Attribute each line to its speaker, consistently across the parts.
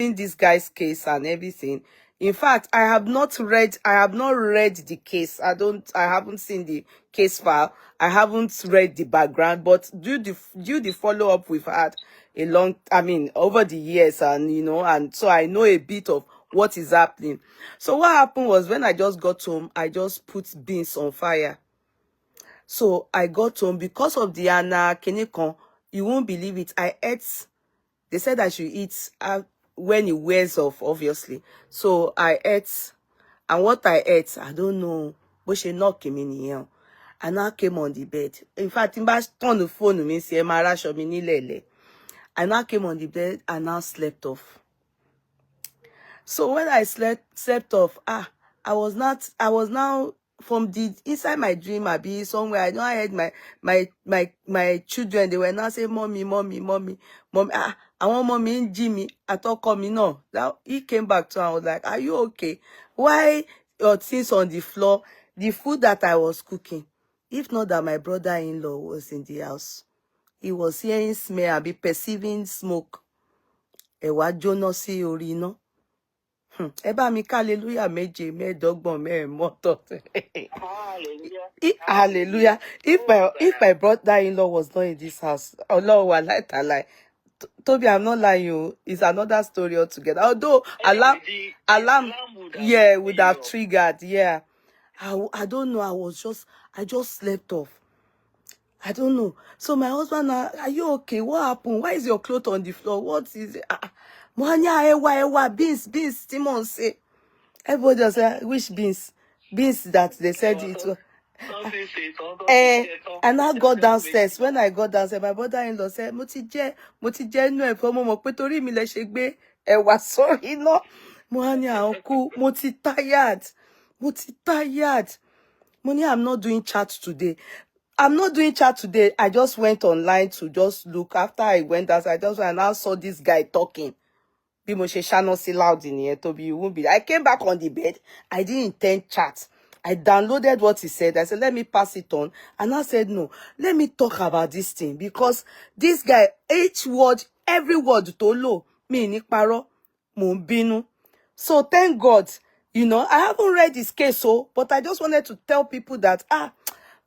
Speaker 1: in this guy's case and everything. In fact, I have not read the case. I haven't seen the case file. I haven't read the background, but due the follow-up we've had over the years, and and so I know a bit of what is happening. So what happened was, when I just got home, I just put beans on fire. So I got home because of the Anna Kenikon. You won't believe it. I ate. They said I should eat when it wears off, obviously. So I ate, and what I ate, I don't know. But she knocked me in here. And I came on the bed. In fact, I turned the phone to me, say, I now came on the bed and now slept off. So when I slept off, I was now from the inside my dream, I be somewhere. I know I heard my children. They were now saying, "Mommy, mommy, mommy, mommy." I want mommy and Jimmy. I thought, "Come, no." Now he came back to, and I was like, "Are you okay? Why your things on the floor? The food that I was cooking. If not that my brother-in-law was in the house, he was hearing smell and be perceiving smoke. Ewa jóná sí orí iná. Ẹ bá mi hallelujah méje mẹ́ẹ̀ẹ́dọ́gbọ̀n mẹ́ẹ̀ẹ́mọ́tọ̀. Hallelujah. If my brother-in-law was not in this house, Allah wa lie. Tobi, I'm not lying you. It's another story altogether. Although alarm, yeah, would have triggered. Yeah. I don't know. I just slept off. I don't know. So my husband, are you okay? What happened? Why is your clothes on the floor? What is it? Ewa, beans, Timon say. Everybody just said, which beans? Beans that they said it was. And I got downstairs. When I got downstairs, my brother-in-law said, Mo ti jẹ inú ẹ̀ fún mo pé torí mi lẹ ṣe gbé ẹ̀wà sórí iná. Mo ti tired. I'm not doing chat today. I just went online to just look. After I went outside, I now saw this guy talking. Bí mo ṣe ṣáná sí loud in here, Tobi, you won't be. I came back on the bed. I didn't intend chat. I downloaded what he said. I said, let me pass it on. And I said, no, let me talk about this thing. Because this guy, every word tó lò, mi ní parọ́, mo ń bínú. So thank God, I haven't read his case, but I just wanted to tell people that,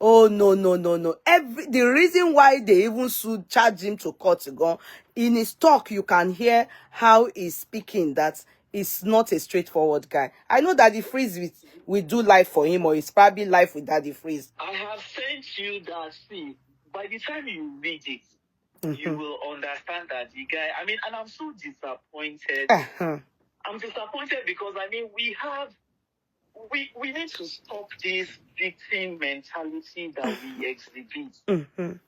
Speaker 1: oh, no. The reason why they even charge him to court, in his talk, you can hear how he's speaking, that he's not a straightforward guy. I know Daddy Freeze will do live for him, or it's probably live with Daddy Freeze.
Speaker 2: I have sent you that. See, by the time you read it, you will understand that the guy, and I'm so disappointed. I'm disappointed because, we need to stop this victim mentality that we exhibit.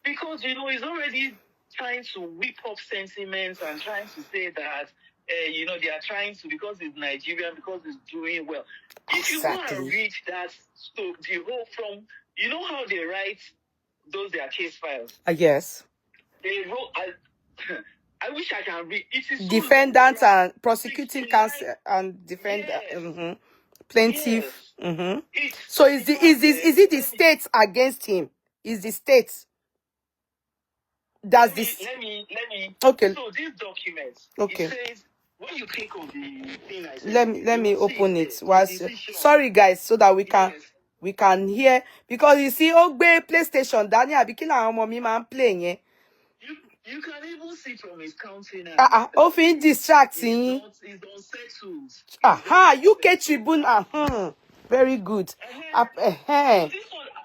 Speaker 2: Because, he's already trying to whip up sentiments and trying to say that, they are trying to, because it's Nigerian, because it's doing well. If you go and read that, so the whole from, how they write their case files?
Speaker 1: Yes.
Speaker 2: They wrote, I wish I can read. It is
Speaker 1: defendant and prosecuting counsel and defender.
Speaker 2: Yes.
Speaker 1: Plaintiff.
Speaker 2: Yes.
Speaker 1: So is it the state against him? Is the state? Does this?
Speaker 2: Let me.
Speaker 1: Okay.
Speaker 2: So this document.
Speaker 1: Okay.
Speaker 2: It says, when you click on the thing, I said,
Speaker 1: let me open it. Sorry guys, so that we can hear, because you see, PlayStation Daniel Bikila Omo man playing it.
Speaker 2: You can even see from his countenance.
Speaker 1: Often distracting.
Speaker 2: He's unsettled.
Speaker 1: UK Tribune. Very good.
Speaker 2: This one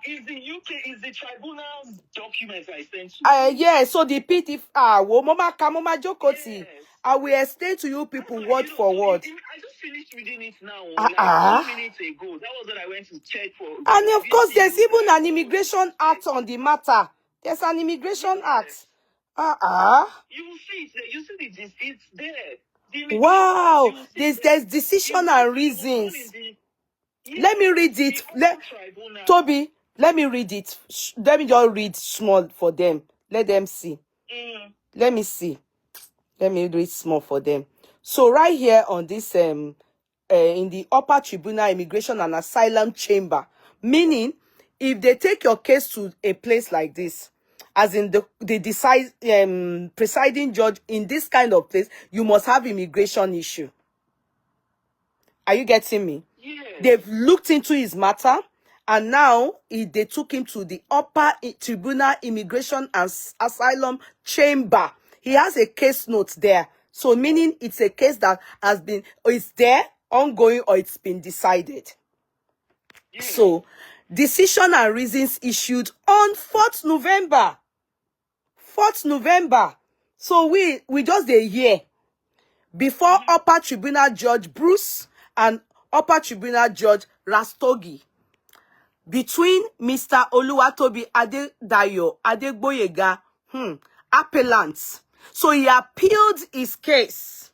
Speaker 2: is the UK, is the tribunal's documents I sent you.
Speaker 1: Yeah, so the PT, Mama Jokoti. I will explain to you people word for word.
Speaker 2: I just finished reading it now, like 2 minutes ago. That was what I went to check for.
Speaker 1: And of course, there's even an immigration act on the matter. There's an immigration act.
Speaker 2: You will see it. You see it's there.
Speaker 1: Wow. There's decision and reasons. Let me read it. Tobi, let me read it. Let me just read small for them. Let them see. Let me see. Let me read small for them. So right here on this, in the upper tribunal immigration and asylum chamber, meaning if they take your case to a place like this, as in the decide presiding judge in this kind of place, you must have immigration issue. Are you getting me?
Speaker 2: Yes.
Speaker 1: They've looked into his matter, and now they took him to the upper tribunal immigration and asylum chamber. He has a case note there. So meaning it's a case that has been, it's there, ongoing, or it's been decided.
Speaker 2: Yes.
Speaker 1: So, decision and reasons issued on 4th November. 4th November. So we just a year before upper tribunal judge Bruce and upper tribunal judge Rastogi, between Mr. Tobi Adegboyega, appellants. So he appealed his case.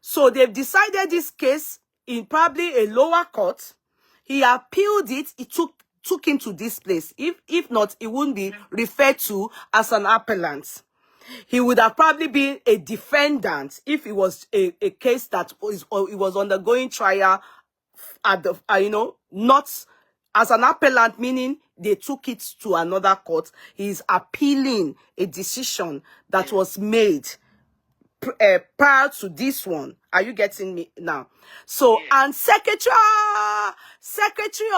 Speaker 1: So they've decided this case in probably a lower court. He appealed it. It took him to this place. If not, it wouldn't be referred to as an appellant. He would have probably been a defendant if it was a case that was undergoing trial at the not as an appellant, meaning they took it to another court. He is appealing a decision that was made prior to this one. Are you getting me now? So, and Secretary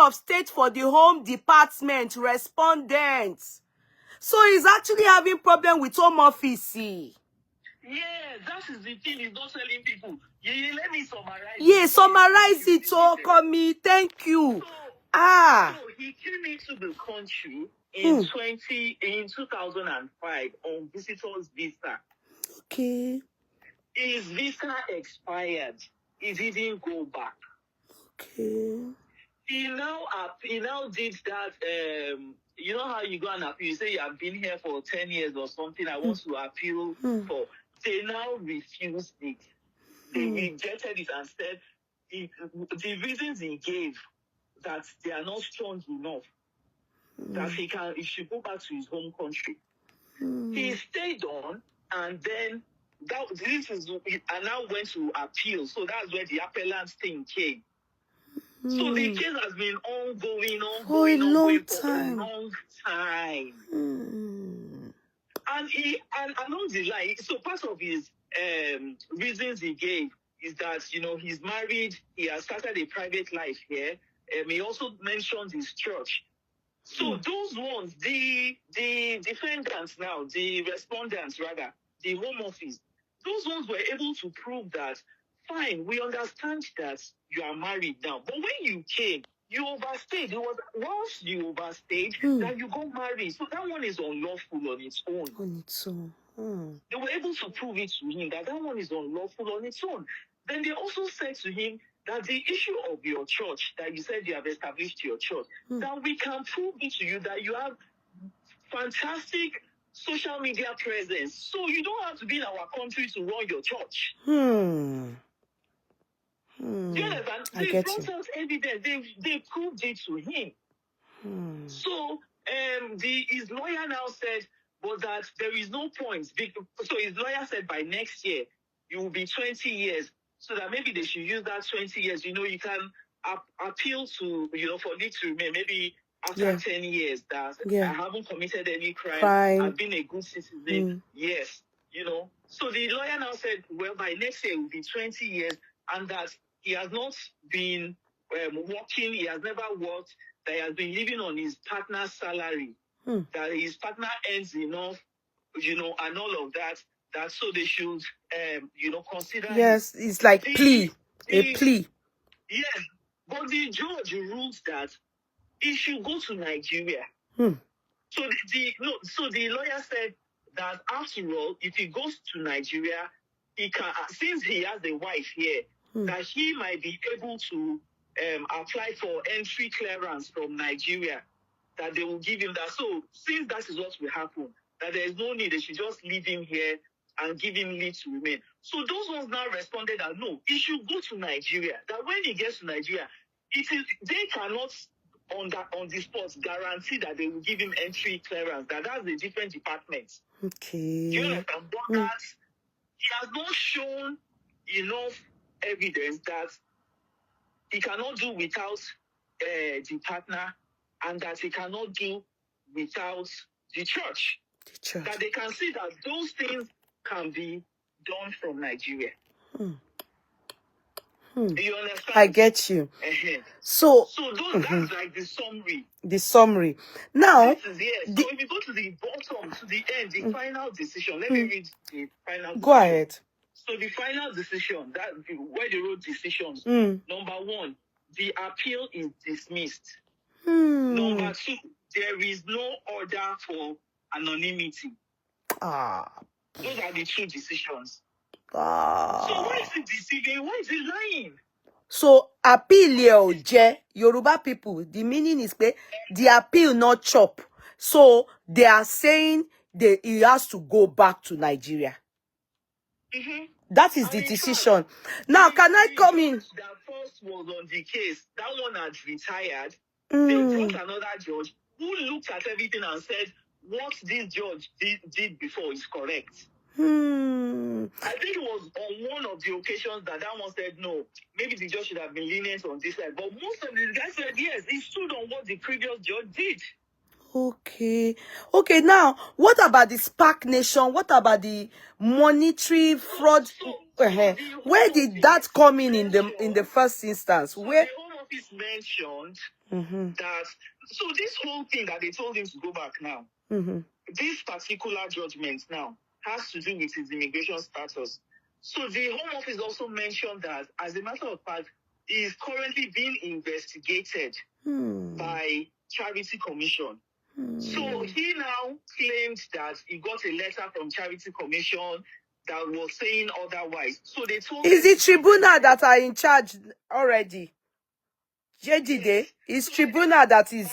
Speaker 1: of State for the Home Department respondents. So he's actually having problem with Home Office.
Speaker 2: Yeah, that is the thing. He's not telling people. Yeah, let me summarize.
Speaker 1: Yeah, summarize it. Oh, call me. Thank you.
Speaker 2: So he came into the country in 2005 on visitor's visa.
Speaker 1: Okay.
Speaker 2: His visa expired. He didn't go back.
Speaker 1: Okay. He
Speaker 2: now did that. You know how you go and appeal? You say you have been here for 10 years or something. I want to appeal for. They now refused it. They rejected it and said the reasons he gave that they are not strong enough that he should go back to his home country. He stayed on, and then I now went to appeal. So that's where the appellant thing came. So the case has been ongoing for a long time. And along the line, so part of his reasons he gave is that, he's married, he has started a private life here. He also mentioned his church. So those ones, the defendants now, the respondents rather, the Home Office, those ones were able to prove that, fine, we understand that you are married now. But when you came, you overstayed. It was once you overstayed that you got married. So that one is unlawful on its own. They were able to prove it to him that one is unlawful on its own. Then they also said to him that the issue of your church, that you said you have established your church, that we can prove it to you that you have fantastic social media presence. So you don't have to be in our country to run your church. Do you understand? They brought out evidence. They proved it to him. So his lawyer now said, but that there is no point. So his lawyer said by next year, you will be 20 years. So that maybe they should use that 20 years. You can appeal to, for leave to remain. Maybe after 10 years that I haven't committed any crime. I've been a good citizen. Yes. So the lawyer now said, well, by next year it will be 20 years, and that he has not been working, he has never worked, that he has been living on his partner's salary, that his partner earns enough, and all of that, so they should, consider. Yes,
Speaker 1: it's like a plea.
Speaker 2: Yes, but the judge ruled that he should go to Nigeria. So the lawyer said that after all, if he goes to Nigeria, he can, since he has a wife here, that he might be able to apply for entry clearance from Nigeria, that they will give him that. So since that is what will happen, that there is no need, they should just leave him here and give him leave to remain. So those ones now responded that no, he should go to Nigeria. That when he gets to Nigeria, they cannot on the spot guarantee that they will give him entry clearance. That's a different department.
Speaker 1: Okay.
Speaker 2: Do you understand? But that he has not shown enough evidence that he cannot do without the partner, and that he cannot do without the church. That they can see that those things can be done from Nigeria. Do you understand?
Speaker 1: I get you. So
Speaker 2: that's like the summary.
Speaker 1: The summary. Now,
Speaker 2: so if you go to the bottom, to the end, the final decision. Let me read the final decision.
Speaker 1: Go ahead.
Speaker 2: So the final decision, that where they wrote decisions. Number 1, the appeal is dismissed. Number 2, there is no order for anonymity. Those are the 2 decisions. So why is it deceiving? Why is it lying?
Speaker 1: So appeal Yoruba people, the meaning is the appeal not chop. So they are saying he has to go back to Nigeria. That is the decision. Now, can I come in?
Speaker 2: That first was on the case. That one had retired. They brought another judge who looked at everything and said, what this judge did before is correct. I think it was on one of the occasions that one said no. Maybe the judge should have been lenient on this side. But most of the guys said yes. He stood on what the previous judge did.
Speaker 1: Okay. Now, what about the SPAC Nation? What about the monetary fraud? Where did that come in the first instance? Where
Speaker 2: the Home Office mentioned that. So this whole thing that they told him to go back now. This particular judgment now has to do with his immigration status. So the Home Office also mentioned that, as a matter of fact, he is currently being investigated by Charity Commission. So he now claimed that he got a letter from Charity Commission that was saying otherwise. So they told
Speaker 1: is it tribunal that are in charge already? JGD is tribunal that is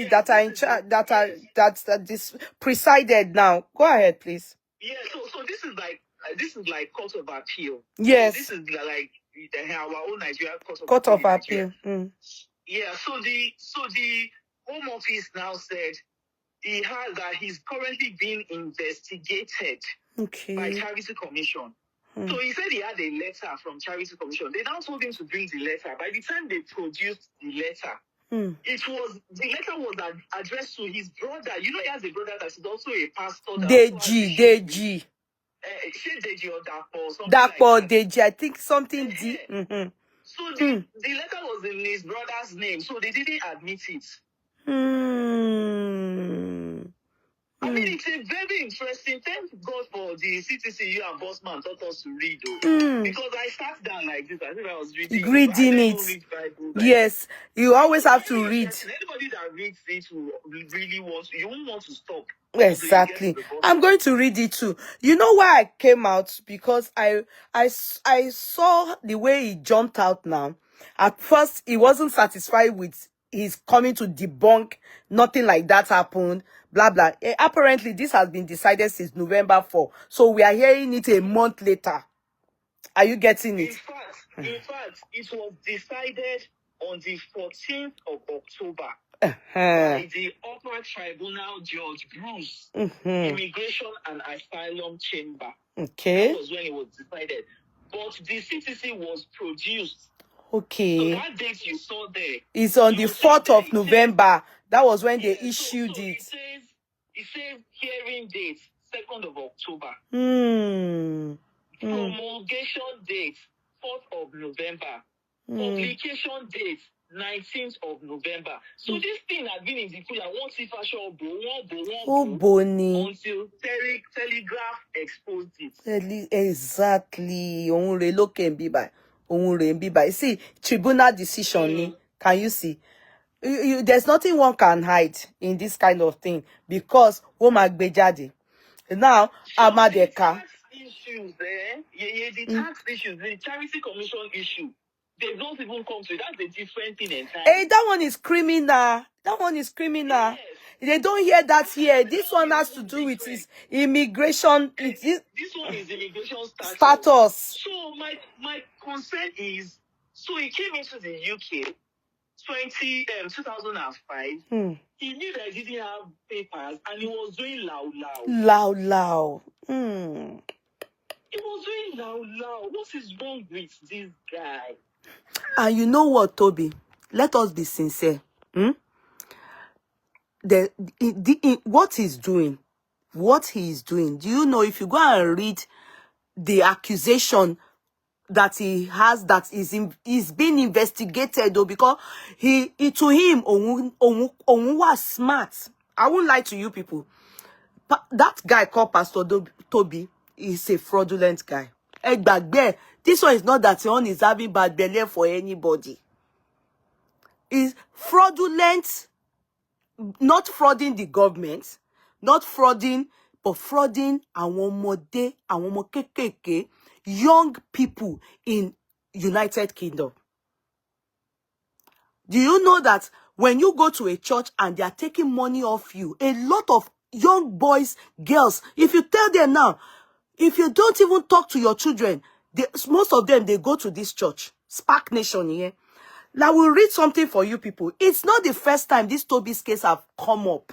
Speaker 1: that are in charge that is presided now. Go ahead, please.
Speaker 2: Yeah, so this is like Court of Appeal.
Speaker 1: Yes.
Speaker 2: So this is like our own Nigeria
Speaker 1: Court of Appeal.
Speaker 2: Yeah, so the Home Office now said he's currently being investigated by Charity Commission. So he said he had a letter from Charity Commission. They now told him to bring the letter. By the time they produced the letter, the letter was addressed to his brother. You know, he has a brother that is also a pastor.
Speaker 1: Deji.
Speaker 2: Deji or Dapo,
Speaker 1: Deji, I think something D.
Speaker 2: So the letter was in his brother's name, so they didn't admit it. I mean, it's a very interesting. Thank God for the CTCU and Bossman taught us to read, because I sat down like this. I think I was reading
Speaker 1: it.
Speaker 2: Read Bible,
Speaker 1: yes, you always have to read.
Speaker 2: Anybody that reads it will really you won't want to stop.
Speaker 1: Exactly. I'm going to read it too. You know why I came out? Because I saw the way he jumped out now. At first, he wasn't satisfied with his coming to debunk. Nothing like that happened. Blah, blah. Apparently, this has been decided since November 4. So we are hearing it a month later. Are you getting it?
Speaker 2: In fact, it was decided on the 14th of October. By the Upper Tribunal Judge Bruce, Immigration and Asylum Chamber. That was when it was decided. But the CTC was produced. So that date you saw there
Speaker 1: is on the 4th of November. That was when they issued it.
Speaker 2: It says hearing date, 2nd of October. Promulgation date, 4th of November. Publication date, 19th of November. So this thing had been in the cooler until Telegraph exposed it.
Speaker 1: Exactly. See, tribunal decision. Can you see? There's nothing one can hide in this kind of thing because now
Speaker 2: Amadeka. Tax issues, the tax issues, the Charity Commission issue. They don't even come to it. That's a different thing entirely.
Speaker 1: Hey, that one is criminal. That one is criminal. Yes. They don't hear that here. This one has to do with his immigration.
Speaker 2: This one is immigration status. So my concern is, so he came into the UK 2005. He knew that he didn't have papers and he was doing loud. He was doing loud. What is wrong with this guy?
Speaker 1: And you know what, Tobi? Let us be sincere. what he's doing, do you know, if you go and read the accusation that he has, that is being investigated, though, because he to him, was smart. I won't lie to you people. That guy called Pastor Tobi is a fraudulent guy. This one is not that one is having bad belly for anybody. Is fraudulent, not frauding the government, not frauding, but frauding àwọn ọmọdé, àwọn ọmọ kékèké, young people in United Kingdom. Do you know that when you go to a church and they are taking money off you, a lot of young boys, girls, if you tell them now, if you don't even talk to your children, most of them, they go to this church, Spark Nation here. Now, we'll read something for you people. It's not the first time this Tobi's case have come up,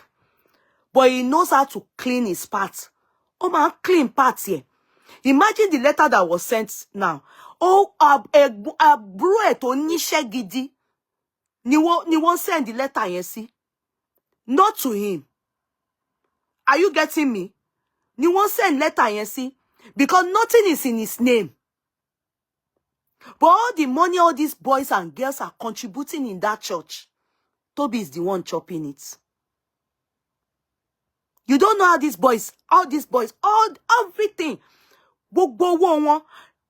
Speaker 1: but he knows how to clean his parts. Oh, man, clean parts here. Imagine the letter that was sent now. Oh, bro, eto níṣẹ́ gidi. Ni wọ́n send the letter yẹn sí. Not to him. Are you getting me? Ni wọ́n send letter yẹn sí. Because nothing is in his name. But all the money all these boys and girls are contributing in that church, Tobi is the one chopping it. You don't know how these boys, all everything,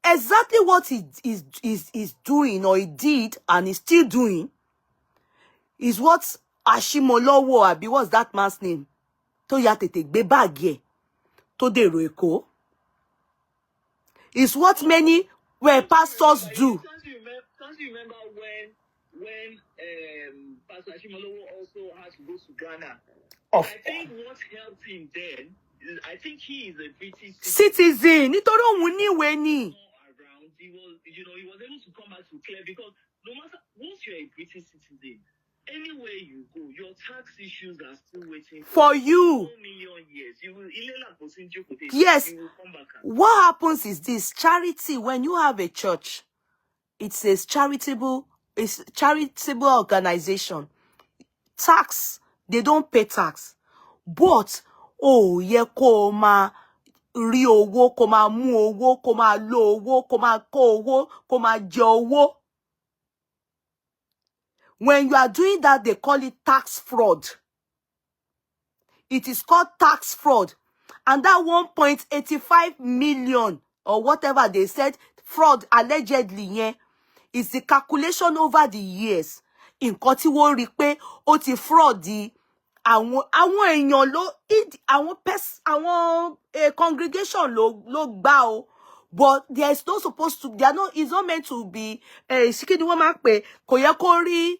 Speaker 1: exactly what he is doing, or he did and is still doing, is what Ashimolowo, abi, what's that man's name? To ya tete gbe bag ye, to dero Èkó. Is what many pastors do.
Speaker 2: Don't you remember when Pastor Ashimolowo also had to go to Ghana? I think what helped him then is, I think he is a British citizen.
Speaker 1: Nítorí òun níwèé ni.
Speaker 2: Around, he was able to come back to clear, because no matter, once you're a British citizen, anywhere you go, your tax issues are still waiting
Speaker 1: for you.
Speaker 2: 4 million years. You will,
Speaker 1: yes.
Speaker 2: You will come back.
Speaker 1: What happens is this: charity. When you have a church, it's a charitable organization. Tax, they don't pay tax, but ye kó máa rí owó, kó máa mú owó, kó máa lo owó, kó máa kó owó, kó máa jẹ owó. When you are doing that, they call it tax fraud. It is called tax fraud. And that 1.85 million, or whatever they said, fraud allegedly, yeah, is the calculation over the years. In tí wọ́n rí pé ó ti fraud di àwọn èèyàn ló, àwọn congregation ló gbà o. But there is not supposed to, it's not meant to be kí ni wọ́n máa pè, kò yẹ kó rí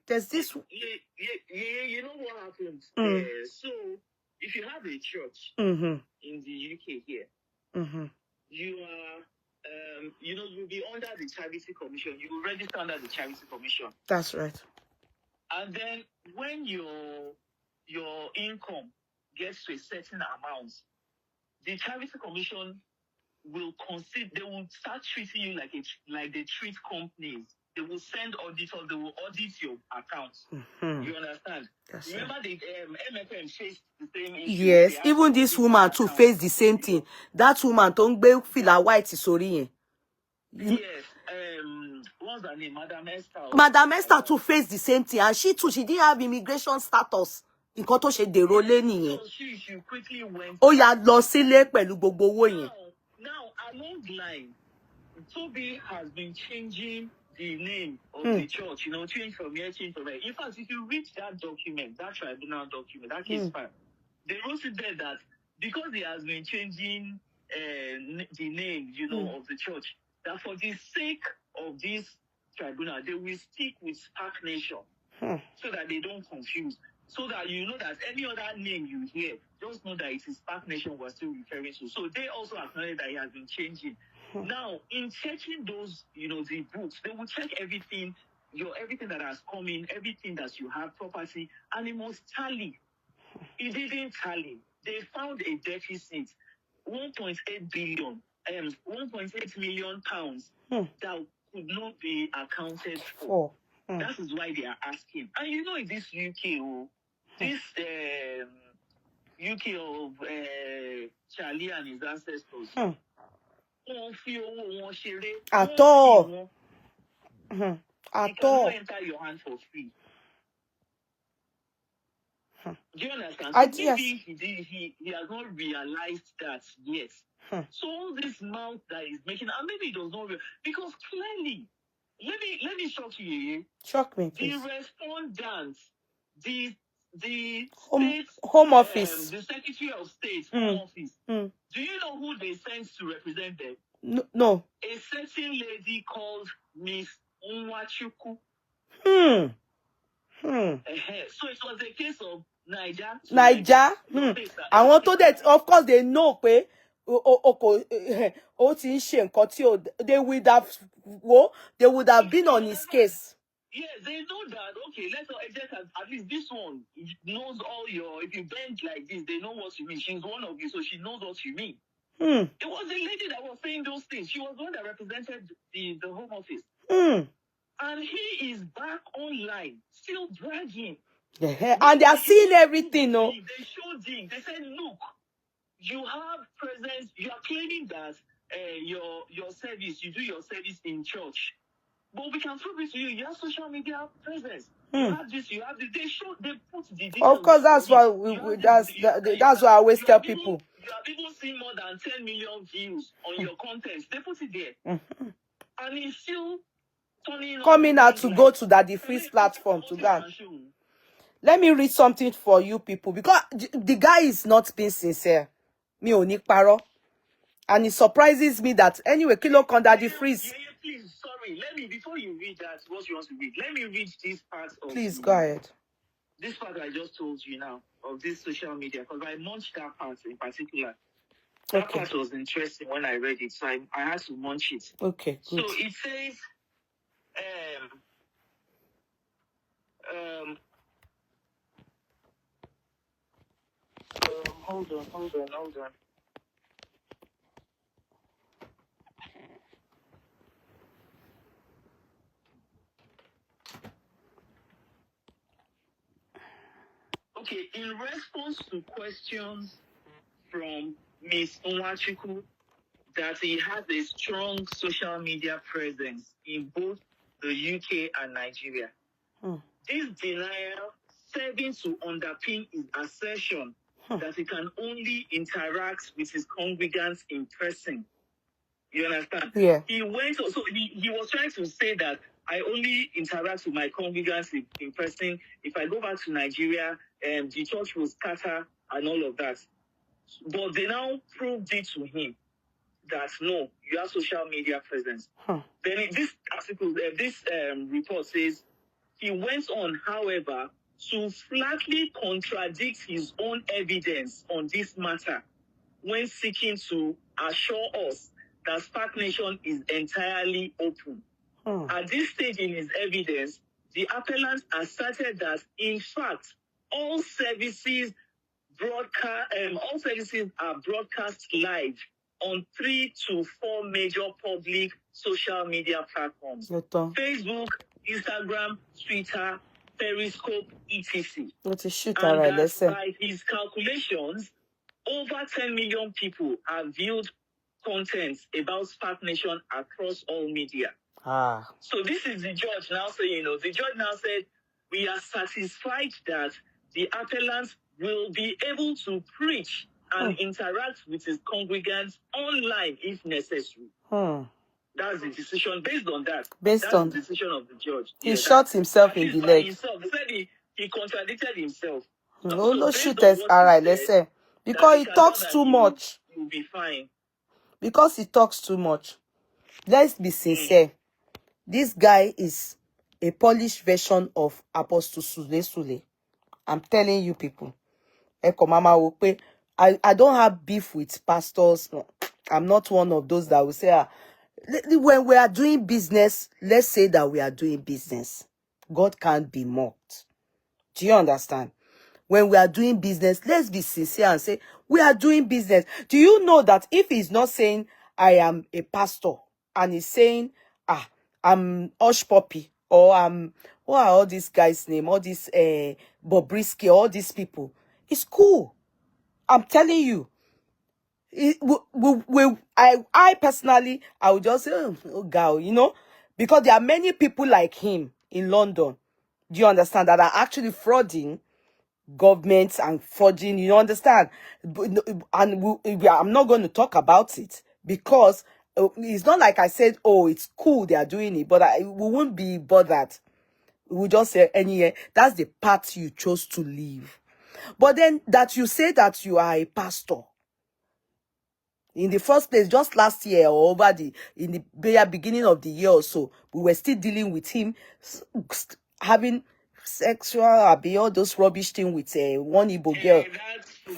Speaker 1: there's this.
Speaker 2: You know what happens? So if you have a church in the UK here, you are you'll be under the Charity Commission. You will register under the Charity Commission.
Speaker 1: That's right.
Speaker 2: And then when your income gets to a certain amount, the Charity Commission will consider, they will start treating you like they treat companies. They will send auditors, they will audit your accounts. You understand?
Speaker 1: That's
Speaker 2: Remember the MFM faced the same issue.
Speaker 1: Yes, even this woman too faced the same thing. That woman don't be feel white sorry.
Speaker 2: Yes, what's her name? Madam Esther.
Speaker 1: Madam Esther too faced the same thing, and she didn't have immigration status. Nǹkan tó ṣe dèrò lé nìyẹn.
Speaker 2: So she quickly went.
Speaker 1: Ó yá lọ sílé pẹ̀lú gbogbo owó yẹn.
Speaker 2: Now, along the line, Tobi has been changing the name of the church, change from here, change from there. In fact, if you read that document, that tribunal document, that case file, they wrote it there that because he has been changing the name, of the church, that for the sake of this tribunal, they will stick with Spark Nation so that they don't confuse. So that you know that any other name you hear, just know that it is Spark Nation we're still referring to. So they also acknowledge that he has been changing. Now, in checking those, the books, they will check everything, everything that has come in, everything that you have, property, and it must tally. It didn't tally. They found a deficit, 1.8 billion, 1.8 million pounds that could not be accounted for. That is why they are asking. And in this UK, this UK of Charlie and his ancestors.
Speaker 1: At all. At
Speaker 2: He
Speaker 1: all.
Speaker 2: cannot enter your hand for free. Do you understand?
Speaker 1: So
Speaker 2: maybe
Speaker 1: yes.
Speaker 2: he has not realized that yet. So all this mouth that he's making, and maybe he does not because clearly, let me shock you.
Speaker 1: Shock me, please.
Speaker 2: The respondents, the
Speaker 1: home office,
Speaker 2: the Secretary of State, Home Office. Do you know who they sent to represent them?
Speaker 1: No.
Speaker 2: A certain lady called Miss Unwachuku. So it was a case of Niger.
Speaker 1: I want to that. Of course, they know pé they would have been on his case.
Speaker 2: Yes, they know that. Okay, at least this one knows all your. If you bend like this, they know what you mean. She's one of you, so she knows what you mean. It was the lady that was saying those things. She was the one that represented the Home Office. And he is back online, still bragging.
Speaker 1: And they are seeing everything, no?
Speaker 2: They showed him. They said, look, you have presence. You are claiming that your service, you do your service in church. But we can prove it to you. You have social media presence. You have this, you have this. They put the details.
Speaker 1: Of course, that's why that's why I always tell people.
Speaker 2: You have even seen more than 10 million views on your content. They put it there. And it's still
Speaker 1: coming out to go to that the free platform to go. Let me read something for you people because the guy is not being sincere. Mi ò ní parọ́. And it surprises me that anyway, Kilo Konda the freeze.
Speaker 2: Please, sorry. Let me before you read that, what you want to read. Let me read this part of.
Speaker 1: Please go ahead.
Speaker 2: This part I just told you now of this social media because I munched that part in particular. That part was interesting when I read it, so I had to munch it.
Speaker 1: Okay, good.
Speaker 2: So it says, hold on. Okay, in response to questions from Miss Onwachuku that he has a strong social media presence in both the UK and Nigeria. This denial serving to underpin his assertion that he can only interact with his congregants in person. You understand?
Speaker 1: Yeah.
Speaker 2: He went, so he was trying to say that I only interact with my congregants in person. If I go back to Nigeria, the church will scatter and all of that. But they now proved it to him that no, you have social media presence. Then in this article, this report says, he went on, however, to flatly contradict his own evidence on this matter when seeking to assure us that Spark Nation is entirely open. At this stage in his evidence, the appellant asserted that, in fact, all services are broadcast live on 3 to 4 major public social media platforms: Facebook, Instagram, Twitter, Periscope, etc. And that by his calculations, over 10 million people have viewed content about Spark Nation across all media. So this is the judge now saying, the judge now said, we are satisfied that the appellant will be able to preach and interact with his congregants online if necessary. That's the decision based on that. That's the decision of the judge.
Speaker 1: He shot himself in the leg.
Speaker 2: He said he contradicted himself.
Speaker 1: All right, let's say. Because he talks too much.
Speaker 2: You'll be fine.
Speaker 1: Because he talks too much. Let's be sincere. This guy is a polished version of Apostle Sule. I'm telling you people. I don't have beef with pastors. No. I'm not one of those that will say, when we are doing business, let's say that we are doing business. God can't be mocked. Do you understand? When we are doing business, let's be sincere and say, we are doing business. Do you know that if he's not saying, I am a pastor, and he's saying, I'm Hush Puppy, or I'm what are all these guys' name? All these Bobrisky, all these people. It's cool. I'm telling you. I personally, I would just say, oh, girl, you know, because there are many people like him in London. Do you understand, that are actually frauding governments and frauding? You understand? And I'm not going to talk about it because it's not like I said, oh, it's cool they are doing it, but we won't be bothered. We will just say, anyway, that's the path you chose to live. But then that you say that you are a pastor. In the first place, just last year or in the very beginning of the year or so, we were still dealing with him having sexual abuse, all those rubbish thing with one Igbo girl,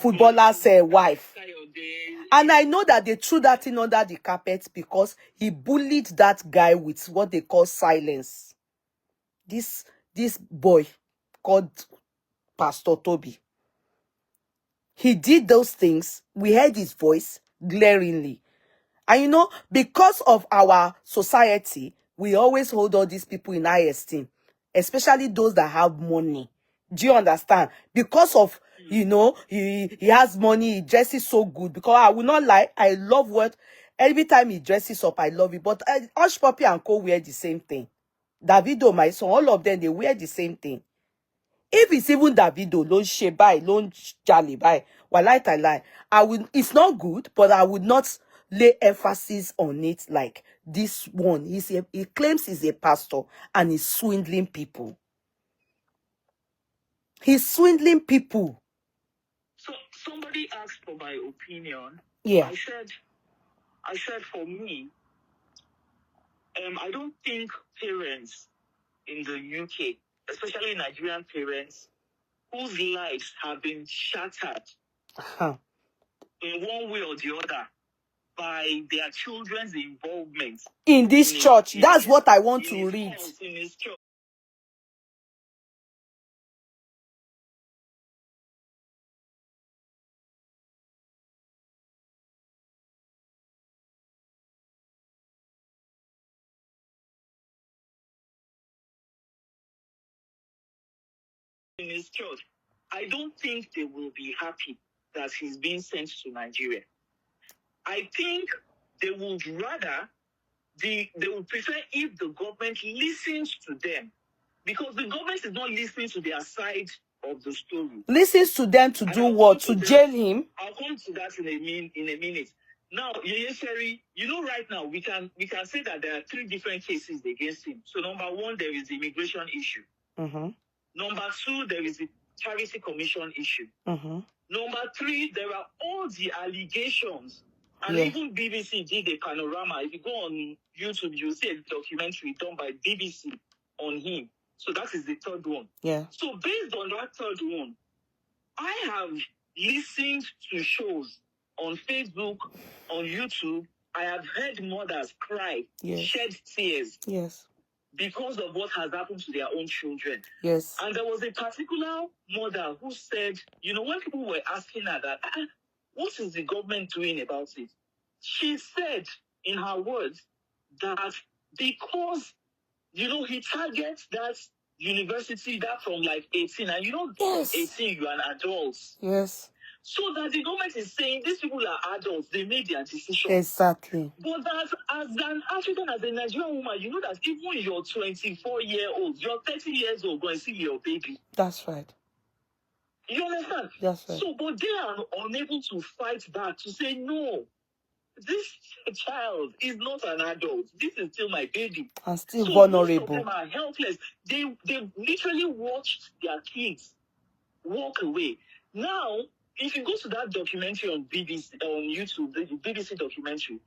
Speaker 1: footballer's wife. And I know that they threw that thing under the carpet because he bullied that guy with what they call silence. This boy called Pastor Tobi. He did those things. We heard his voice glaringly. And you know, because of our society, we always hold all these people in high esteem, especially those that have money. Do you understand? Because of, you know, he has money, he dresses so good. Because I will not lie, I love what, every time he dresses up, I love it. But Hush Puppy and Co wear the same thing. Davido, my son, all of them, they wear the same thing. If it's even Davido, don't share by, don't jolly by, I lie. It's not good, but I would not lay emphasis on it like this one. He claims he's a pastor and he's swindling people. He's swindling people.
Speaker 2: So somebody asked for my opinion.
Speaker 1: Yeah.
Speaker 2: I said for me, I don't think parents in the UK, especially Nigerian parents, whose lives have been shattered in one way or the other by their children's involvement
Speaker 1: in this church. That's what I want to read.
Speaker 2: In his church. In his church, I don't think they will be happy that he's being sent to Nigeria. I think they would rather, they would prefer if the government listens to them, because the government is not listening to their side of the story.
Speaker 1: Listens to them to do what? To jail him?
Speaker 2: I'll come to that in a minute. Now, Sherry, you know, right now we can say that there are 3 different cases against him. So number 1, there is the immigration issue.
Speaker 1: Mm-hmm.
Speaker 2: Number 2, there is the charity commission issue.
Speaker 1: Mm-hmm.
Speaker 2: Number 3, there are all the allegations. And even BBC did a panorama. If you go on YouTube, you'll see a documentary done by BBC on him. So that is the 3rd one.
Speaker 1: Yeah.
Speaker 2: So based on that 3rd one, I have listened to shows on Facebook, on YouTube. I have heard mothers cry, shed tears.
Speaker 1: Yes.
Speaker 2: Because of what has happened to their own children.
Speaker 1: Yes.
Speaker 2: And there was a particular mother who said, you know, when people were asking her that, what is the government doing about it? She said, in her words, that because, you know, he targets that university that from like 18, and you know, 18, you're an adult.
Speaker 1: Yes.
Speaker 2: So that the government is saying these people are adults, they made their decision.
Speaker 1: Exactly.
Speaker 2: But that as an African, as a Nigerian woman, you know that even you're 24-year-old, you're 30 years old, going to see your baby.
Speaker 1: That's right.
Speaker 2: You understand?
Speaker 1: That's right.
Speaker 2: So, but they are unable to fight back to say, no, this child is not an adult. This is still my baby.
Speaker 1: And still vulnerable.
Speaker 2: Most of them are helpless. They literally watched their kids walk away. Now, if you go to that documentary on BBC, on YouTube, the BBC documentary,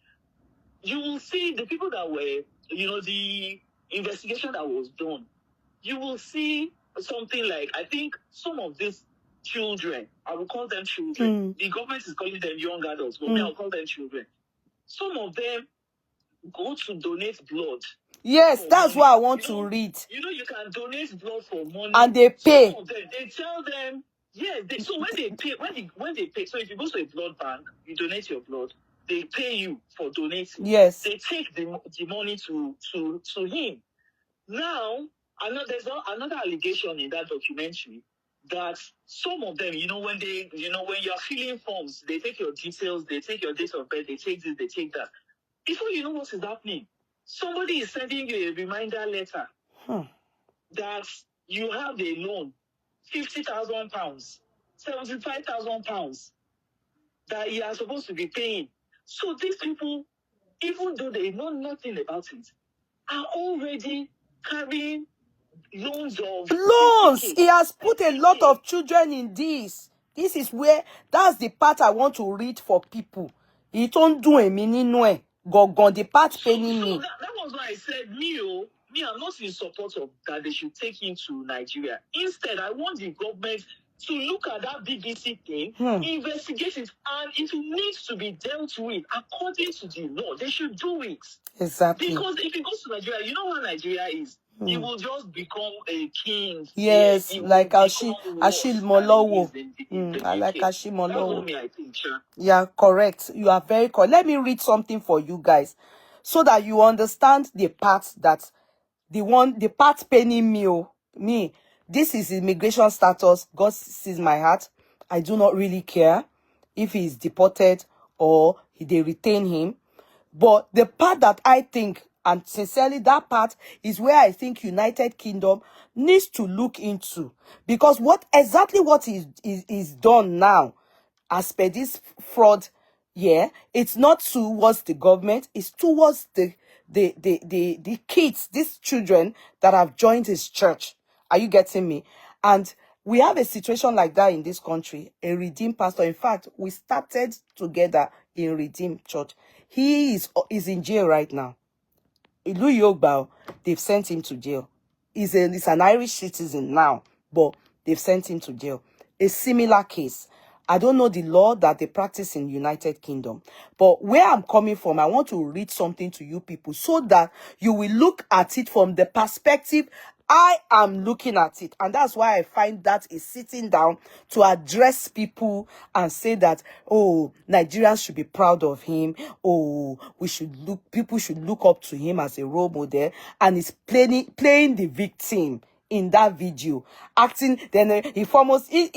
Speaker 2: you will see the people that were, you know, the investigation that was done. You will see something like, I think some of these children, I will call them children. The government is calling them young adults, but me, I'll call them children. Some of them go to donate blood.
Speaker 1: Yes, that's what I want to read.
Speaker 2: You know, you can donate blood for money.
Speaker 1: And they pay.
Speaker 2: Some of them, they tell them, so when they pay, when they pay, so if you go to a blood bank, you donate your blood, they pay you for donating.
Speaker 1: Yes.
Speaker 2: They take the money to him. Now, There's another allegation in that documentary that some of them, when you're filling forms, they take your details, they take your date of birth, they take this, they take that. Before you know what is happening, somebody is sending you a reminder letter that you have a loan, £50,000, £75,000 that you are supposed to be paying. So these people, even though they know nothing about it, are already carrying loans of
Speaker 1: Loans.
Speaker 2: 50K.
Speaker 1: He has put a lot of children in this. This is where, that's the part I want to read for people. It don't do a meaning no. Go the part paying me.
Speaker 2: That was why I said, I'm not in support of that they should take him to Nigeria. Instead, I want the government to look at that BBC thing, investigate it, and it needs to be dealt with according to the law. They should do it.
Speaker 1: Exactly.
Speaker 2: Because if he goes to Nigeria, you know how Nigeria is. He will just become a king.
Speaker 1: Yes, like Ashil Molowo. I like
Speaker 2: UK.
Speaker 1: Ashil Molowo.
Speaker 2: That's what I think, sure.
Speaker 1: Yeah, correct. You are very correct. Let me read something for you guys so that you understand the part that the part paining me. This is immigration status. God sees my heart. I do not really care if he is deported or they retain him. But the part that I think, and sincerely, that part is where I think United Kingdom needs to look into. Because what is done now, as per this fraud, it's not towards the government, it's towards the kids, these children that have joined his church. Are you getting me? And we have a situation like that in this country, a redeemed pastor. In fact, we started together in Redeemed Church. He is in jail right now. Ilu Yogba, they've sent him to jail. He's an Irish citizen now, but they've sent him to jail. A similar case. I don't know the law that they practice in United Kingdom. But where I'm coming from, I want to read something to you people so that you will look at it from the perspective I am looking at it. And that's why I find that is sitting down to address people and say that, oh, Nigerians should be proud of him. Oh, people should look up to him as a role model. And he's playing the victim in that video, acting. Then he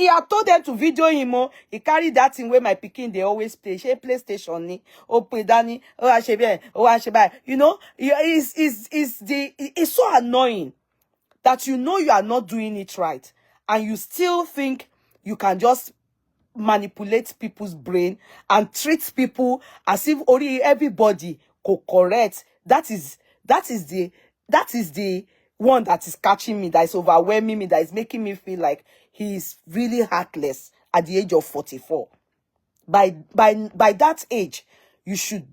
Speaker 1: had told them to video him. He carried that thing where my pikin they always play. She PlayStation ni. Oh, play Danny. Oh, Ashebe. Oh, Ashebe. You know, it's so annoying that you know you are not doing it right, and you still think you can just manipulate people's brain and treat people as if only everybody could correct. That is the one that is catching me, that is overwhelming me, that is making me feel like he is really heartless at the age of 44. By that age, you should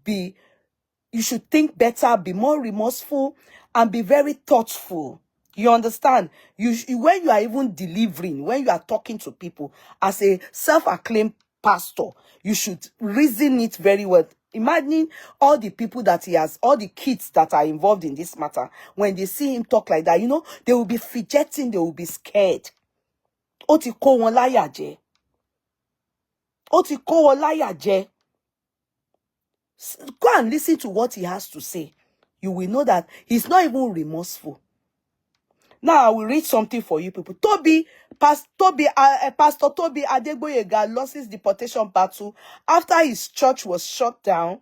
Speaker 1: think better, be more remorseful, and be very thoughtful. You understand? When you are even delivering, when you are talking to people as a self-acclaimed pastor, you should reason it very well. Imagine all the people that he has, all the kids that are involved in this matter. When they see him talk like that, they will be fidgeting, they will be scared. Ó ti kó wọn láyà jẹ. Ó ti kó wọn láyà jẹ. Go and listen to what he has to say. You will know that he's not even remorseful. Now I will read something for you people. Pastor Tobi Adegboyega lost his deportation battle after his church was shut down.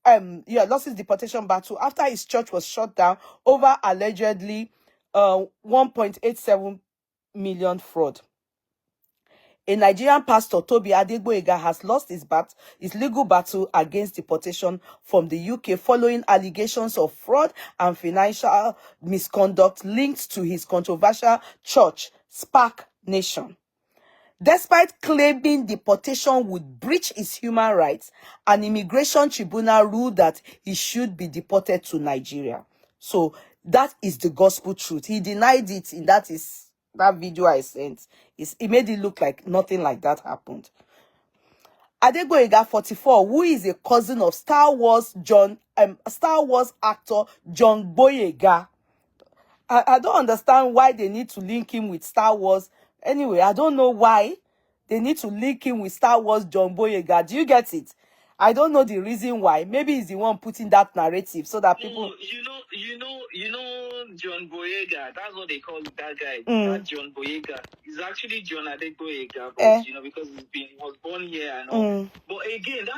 Speaker 1: Lost his deportation battle after his church was shut down over allegedly 1.87 million fraud. A Nigerian pastor, Tobi Adegboyega, has lost his legal battle against deportation from the UK following allegations of fraud and financial misconduct linked to his controversial church, Spark Nation. Despite claiming deportation would breach his human rights, an immigration tribunal ruled that he should be deported to Nigeria. So that is the gospel truth. He denied it in that video I sent. It made it look like nothing like that happened. Adegboyega, 44, who is a cousin of Star Wars actor John Boyega. I don't understand why they need to link him with Star Wars. Anyway, I don't know why they need to link him with Star Wars John Boyega. Do you get it? I don't know the reason why. Maybe he's the one putting that narrative so that people.
Speaker 2: No, you know, John Boyega. That's what they call that guy. That John Boyega. He's actually John Adegboyega, but you know, because he was born here and all. But again,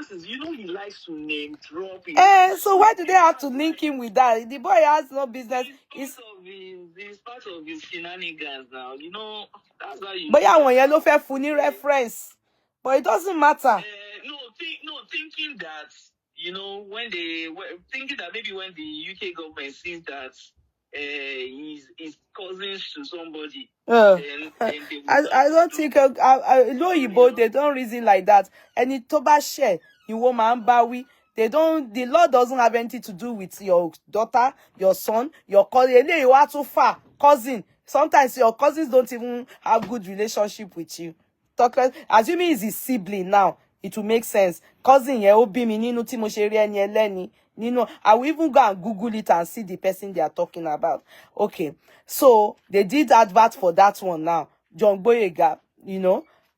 Speaker 2: he likes to name drop it.
Speaker 1: So why do they have to link him with that? The boy has no business.
Speaker 2: It's part of his shenanigans now. You know, that's how you.
Speaker 1: But yeah, when you fair funny reference, but it doesn't matter.
Speaker 2: Thinking that, you know, thinking that maybe when the UK government sees that he's cousins to somebody, then
Speaker 1: I don't think I know you both. They don't reason like that. And it Toba share you woman bawi. They don't. The law doesn't have anything to do with your daughter, your son, your cousin. You are too far, cousin. Sometimes your cousins don't even have good relationship with you. Assuming he's his sibling now, it will make sense. Cousin, yeah, obi mi ninu tí mo ṣe rí ẹni ẹlẹ́ni. I will even go and Google it and see the person they are talking about. Okay, so they did advert for that one now. John Boyega,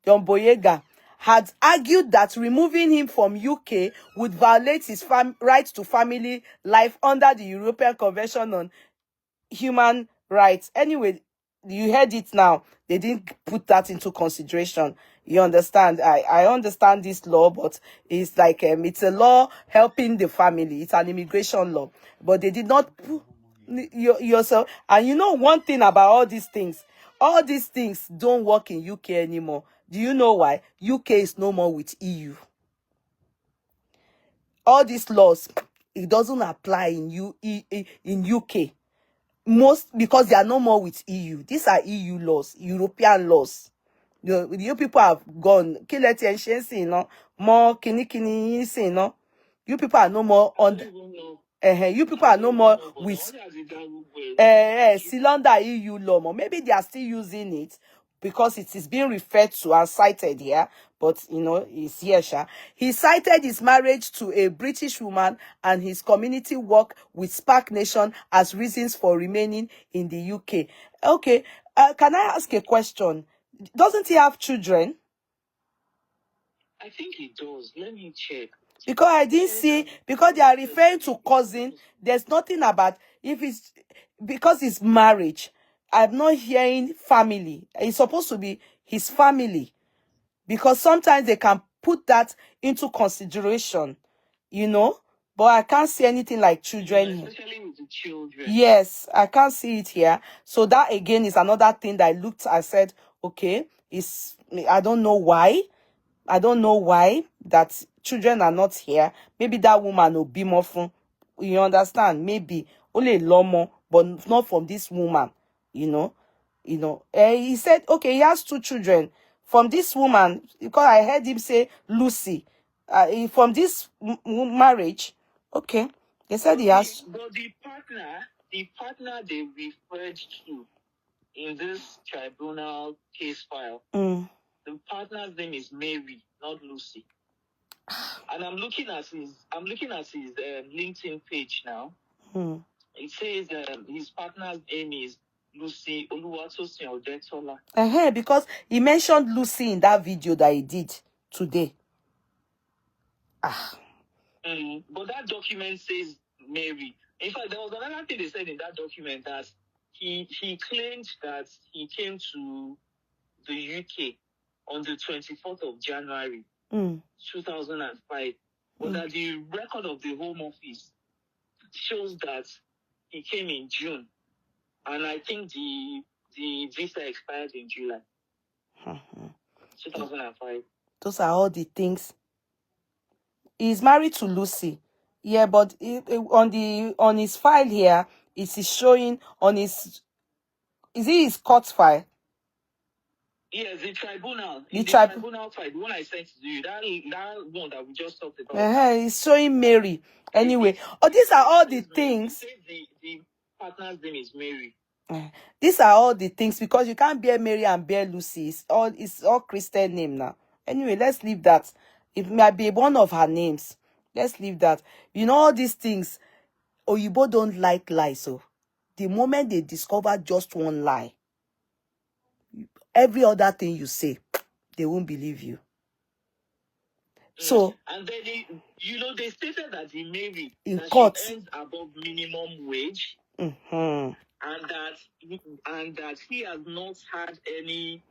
Speaker 1: John Boyega had argued that removing him from UK would violate his right to family life under the European Convention on Human Rights. Anyway, you heard it now. They didn't put that into consideration. You understand? I understand this law, but it's like it's a law helping the family. It's an immigration law, but they did not put yourself. And you know one thing about all these things don't work in UK anymore. Do you know why? UK is no more with EU. All these laws, it doesn't apply in UK. Most because they are no more with EU. These are EU laws, European laws. You people have gone. More kini. You people are no more on. You people are no more with cylinder EU law. Maybe they are still using it because it is being referred to and cited here. But it's here. He cited his marriage to a British woman and his community work with Spark Nation as reasons for remaining in the UK. Okay, can I ask a question? Doesn't he have children?
Speaker 2: I think he does. Let me check.
Speaker 1: Because I didn't see, because they are referring to cousin. There's nothing about if it's because it's marriage. I'm not hearing family. It's supposed to be his family. Because sometimes they can put that into consideration, but I can't see anything like children here.
Speaker 2: Especially with the children.
Speaker 1: Yes, I can't see it here. So that again is another thing that I said, okay, I don't know why. I don't know why that children are not here. Maybe that woman will be more fun. You understand? Maybe only lomo, but not from this woman. He said, okay, he has 2 children from this woman because I heard him say Lucy. From this marriage, okay. They said he has.
Speaker 2: But the partner they referred to in this tribunal case file. The partner's name is Mary, not Lucy. And I'm looking at his LinkedIn page now. It says his partner's name is Lucy Oluwatosin Odetola.
Speaker 1: Because he mentioned Lucy in that video that he did today.
Speaker 2: But that document says Mary. In fact, there was another thing they said in that document that he claimed that he came to the UK on the 24th of January 2005, but that the record of the Home Office shows that he came in June, and I think the visa expired in July 2005.
Speaker 1: Those are all the things. He's married to Lucy. Yeah, but on his file here, it is showing on his. Is it his court file?
Speaker 2: Yes, the tribunal. The tribunal file, the one I sent to you, that one that we just talked about.
Speaker 1: It's showing Mary. Anyway, these are all the things.
Speaker 2: The partner's name is Mary.
Speaker 1: These are all the things because you can't bear Mary and bear Lucy. It's all Christian name now. Anyway, let's leave that. It might be one of her names. Let's leave that. All these things, Oyibo don't like lies. So the moment they discover just one lie, every other thing you say, they won't believe you. So,
Speaker 2: and then they stated that he married,
Speaker 1: in
Speaker 2: that
Speaker 1: court,
Speaker 2: she earns above minimum wage,
Speaker 1: mm-hmm,
Speaker 2: and that he has not had any,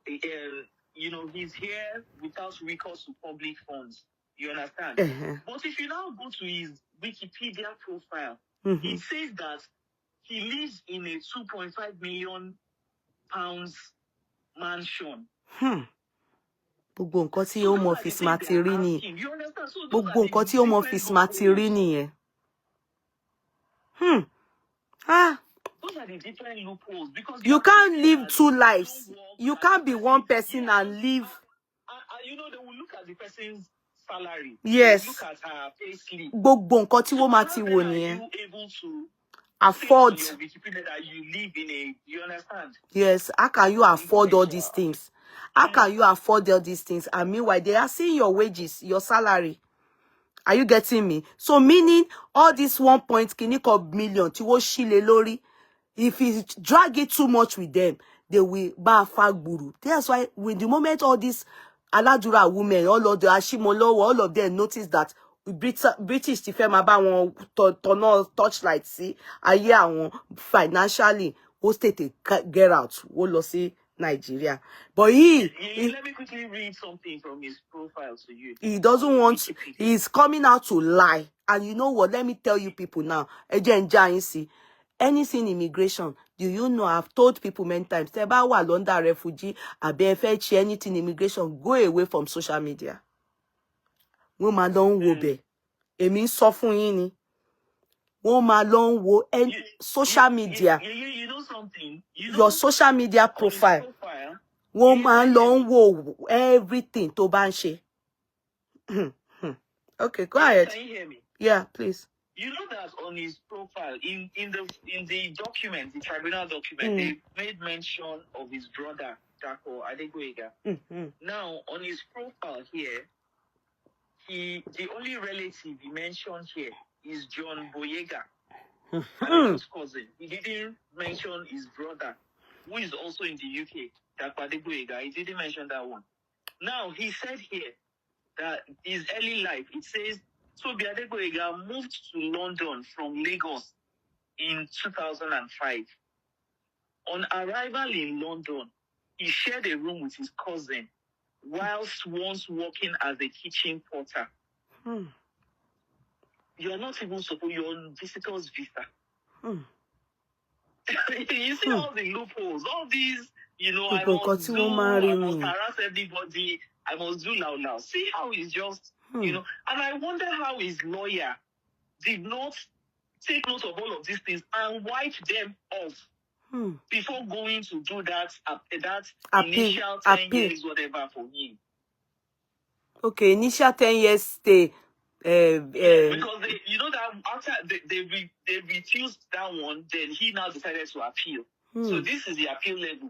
Speaker 2: he's here without recourse to public funds. You understand?
Speaker 1: uh-huh,
Speaker 2: But if you now go to his Wikipedia profile,
Speaker 1: mm-hmm,
Speaker 2: it says that he lives in a 2.5 million pounds mansion.
Speaker 1: Gbogbo nǹkan tí
Speaker 2: So
Speaker 1: home
Speaker 2: those are the
Speaker 1: office
Speaker 2: things
Speaker 1: máa
Speaker 2: they
Speaker 1: ti
Speaker 2: are
Speaker 1: rí nìyẹn.
Speaker 2: asking. You understand? So those
Speaker 1: Gbogbo
Speaker 2: are
Speaker 1: nǹkan
Speaker 2: the
Speaker 1: tí home
Speaker 2: different
Speaker 1: office máa ti rí
Speaker 2: loopholes.
Speaker 1: nìyẹn. Ah,
Speaker 2: Those are the different loopholes, because
Speaker 1: you
Speaker 2: are
Speaker 1: can't
Speaker 2: claiming
Speaker 1: live
Speaker 2: that
Speaker 1: two
Speaker 2: you
Speaker 1: lives.
Speaker 2: don't work,
Speaker 1: You
Speaker 2: that
Speaker 1: can't
Speaker 2: the
Speaker 1: be one
Speaker 2: person,
Speaker 1: person and live.
Speaker 2: they will look at the person's salary.
Speaker 1: Yes.
Speaker 2: They will look at her pay slip.
Speaker 1: Gbogbo nǹkan tí
Speaker 2: So
Speaker 1: wọ́n máa
Speaker 2: how
Speaker 1: ti
Speaker 2: then
Speaker 1: wò
Speaker 2: are
Speaker 1: nìyẹn.
Speaker 2: you able to
Speaker 1: Afford.
Speaker 2: say on your Wikipedia that you live in a, you understand?
Speaker 1: Yes, how can you afford all these things? How can you afford all these things? And meanwhile, they are seeing your wages, your salary. Are you getting me? So meaning all this 1.1 million tí wọ́n ṣí lé lórí, if you drag it too much with them, they will bá fagburu. That's why with the moment all these Aladura women, all of the Ashimolowo, all of them notice that British ti fẹ́ máa bá wọn tọ̀nà torchlight sí ayé àwọn financially, ó tètè get out, ó lọ sí Nigeria. But
Speaker 2: let me quickly read something from his profile to you.
Speaker 1: He doesn't want, he's coming out to lie. And you know what? Let me tell you people now. Anything immigration, do you know? I've told people many times, Teba wa London refugee, ABFH, anything immigration, go away from social media. Woman don't wo be. Èmi sọ fún yín ni. Woman don't wo social media.
Speaker 2: You know something?
Speaker 1: Your social media profile. Woman don't wo everything to bá ń ṣe. Okay, go ahead.
Speaker 2: Can you hear me?
Speaker 1: Yeah, please.
Speaker 2: You know that on his profile, in the document, the tribunal document, they made mention of his brother, Adegboyega. Now, on his profile here, the only relative he mentioned here is John Boyega, Ade's cousin. He didn't mention his brother, who is also in the UK, Adegboyega. He didn't mention that one. Now, he said here that his early life, it says, Tobi Adegboyega moved to London from Lagos in 2005. On arrival in London, he shared a room with his cousin whilst once working as a kitchen porter. You're not even supposed, you're on visitor's visa. You see all the loopholes, all these, I must harass everybody, I must do now. See how he's just, and I wonder how his lawyer did not take note of all of these things and wipe them off before going to do that initial 10 years, whatever, for him.
Speaker 1: Okay, initial 10 years stay.
Speaker 2: Because that after they refused that one, then he now decided to appeal. So this is the appeal level.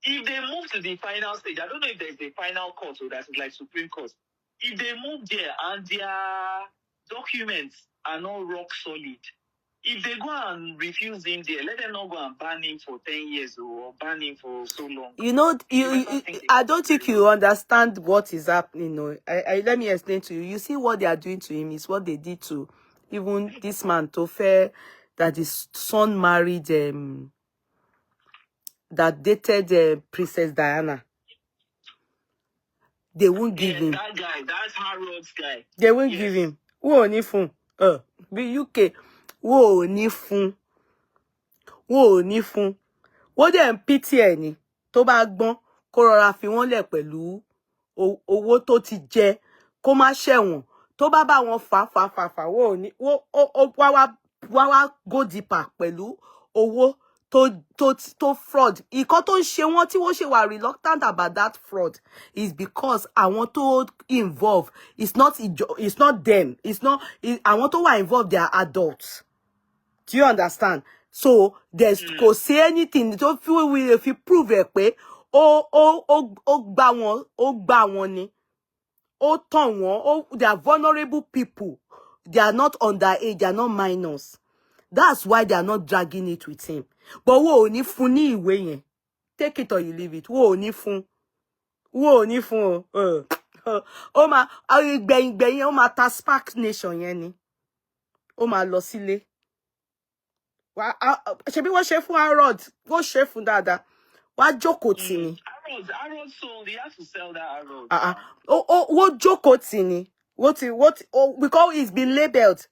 Speaker 2: If they move to the final stage, I don't know if there's the final court or that's like Supreme Court. If they move there and their documents are not rock solid, if they go and refuse him there, let them not go and ban him for 10 years or ban him for so long.
Speaker 1: I don't think you understand what is happening. Let me explain to you. You see what they are doing to him is what they did to even this man, Tofe, that his son married, that dated Princess Diana. They won't give him.
Speaker 2: That guy, that's Harrod's guy.
Speaker 1: They won't give him. Wo ni fun. Be UK. Wo ni fun. Wo ni fun. Wo dem pity ẹ ni. Tó bá gbọ́n kó rọra fi wọ́n lẹ̀ pẹ̀lú owó tó ti jẹ, kó má ṣẹ̀wọ̀n. Tó bá bá wọn fà wo ni wá go deeper pẹ̀lú owó to fraud. Ìkan tó ń ṣe wọ́n tí wọ́n ṣe wà reluctant about that fraud is because àwọn tó involved, it's not them. It's not àwọn tó wà involved, they are adults. Do you understand? So there's kò sí anything tó if you prove ẹ pé ó gbà wọ́n ni. Ó tàn wọ́n. They are vulnerable people. They are not underage, they are not minors. That's why they are not dragging it with him. But wo ni fún ní ìwé yẹn. Take it or you leave it. Wo ni fún. ó máa gbẹ̀yìn ó máa ta Spark Nation yẹn ni. Ó máa lọ sílé. Ṣebí wọ́n ṣe fún Harold, wọ́n ṣe fún dáadáa. Wá jókòó tì ní.
Speaker 2: Harold sold, he has to sell that Harold.
Speaker 1: Wọ́n jókòó tì ní. Because it's been labeled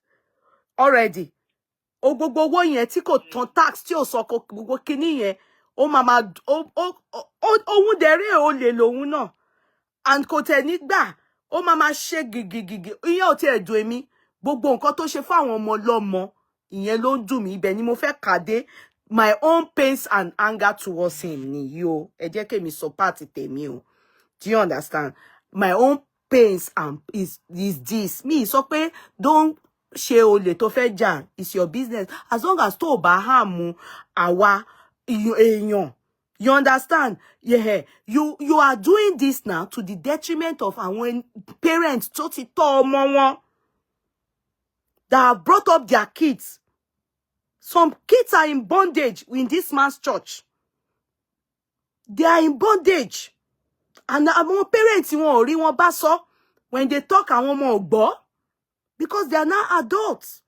Speaker 1: already. Gbogbo owó yẹn tí kò tán tax tí ò sọ gbogbo kíní yẹn, ó máa ohun dẹ̀rẹ́ ò lè lòun náà. And kò tẹ̀ nígbà, ó máa ṣe gìgìgìgì. Ìyẹn ò tiẹ̀ dùn èmi. Gbogbo nǹkan tó ṣe fún àwọn ọmọ lọ́mọ, ìyẹn ló ń dùn mí. Ibẹ̀ ni mo fẹ́ kàdé. My own pains and anger towards him nìyí o. Ẹ jẹ́ kí èmi sọ part tèmi o. Do you understand? My own pains and is this. Me sọ pé don't ṣe olè tó fẹ́ jà. It's your business. As long as tó bá harm àwa èèyàn. You understand? Yeah. You are doing this now to the detriment of our parents tó ti tọ́ ọmọ wọn, that have brought up their kids. Some kids are in bondage in this man's church. They are in bondage. And our parents wọn ò rí wọn bá sọ. When they talk, àwọn ọmọ ò gbọ́. Because they are now adults.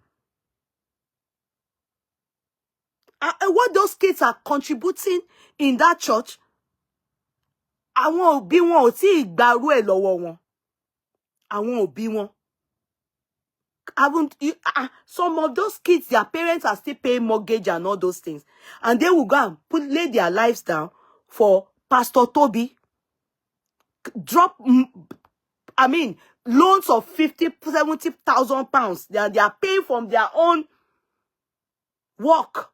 Speaker 1: What those kids are contributing in that church, àwọn òbí wọn ò tí ì gbàrú ẹ̀ lọ́wọ́ wọn. Àwọn òbí wọn. Some of those kids, their parents are still paying mortgage and all those things. And they will go and lay their lives down for Pastor Tobi. Drop, loans of 50,000-70,000 pounds. They are paying from their own work.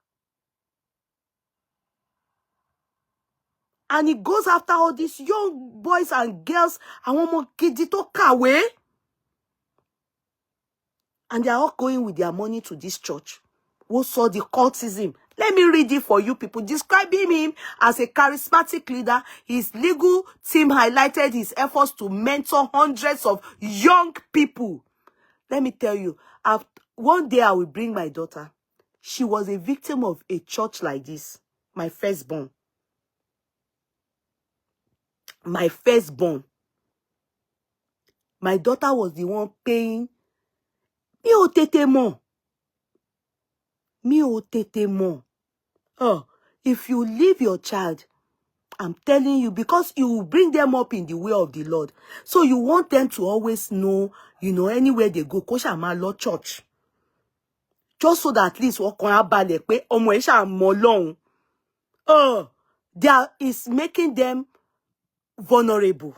Speaker 1: And he goes after all these young boys and girls. Àwọn ọmọ gidi tó kàwé. And they are all going with their money to this church. Who saw the cultism? Let me read it for you people. Describing him as a charismatic leader, his legal team highlighted his efforts to mentor hundreds of young people. Let me tell you, one day I will bring my daughter. She was a victim of a church like this. My firstborn. My firstborn. My daughter was the one paying. Mi ò tètè mọ̀. Mi ò tètè mọ̀. Oh, if you leave your child, I'm telling you, because you will bring them up in the way of the Lord. So you want them to always know, anywhere they go, kó ṣá máa lọ church. Just so that at least ọkàn á balẹ̀ pé ọmọ ẹ̀ ṣá mọ Ọlọ́run. Oh, that is making them vulnerable.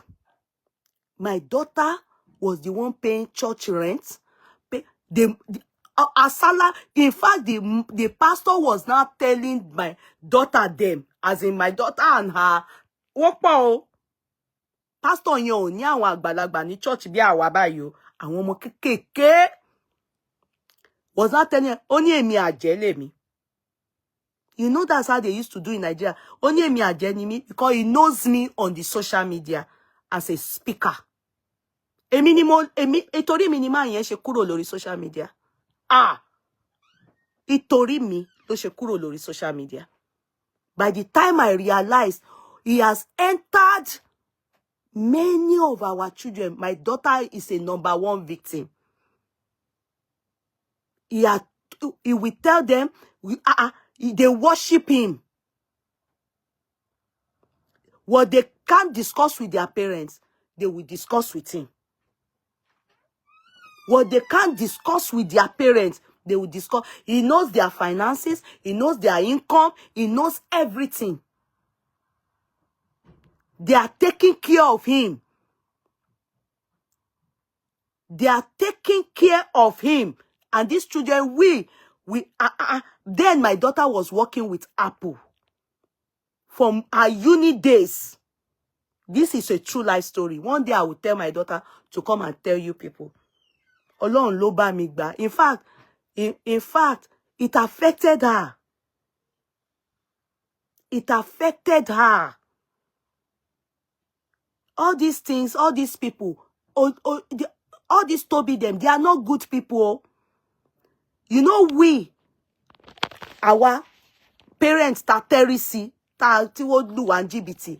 Speaker 1: My daughter was the one paying church rent. Asala, in fact, the pastor was now telling my daughter them, as in my daughter and her, pastor yẹn ò ní àwọn àgbàlagbà ní church bí àwa báyìí o, àwọn ọmọ kékèké. Was not telling only èmi àjẹ́ lèmi. You know that's how they used to do in Nigeria. Only èmi àjẹ́ ni mí, because he knows me on the social media as a speaker. Ìtorí mi ni máa yẹn ṣe kúrò lórí social media. Ìtorí mi ló ṣe kúrò lórí social media. By the time I realized, he has entered many of our children. My daughter is a #1 victim. He will tell them, they worship him. What they can't discuss with their parents, they will discuss with him. What they can't discuss with their parents, they will discuss. He knows their finances. He knows their income. He knows everything. They are taking care of him. They are taking care of him. And these children, then my daughter was working with Apple from her uni days. This is a true life story. One day I will tell my daughter to come and tell you people. Ọlọ́run ló bá mi gbà. In fact, it affected her. It affected her. All these things, all these people, all these Tobi them, they are not good people. You know, our parents ta terisi, ta tí wọ́n lù wá jìbìtì.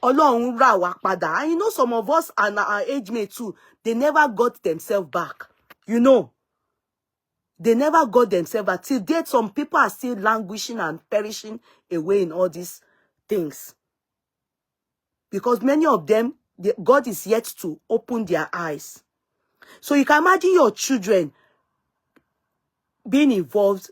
Speaker 1: Ọlọ́run rà wá padà. And you know, some of us and our age mate too, they never got themselves back. You know, they never got themselves back. Till date, some people are still languishing and perishing away in all these things. Because many of them, God is yet to open their eyes. So you can imagine your children being involved.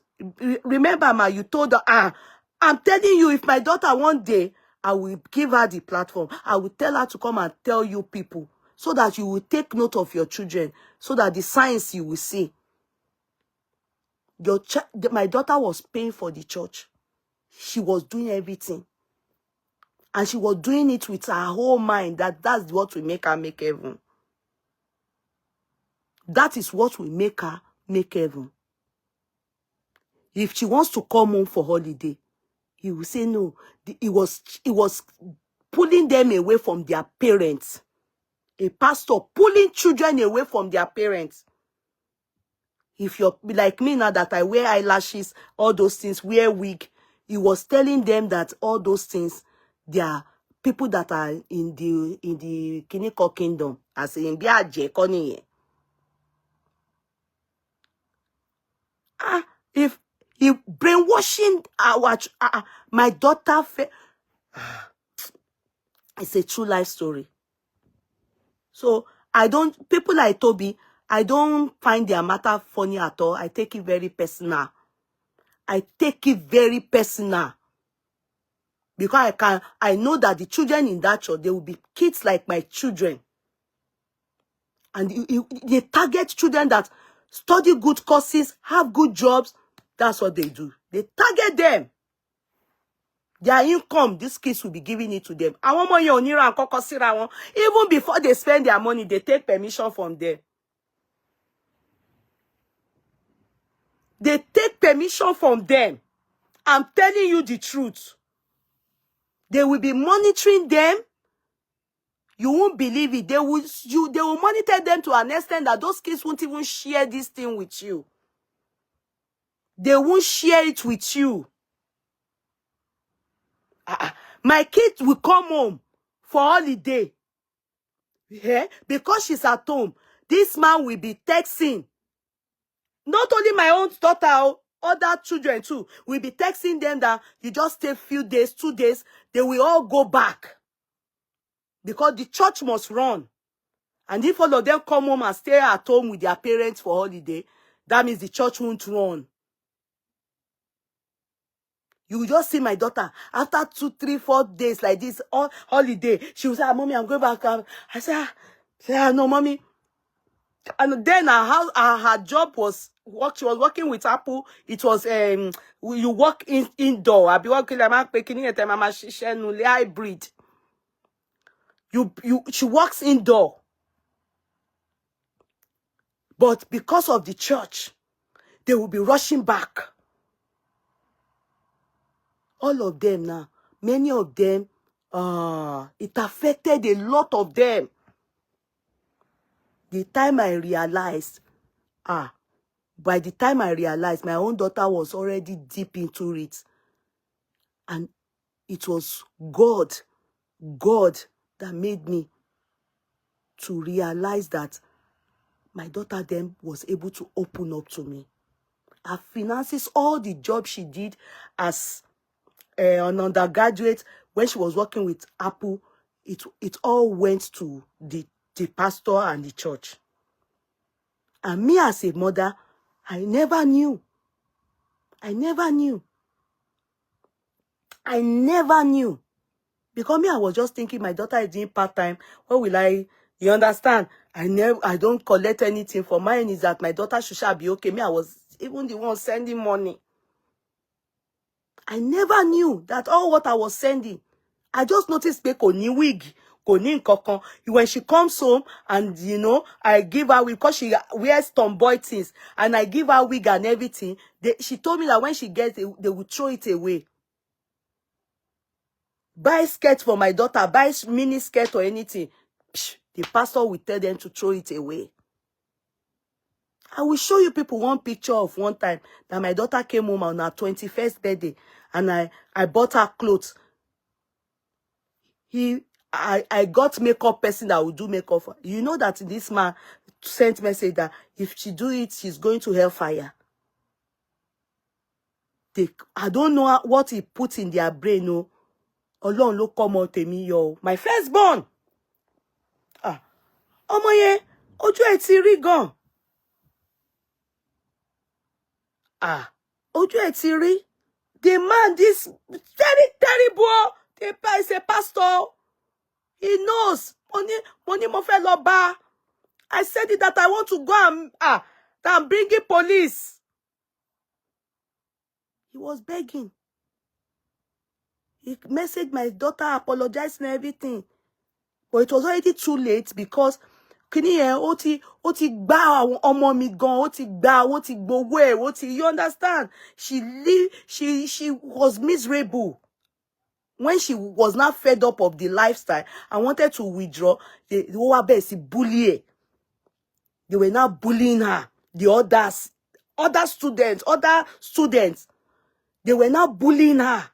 Speaker 1: Remember, ma, you told her, I'm telling you, if my daughter one day, I will give her the platform. I will tell her to come and tell you people so that you will take note of your children, so that the signs you will see. My daughter was paying for the church. She was doing everything. And she was doing it with her whole mind that that's what will make her make heaven. That is what will make her make heaven. If she wants to come home for holiday, he will say no. It was pulling them away from their parents. A pastor pulling children away from their parents. If you're like me now that I wear eyelashes, all those things, wear wig, he was telling them that all those things, they are people that are in the Kiniko kingdom. As in if brainwashing my daughter, it's a true life story. So people like Tobi, I don't find their matter funny at all. I take it very personal. I take it very personal. Because I know that the children in that church, they will be kids like my children. And they target children that study good courses, have good jobs. That's what they do. They target them. Their income, these kids will be giving it to them. Even before they spend their money, they take permission from them. They take permission from them. I'm telling you the truth. They will be monitoring them. You won't believe it. They will monitor them to an extent that those kids won't even share this thing with you. They won't share it with you. My kid will come home for holiday. Yeah? Because she's at home. This man will be texting. Not only my own daughter, other children too. Will be texting them that you just stay a few days, 2 days. They will all go back. Because the church must run. And if all of them come home and stay at home with their parents for holiday, that means the church won't run. You will just see my daughter after 2, 3, 4 days like this, on holiday. She will say, Mommy, I'm going back. I say, no, Mommy. And then her job was she was working with Apple. It was you work indoor. I be working hybrid. She works indoor. But because of the church, they will be rushing back. All of them now, many of them, it affected a lot of them. The time I realized, by the time I realized, my own daughter was already deep into it. And it was God that made me to realize that my daughter then was able to open up to me. Her finances, all the job she did as an undergraduate, when she was working with Apple, it all went to the pastor and the church. And me as a mother, I never knew. Because me, I was just thinking my daughter is doing part-time. What will I, you understand? I don't collect anything. For mine is that my daughter shall be okay. Me, I was even the one sending money. I never knew that all what I was sending. I just noticed kò wig, kò ní nǹkankan. When she comes home and, I give her wig, because she wears tomboy things, and I give her wig and everything. She told me that when she gets it, they will throw it away. Buy skirt for my daughter, buy mini skirt or anything. The pastor will tell them to throw it away. I will show you people one picture of one time that my daughter came home on her 21st birthday, and I bought her clothes. I got makeup person that will do makeup for. You know that this man sent message that if she do it, she's going to hellfire. I don't know what he put in their brain. No, Ọlọ́run ló kọ́ ọmọ tèmi yọ. My firstborn. Ọmọ yẹn ojú ẹ̀ ti rí gan. Ojú ẹ̀ ti rí. The man, this very terrible. The guy is a pastor. He knows. Money mo fẹ́ lọ bá. I said it that I want to go and that I'm bringing police. He was begging. He messaged my daughter, apologized and everything. But it was already too late because kini yẹn ó ti gbá àwọn ọmọ mi gan, ó ti gbowó ẹ̀, you understand? She was miserable. When she was not fed up of the lifestyle and wanted to withdraw, they were bullying. They were now bullying her. The other students, they were now bullying her.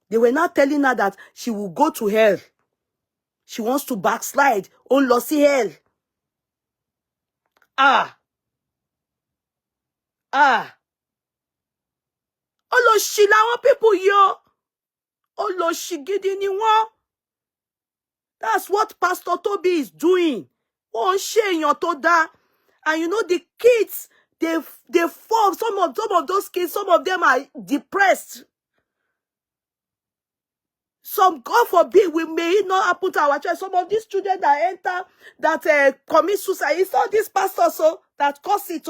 Speaker 1: They were now telling her that she will go to hell. She wants to backslide. Oh, lossy hell. Olóṣì làwọn people yo. Olóṣì gidi ni wọ́n. That's what Pastor Tobi is doing. Wọ́n ṣe èèyàn tó dá. And you know the kids, they fall. Some of those kids, some of them are depressed. Some, God forbid, we may it not happen to our church. Some of these children that enter, that commit suicide, it's not this pastor so that cause it.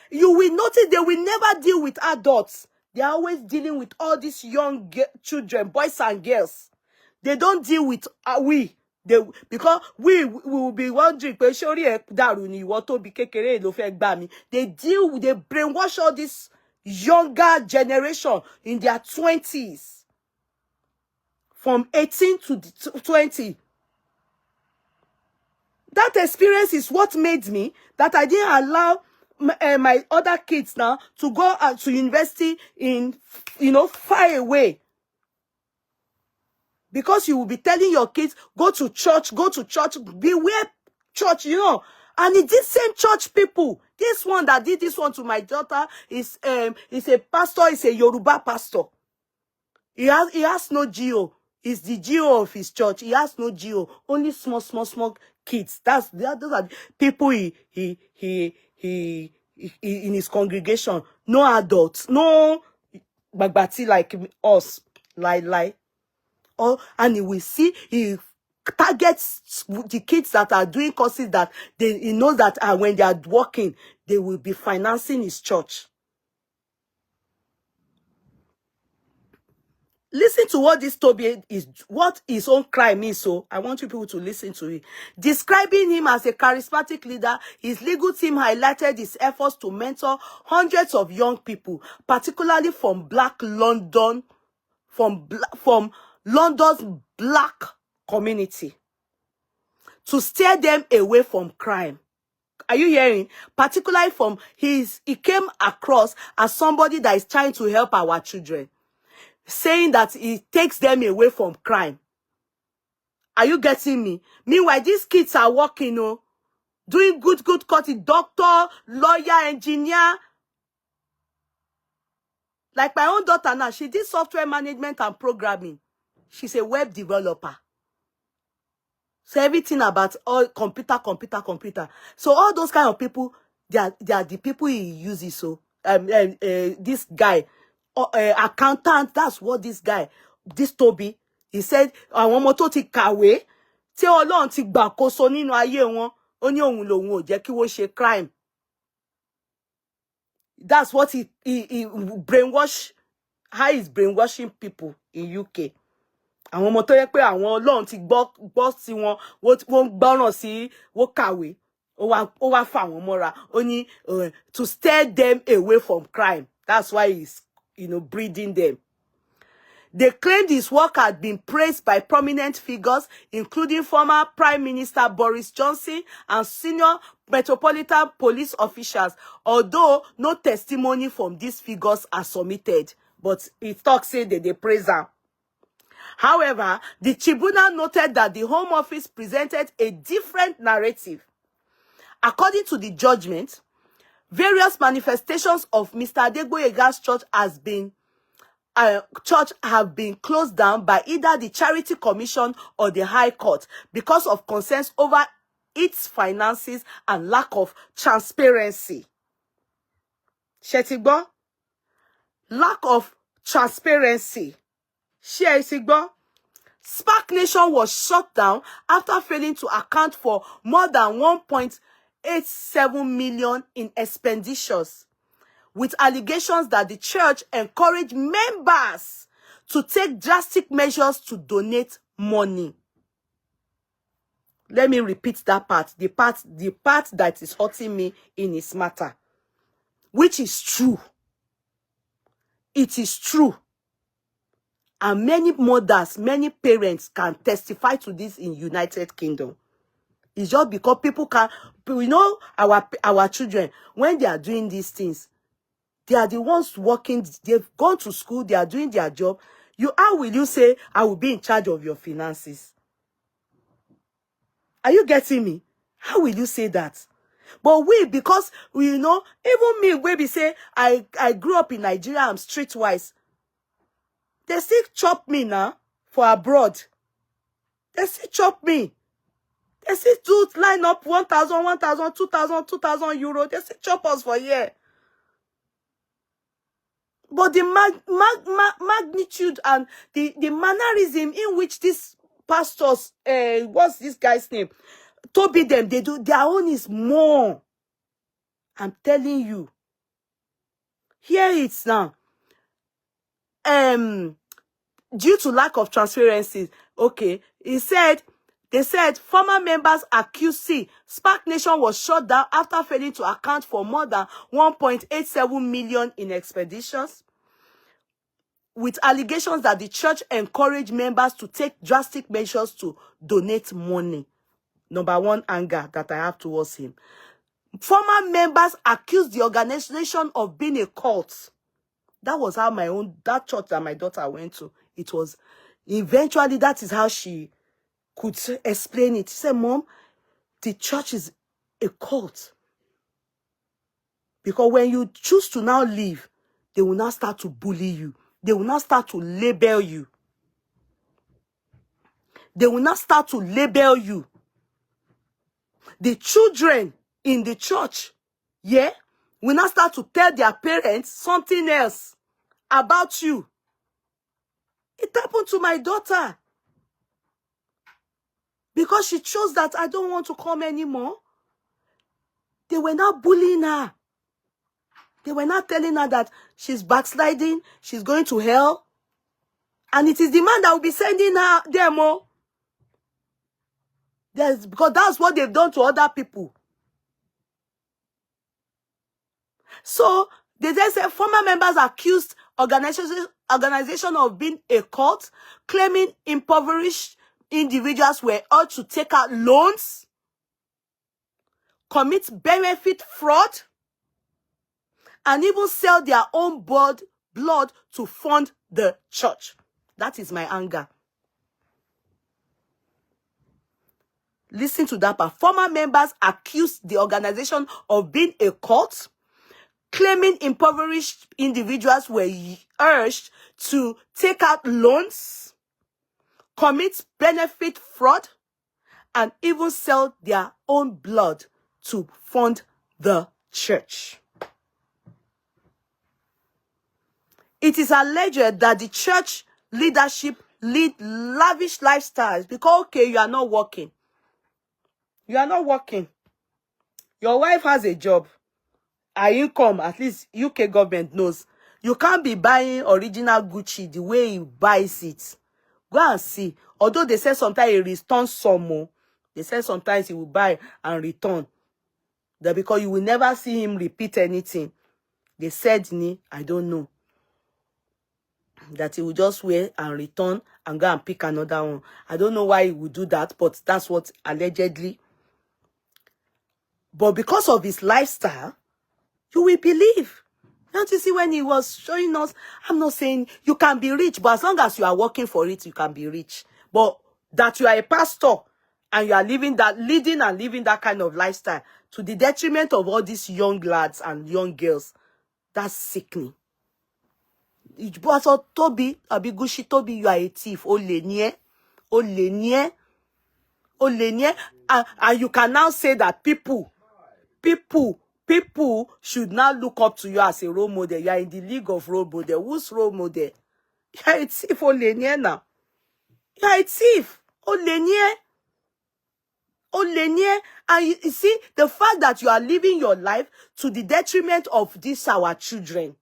Speaker 1: You will notice they will never deal with adults. They are always dealing with all these young children, boys and girls. They don't deal with because we will be wondering, they brainwash all this younger generation in their 20s. From 18 to 20. That experience is what made me that I didn't allow my other kids now to go to university in, far away. Because you will be telling your kids, go to church, beware church, And it's these same church people. This one that did this one to my daughter is a pastor, is a Yoruba pastor. He has no GO. He's the GO of his church. He has no GO. Only small kids. Those are people he in his congregation. No adults. No bagbati like us. Lie. And he will see, he targets the kids that are doing courses that he knows that when they are working, they will be financing his church. Listen to what this Tobi is, what his own crime is. So I want you people to listen to it. Describing him as a charismatic leader, his legal team highlighted his efforts to mentor hundreds of young people, particularly from London's black community, to steer them away from crime. Are you hearing? Particularly he came across as somebody that is trying to help our children, saying that it takes them away from crime. Are you getting me? Meanwhile, these kids are working, doing good cutting, doctor, lawyer, engineer. Like my own daughter now, she did software management and programming. She's a web developer. So everything about all computer. So all those kind of people, they are the people he uses. So this guy, accountant, that's what this Tobi, he said, àwọn ọmọ tó ti kàwé, tí Ọlọ́run ti gbàkóso nínú ayé wọn, ó ní òun lòun ò jẹ́ kí wọ́n ṣe crime. That's what he how he's brainwashing people in UK. Àwọn ọmọ tó yẹ pé àwọn Ọlọ́run ti gbọ́ sí wọn, wọ́n gbọ́ràn sí, wọ́n kàwé, ó wá fà wọ́n mọ́ra, ó ní to steer them away from crime. That's why he's, breeding them. They claimed his work had been praised by prominent figures, including former Prime Minister Boris Johnson and senior Metropolitan Police officials, although no testimony from these figures are submitted. But it talks say that they praise him. However, the tribunal noted that the Home Office presented a different narrative. According to the judgment, various manifestations of Mr. Adegboyega's church have been closed down by either the Charity Commission or the High Court because of concerns over its finances and lack of transparency. Shetigbo? Lack of transparency. Shetigbo? Spark Nation was shut down after failing to account for more than 1.87 million in expenditures, with allegations that the church encouraged members to take drastic measures to donate money. Let me repeat that part, the part that is hurting me in its matter, which is true. It is true. And many mothers, many parents can testify to this in United Kingdom. It's just because people can, we know our children, when they are doing these things, they are the ones working, they've gone to school, they are doing their job. How will you say, I will be in charge of your finances? Are you getting me? How will you say that? But because we know, even me, where we say, I grew up in Nigeria, I'm streetwise. They still chop me now for abroad. They still chop me. They still do line up 1,000, 1,000, 2,000, 2,000 euro. They still chop us for a year. But the magnitude and the mannerism in which these pastors, what's this guy's name? Tobi them, they do, their own is more. I'm telling you. Here it's now. Due to lack of transparency, okay, they said former members accused Spark Nation was shut down after failing to account for more than 1.87 million in expenditures, with allegations that the church encouraged members to take drastic measures to donate money. Number one anger that I have towards him. Former members accused the organization of being a cult. That was how that church that my daughter went to, it was, eventually that is how she could explain it. She said, Mom, the church is a cult. Because when you choose to now leave, they will now start to bully you. They will now start to label you. They will now start to label you. The children in the church, yeah, will now start to tell their parents something else about you. It happened to my daughter. Because she chose that I don't want to come anymore. They were now bullying her. They were now telling her that she's backsliding, she's going to hell. And it is the man that will be sending her them all. Because that's what they've done to other people. So, they then said former members accused organization of being a cult, claiming impoverished individuals were urged to take out loans, commit benefit fraud, and even sell their own blood to fund the church. That is my anger. Listen to that part. Former members accused the organization of being a cult, claiming impoverished individuals were urged to take out loans, commit benefit fraud, and even sell their own blood to fund the church. It is alleged that the church leadership lead lavish lifestyles because, okay, you are not working. You are not working. Your wife has a job. Her income, at least UK government knows. You can't be buying original Gucci the way he buys it. Go and see. Although they say sometimes he returns some more. They say sometimes he will buy and return. That because you will never see him repeat anything. They said, I don't know. That he will just wear and return and go and pick another one. I don't know why he would do that, but that's what allegedly. But because of his lifestyle, you will believe Don't you see when he was showing us? I'm not saying you can be rich, but as long as you are working for it, you can be rich. But that you are a pastor and you are leading and living that kind of lifestyle to the detriment of all these young lads and young girls, that's sickening. But Tobi, Abigushi Tobi, you are a thief. Olenie. And you can now say that people should now look up to you as a role model. You are in the league of role model. Who's role model? You are a thief, Olenie now. You are a thief, Olenie. And you see, the fact that you are living your life to the detriment of this, our children,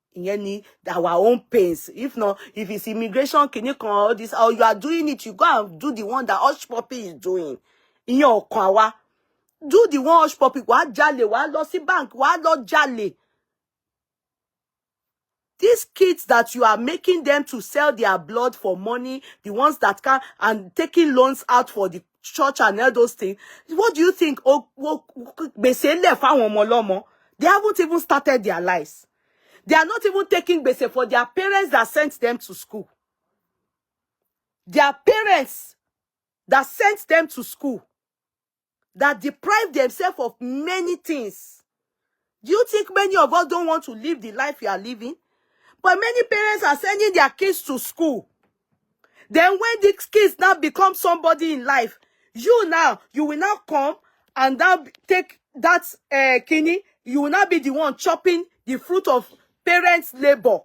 Speaker 1: our own pains. If not, if it's immigration, can you call all this, or you are doing it, you go and do the one that Hush Puppy is doing. In your kawa. Do the one Hush Puppy. Wa jale, wa lossy bank, wa lo jale. These kids that you are making them to sell their blood for money, the ones that can, and taking loans out for the church and all those things. What do you think? They haven't even started their lives. They are not even taking bese for their parents that sent them to school. Their parents that sent them to school, that deprived themselves of many things. Do you think many of us don't want to live the life you are living? But many parents are sending their kids to school. Then when these kids now become somebody in life, you will now come and now take that kidney. You will now be the one chopping the fruit of parents' labor.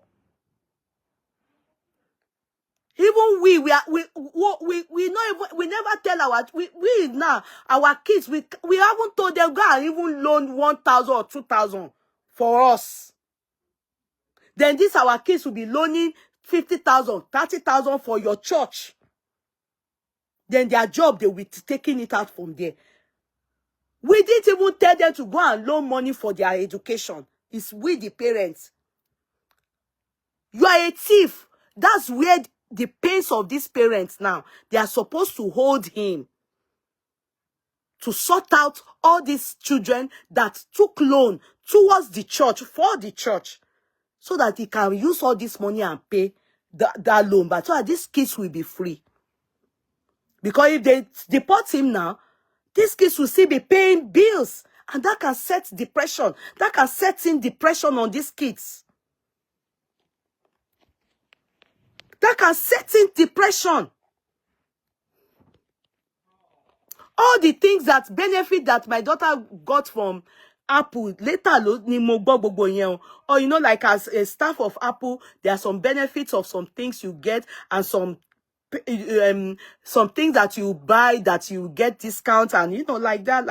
Speaker 1: Even we never tell our kids, we haven't told them go and even loan 1,000 or 2,000 for us. Then this our kids will be loaning 50,000, 30,000 for your church. Then their job, they will be taking it out from there. We didn't even tell them to go and loan money for their education. It's we, the parents. You are a thief. That's where the pains of these parents now. They are supposed to hold him to sort out all these children that took loan towards the church, for the church, so that he can use all this money and pay that loan. But so that these kids will be free. Because if they deport him now, these kids will still be paying bills. And that can set depression. That can set in depression on these kids. That can set in depression. All the things that benefit that my daughter got from Apple, later, or you know, like as a staff of Apple, there are some benefits of some things you get and some things that you buy that you get discounts and you know, like that,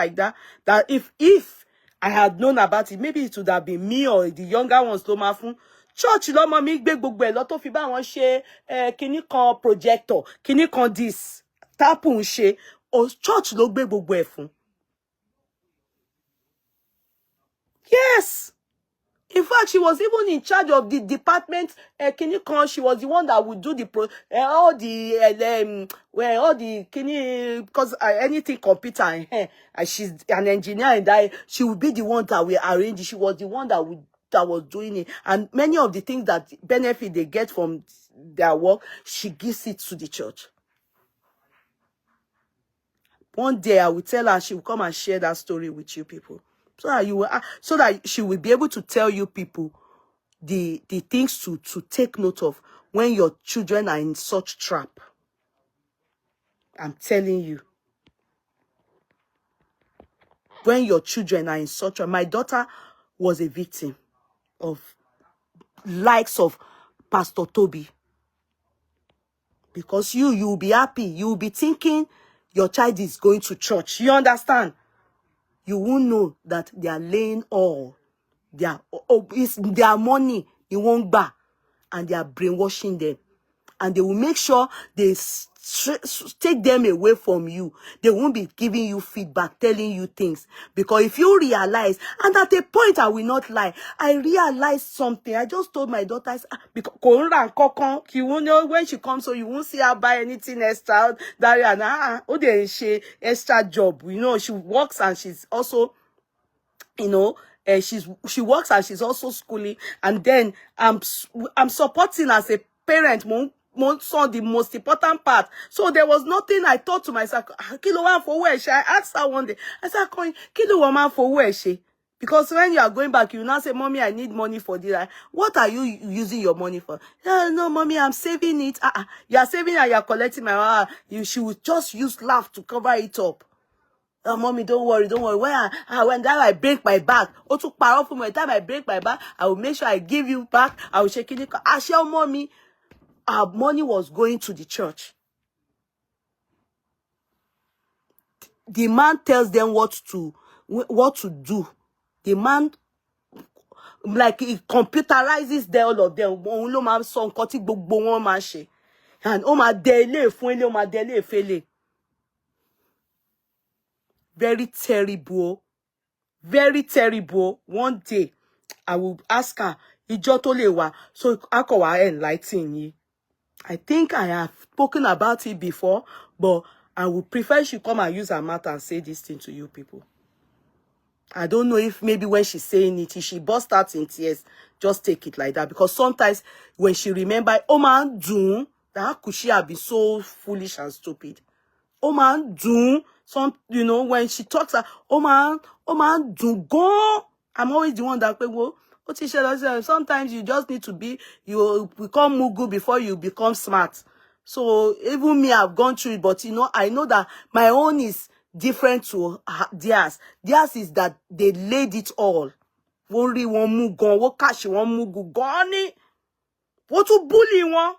Speaker 1: that if I had known about it, maybe it would have been me or the younger ones. Church lọ́mọ mi gbé gbogbo ẹ̀ lọ tó fi bá wọn ṣe kíní kan projector, kíní kan this tapu ń ṣe, o church ló gbé gbogbo ẹ̀ fún. Yes. In fact, she was even in charge of the department. She was the one that would do the all the because anything computer and she's an engineer and that she would be the one that will arrange. She was the one that was doing it, and many of the things that benefit they get from their work, she gives it to the church. One day I will tell her, she will come and share that story with you people. So that she will be able to tell you people the things to take note of when your children are in such trap. I'm telling you. When your children are in such trap. My daughter was a victim of likes of Pastor Tobi. Because you will be happy. You will be thinking your child is going to church. You understand? You won't know that they are laying all it's their money in one bar, and they are brainwashing them, and they will make sure they take them away from you. They won't be giving you feedback, telling you things, because if you realize, and at a point I will not lie, I realized something. I just told my daughter, because you won't know when she comes, so you won't see her buy anything extra. She extra job, you know, she works and she's also, you know, she works and she's also schooling, and then I'm supporting as a parent. Son, the most important part. So there was nothing. I thought to myself, kilo one for where she. I asked her one day, I said, kilo one for where she? Because when you are going back, you now say, Mommy, I need money for this. What are you using your money for? No, Mommy, I'm saving it. You are saving and you are collecting my she will just use laugh to cover it up. Mommy, don't worry. When I break my back, took power from my time I break my back, I will make sure I give you back. I will shake it. I shall, Mommy. Our money was going to the church. The man tells them what to do. The man, like, he computerizes all of them. And very terrible. Very terrible. One day, I will ask her, so I enlighten you. I think I have spoken about it before, but I would prefer she come and use her mouth and say this thing to you people. I don't know if maybe when she's saying it, if she burst out in tears, just take it like that. Because sometimes when she remember, oh man, how could she have been so foolish and stupid? Oh man, when she talks, oh man, go. I'm always the one that sometimes you just need to you become mugu before you become smart. So even me, I've gone through it, but I know that my own is different to theirs. Theirs is that they laid it all. Only one mugu, what cash one mugu, gone. What to bully one?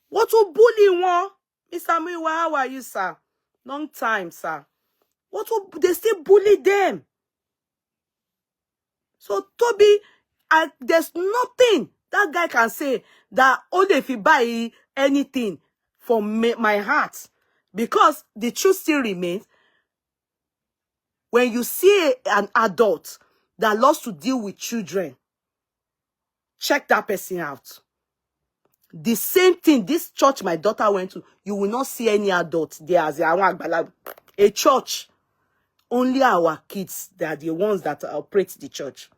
Speaker 1: What to bully one? Mr. Miwa, how are you, sir? Long time, sir. They still bully them. So, Tobi, there's nothing that guy can say that only if he buy anything from my heart. Because the truth still remains, when you see an adult that loves to deal with children, check that person out. The same thing, this church my daughter went to, you will not see any adult there as a church. Only our kids, they are the ones that operate the church.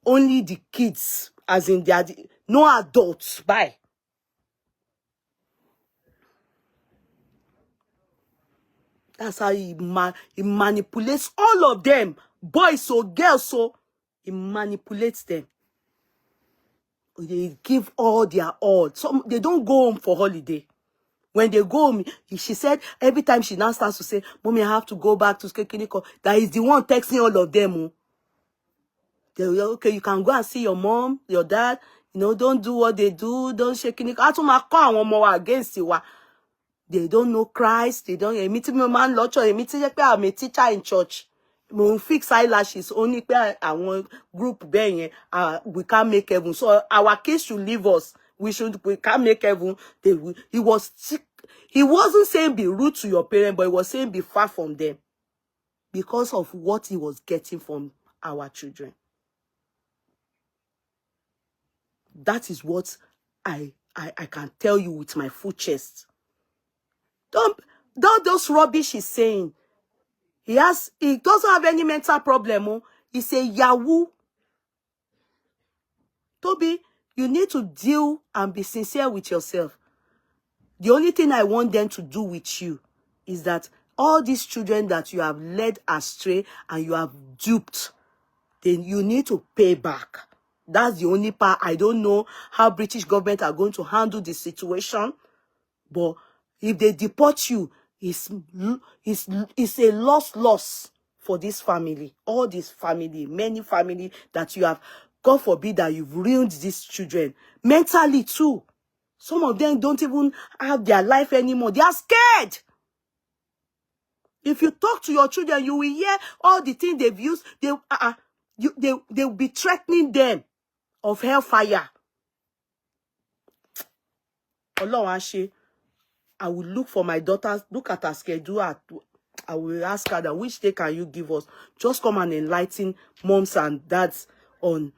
Speaker 1: Only the kids, as in they are no adults. Bye. That's how he manipulates all of them. Boys or girls, so he manipulates them. They give all their all. Some they don't go home for holiday. When they go home, she said every time she now starts to say, Mommy, I have to go back to school. That is the one texting all of them. They will, okay, you can go and see your mom, your dad. Don't do what they do. Don't shake it. Against you. They don't know Christ. They don't. I'm a teacher in church. We fix eyelashes only our group we can't make heaven. So our kids should leave us. We can't make heaven. He wasn't saying be rude to your parents, but he was saying be far from them because of what he was getting from our children. That is what I can tell you with my full chest. Don't those rubbish he's saying. He doesn't have any mental problem. He's a Yahoo. Tobi, you need to deal and be sincere with yourself. The only thing I want them to do with you is that all these children that you have led astray and you have duped, then you need to pay back. That's the only part. I don't know how British government are going to handle the situation, but if they deport you, it's a loss for this family, all this family, many family that you have, God forbid that you've ruined these children mentally too. Some of them don't even have their life anymore. They are scared. If you talk to your children, you will hear all the things they've used. They'll be threatening them of hellfire. I will look for my daughter, look at her schedule. I will ask her that which day can you give us? Just come and enlighten moms and dads on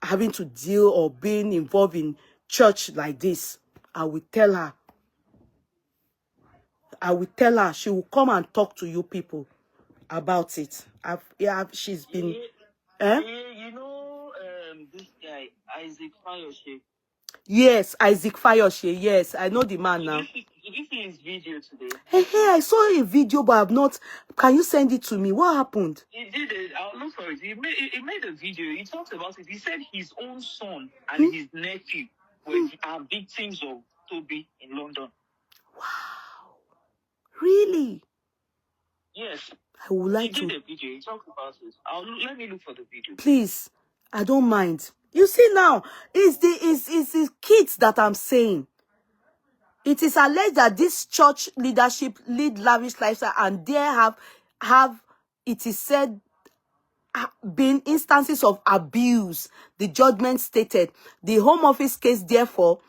Speaker 1: having to deal or being involved in church like this. I will tell her. I will tell her. She will come and talk to you people about it. She's been...
Speaker 2: You know, this guy, Isaac Fayoshe.
Speaker 1: Yes, Isaac Fayoshe. Yes, I know the man now.
Speaker 2: Did you see his video today?
Speaker 1: Hey, I saw a video, but I've not... Can you send it to me? What happened?
Speaker 2: He did it. I'll look for it. He made a video. He talked about it. He said his own son and his nephew are victims of Tobi in London.
Speaker 1: Wow. Really?
Speaker 2: Yes.
Speaker 1: I would like
Speaker 2: to... He did a video. He talked about it. Let me look for the video.
Speaker 1: Please. I don't mind. You see now, it's the kids that I'm saying. It is alleged that this church leadership lead lavish lifestyle, and there have it is said been instances of abuse. The judgment stated the Home Office case therefore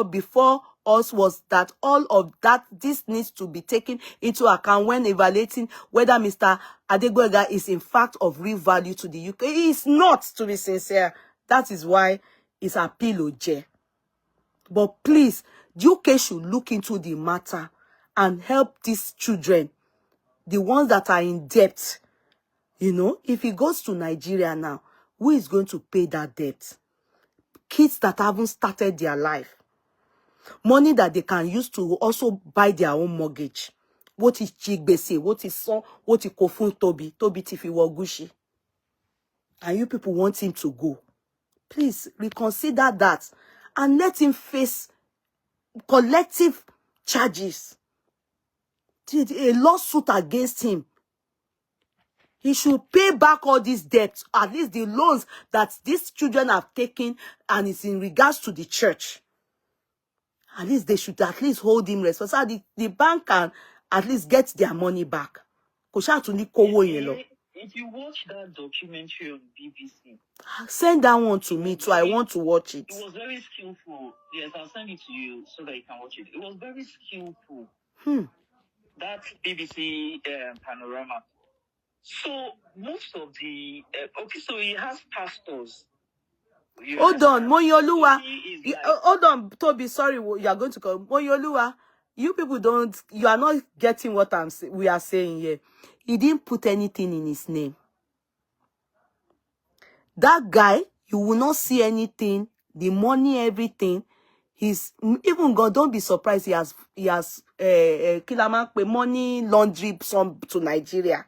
Speaker 1: before us was that all of that this needs to be taken into account when evaluating whether Mr. Adegboyega is in fact of real value to the UK. He is not, to be sincere. That is why it's appeal oje. But please, the UK should look into the matter and help these children, the ones that are in debt. You know, if he goes to Nigeria now, who is going to pay that debt? Kids that haven't started their life. Money that they can use to also buy their own mortgage. What is Chigbese? What is son? What is Kofun Tobi? Tobi Tifi Wagushi. And you people want him to go. Please reconsider that and let him face collective charges. A lawsuit against him. He should pay back all these debts, at least the loans that these children have taken, and it's in regards to the church. At least they should at least hold him responsible. The bank can at least get their money back. If
Speaker 2: you watch that documentary on BBC,
Speaker 1: send that one to me too. I want to watch it.
Speaker 2: It was very skillful. Yes, I'll send it to you so that you can watch it. It was very skillful. That BBC panorama. So most of the so he has pastors.
Speaker 1: Hold on, Moyoluwa. Hold on, Tobi. Sorry, you are going to call Moyoluwa. You people you are not getting what we are saying here. He didn't put anything in his name. That guy, you will not see anything. The money, everything. He's even God. Don't be surprised. He has money laundry some to Nigeria.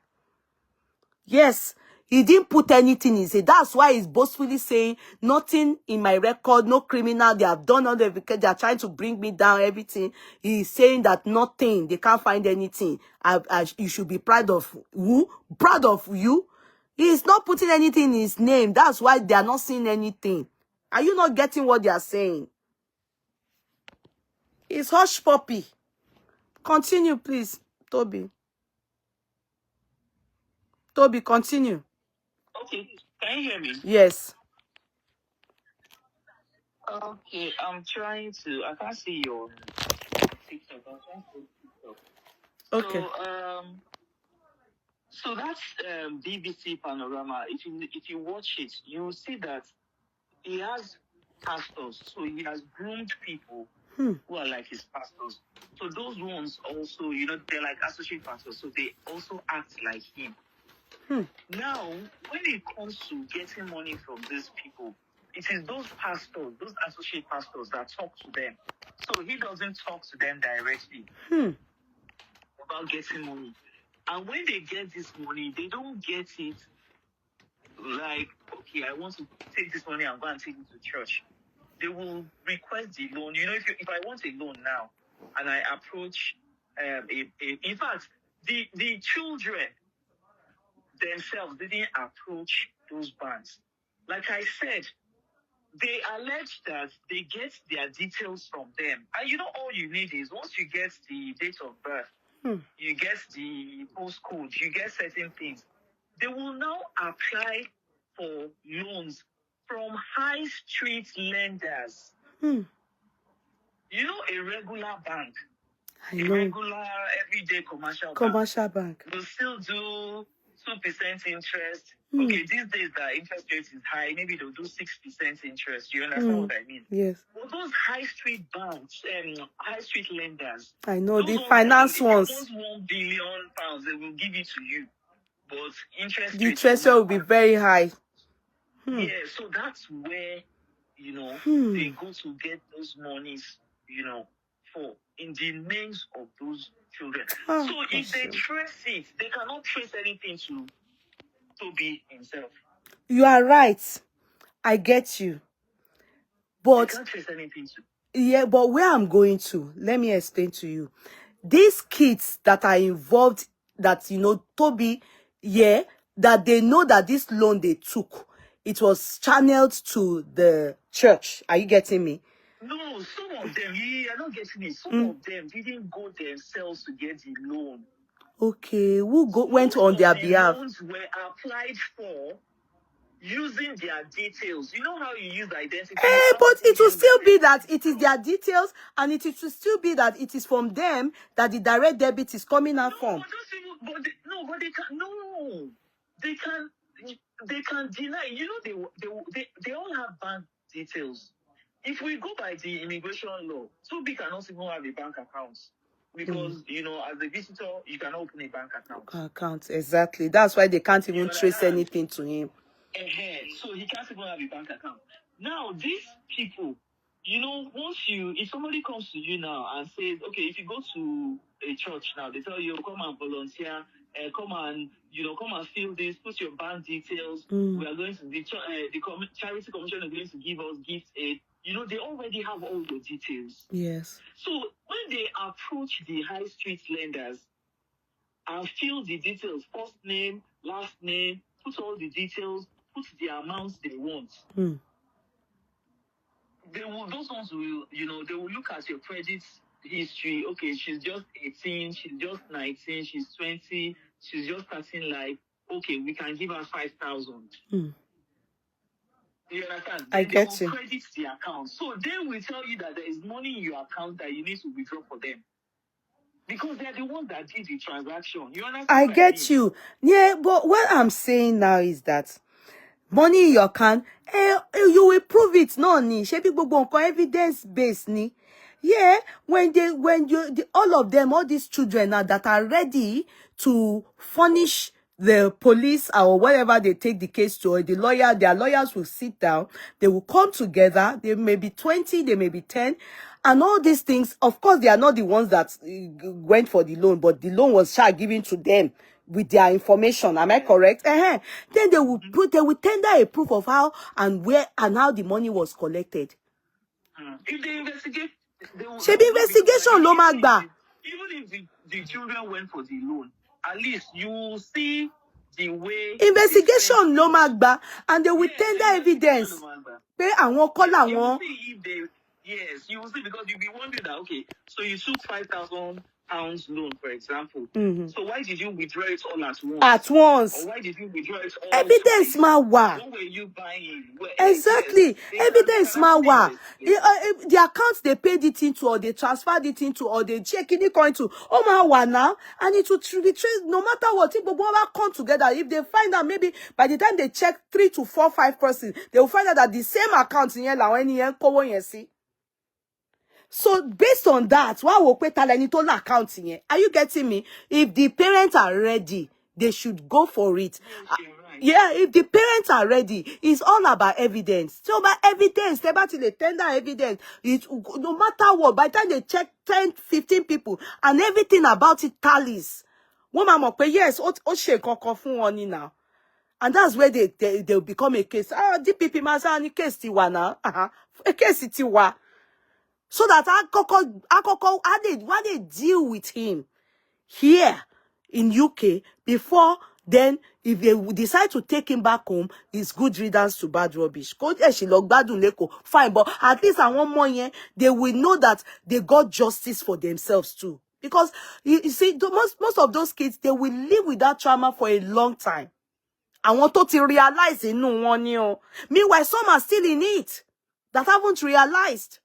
Speaker 1: Yes, he didn't put anything in. That's why he's boastfully saying nothing in my record, no criminal. They have done all the because they are trying to bring me down. Everything. He's saying that nothing. They can't find anything. You should be proud of who? Proud of you. He's not putting anything in his name. That's why they are not seeing anything. Are you not getting what they are saying? It's hush puppy. Continue, please, Tobi. Tobi, continue.
Speaker 2: Okay, can you hear me?
Speaker 1: Yes.
Speaker 2: Okay, I'm trying to. I can't see your TikTok. I'm trying to TikTok.
Speaker 1: Okay.
Speaker 2: So that's BBC panorama. If you watch it, you will see that he has pastors. So he has groomed people who are like his pastors. So those ones also, they're like associate pastors. So they also act like him. Now, when it comes to getting money from these people, it is those pastors, those associate pastors that talk to them. So he doesn't talk to them directly about getting money. And when they get this money, they don't get it like, okay, I want to take this money and go and take it to church. They will request the loan. If I want a loan now and I approach, in fact, the children themselves didn't approach those banks. Like I said, they allege that they get their details from them. And all you need is once you get the date of birth, you get the postcode, you get certain things. They will now apply for loans from high street lenders. A regular bank. A regular everyday commercial
Speaker 1: bank will
Speaker 2: still do 2% interest. Okay, these days the interest rate is high. Maybe they'll do 6% interest. You understand what I mean?
Speaker 1: Yes.
Speaker 2: But those high street banks, high street lenders,
Speaker 1: I know the
Speaker 2: ones
Speaker 1: finance ones.
Speaker 2: If you want £1 billion, they will give it to you. But interest
Speaker 1: The
Speaker 2: rates
Speaker 1: interest rate will be very high.
Speaker 2: Yeah, so that's where, they go to get those monies, for in the names of those children. So if they trace it, they cannot trace anything to Tobi himself.
Speaker 1: You are right. I get you. But
Speaker 2: they can't trace anything to.
Speaker 1: Yeah, but where I'm going to, let me explain to you. These kids that are involved, that, Tobi, that they know that this loan they took, it was channeled to the church. Are you getting me?
Speaker 2: No, some of them, you're not getting it. Some of them didn't go themselves to get the loan.
Speaker 1: Okay, went on their behalf?
Speaker 2: Loans were applied for using their details. You know how you use identity?
Speaker 1: But it will still be that it is their details, and it will still be that it is from them that the direct debit is coming out from.
Speaker 2: They can deny. They all have bank details. If we go by the immigration law, Tobi cannot even have a bank account. Because, as a visitor, you cannot open a bank account.
Speaker 1: Exactly. That's why they can't even trace anything to him.
Speaker 2: So he can't even have a bank account. Now, these people, if somebody comes to you now and says, okay, if you go to a church now, they tell you, come and volunteer, come and fill this, put your bank details. We are going to, the charity commission is going to give us gift aid. They already have all the details.
Speaker 1: Yes.
Speaker 2: So when they approach the high street lenders and fill the details, first name, last name, put all the details, put the amounts they want. Those ones will, they will look at your credit history. Okay, she's just 18, she's just 19, she's 20, she's just starting life. Okay, we can give her 5,000. You understand?
Speaker 1: I get you.
Speaker 2: Credit the account. So they will tell you that there is money in your account that you need to withdraw for them. Because they're the ones that did the transaction. You understand?
Speaker 1: I get you. Yeah, but what I'm saying now is that money in your account, you will prove it. No, ni. Evidence based ni. Yeah, all of them, all these children now that are ready to furnish the police or whatever they take the case to, or their lawyers will sit down, they will come together, they may be 20, they may be 10, and all these things, of course, they are not the ones that went for the loan, but the loan was given to them with their information. Am I correct? Then they will tender a proof of how and where and how the money was collected.
Speaker 2: If they investigate,
Speaker 1: investigation lo magba.
Speaker 2: Even if the children went for the loan, at least you will see the way
Speaker 1: investigation lo magba, and they will tender evidence.
Speaker 2: Yes, you will see, because you'll be wondering that, okay, so you took £5,000 loan, for example. So why did you withdraw it all at once?
Speaker 1: At once.
Speaker 2: Or why did you withdraw it all
Speaker 1: evidence ma wa.
Speaker 2: What were you buying?
Speaker 1: Exactly. Evidence ma wa. The accounts they paid it into, or they transferred it into, or they check it going to, ma wa now, and it will be traced no matter what. If people come together, if they find out, maybe by the time they check 3 to 4, 5 persons, they will find out that the same account in here, so based on that, are you getting me? If the parents are ready, they should go for it. Yeah, if the parents are ready, it's all about evidence. So by evidence, they tender evidence. No matter what, by the time they check 10, 15 people, and everything about it tallies. Yes, now. And that's where they'll become a case. DPP Mazani case tiwana. A case tiwa. So that why they deal with him here in UK before then, if they decide to take him back home, it's good riddance to bad rubbish. Fine, but at least I want more here. They will know that they got justice for themselves too. Because you see, most of those kids, they will live with that trauma for a long time. I want to realize it. Meanwhile, some are still in it that haven't realized.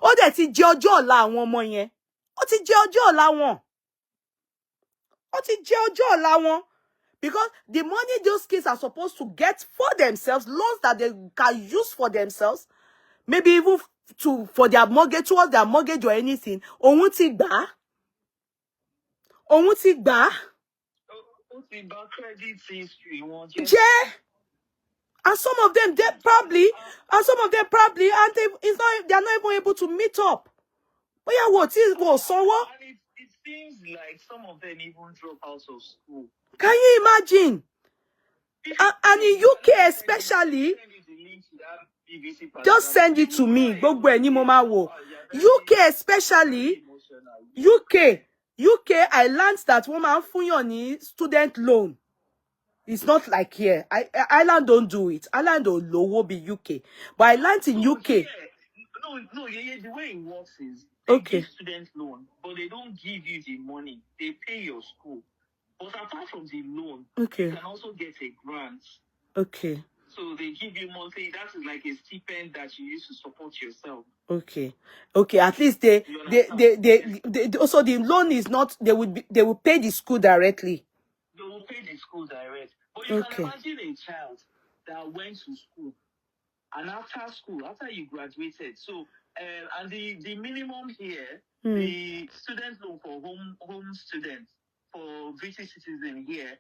Speaker 1: Ó dẹ̀ ti jẹ́ ọjọ́ ọ̀la àwọn ọmọ yẹn. Ó ti jẹ́ ọjọ́ ọ̀la wọn. Ó ti jẹ́ ọjọ́ ọ̀la wọn. Because the money those kids are supposed to get for themselves, loans that they can use for themselves, maybe even for their mortgage, towards their mortgage or anything, òun ti gbà. Òun ti gbà.
Speaker 2: Credit history.
Speaker 1: Yeah. And some of them, and they're not even able to meet up. But yeah, what is so what?
Speaker 2: And it seems like some of them even drop out of school.
Speaker 1: Can you imagine? And in UK especially, just send it to me. UK especially, UK, I learned that woman funyoni student loan. It's not like here. Ireland don't do it. Ireland or low be UK. But I learned in UK.
Speaker 2: Yeah. No, the way it works is they give student loan, but they don't give you the money. They pay your school. But apart from the loan, you can also get a grant.
Speaker 1: Okay.
Speaker 2: So they give you monthly. That is like a stipend that you use to support yourself.
Speaker 1: Okay. At least they also the loan is not, they will pay the school directly.
Speaker 2: They will pay the school direct. But you can imagine a child that went to school, and after you graduated, so and the minimum here, the student loan for home students for British citizen here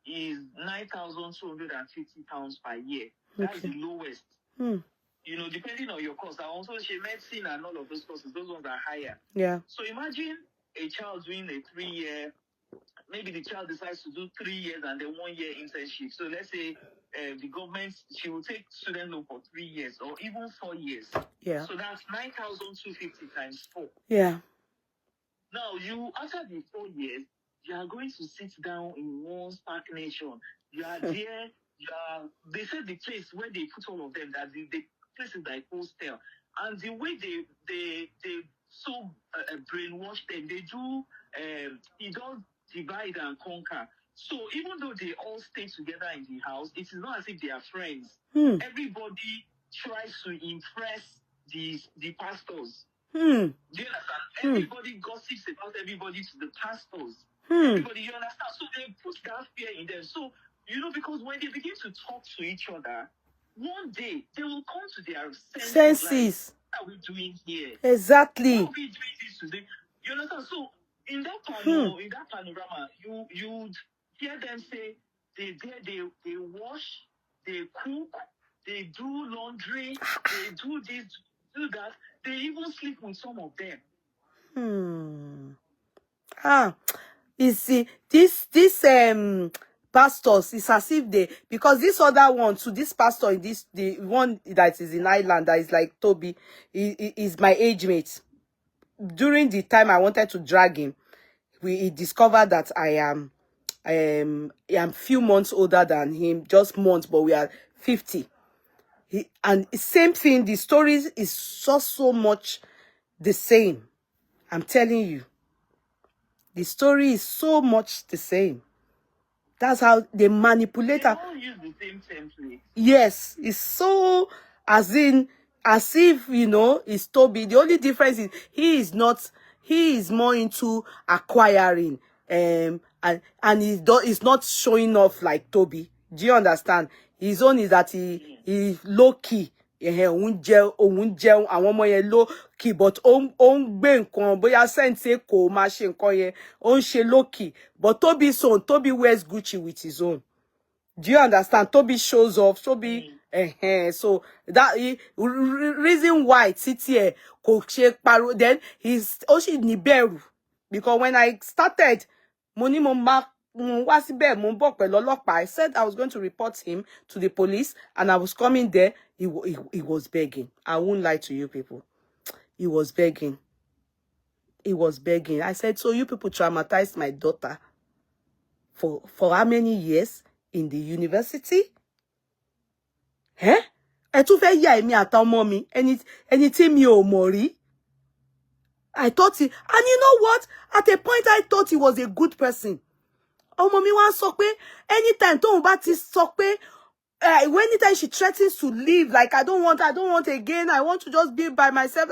Speaker 2: is £9,250 per year. That's the lowest. You know, depending on your course. And also, medicine and all of those courses, those ones are higher.
Speaker 1: Yeah.
Speaker 2: So imagine a child doing a 3-year. Maybe the child decides to do 3 years and then 1 year internship. So let's say the government, she will take student loan for 3 years or even 4 years.
Speaker 1: Yeah.
Speaker 2: So that's 9,250 times 4.
Speaker 1: Yeah.
Speaker 2: Now after the 4 years, you are going to sit down in one stagnation. You are there. They said the place where they put all of them, that the place is like hostel, and the way they so brainwash them, they do it does divide and conquer. So even though they all stay together in the house, it is not as if they are friends. Everybody tries to impress the pastors. Do you understand? Everybody gossips about everybody to the pastors. Everybody, you understand? So they put that fear in them. So, because when they begin to talk to each other, one day they will come to their senses. Like, what are we doing here?
Speaker 1: Exactly.
Speaker 2: What are we doing this today? You understand? So in that panorama, you'd hear them say they wash, they cook, they do laundry, they do this, do that. They even sleep with some of them.
Speaker 1: You see, this pastors, it's as if because this other one, to this pastor, the one that is in Ireland, that is like Tobi, is my age mate. During the time I wanted to drag him, he discovered that I am few months older than him, just months, but we are 50. And same thing, the stories is so much the same. I'm telling you. The story is so much the same. That's how they manipulate.
Speaker 2: They all use the same template.
Speaker 1: Yes, it's so as if, it's Tobi. The only difference is he is more into acquiring, and he's not showing off like Tobi. Do you understand? His own is that he low key. Òun jẹun àwọn ọmọ yẹn low key, but ó ń gbé nǹkan bóyá sense kò máa ṣe nǹkan yẹn, ó ń ṣe low key. But Tobi wears Gucci with his own. Do you understand? Tobi shows off. Tobi, so that reason why Titi kò ṣe pariwo, then he's also níbẹ̀rù, because when I started, I said I was going to report him to the police, and I was coming there. He was begging. I won't lie to you people. He was begging. I said, so you people traumatized my daughter for how many years in the university? Ẹ tún fẹ́ yà èmi àtọmọ mi, ẹni tí mi ò mọ̀ rí. I thought and you know what? At a point, I thought he was a good person. Ọmọ mi wá sọ pé anytime tóun bá ti sọ pé anytime she threatens to leave, like I don't want again, I want to just be by myself.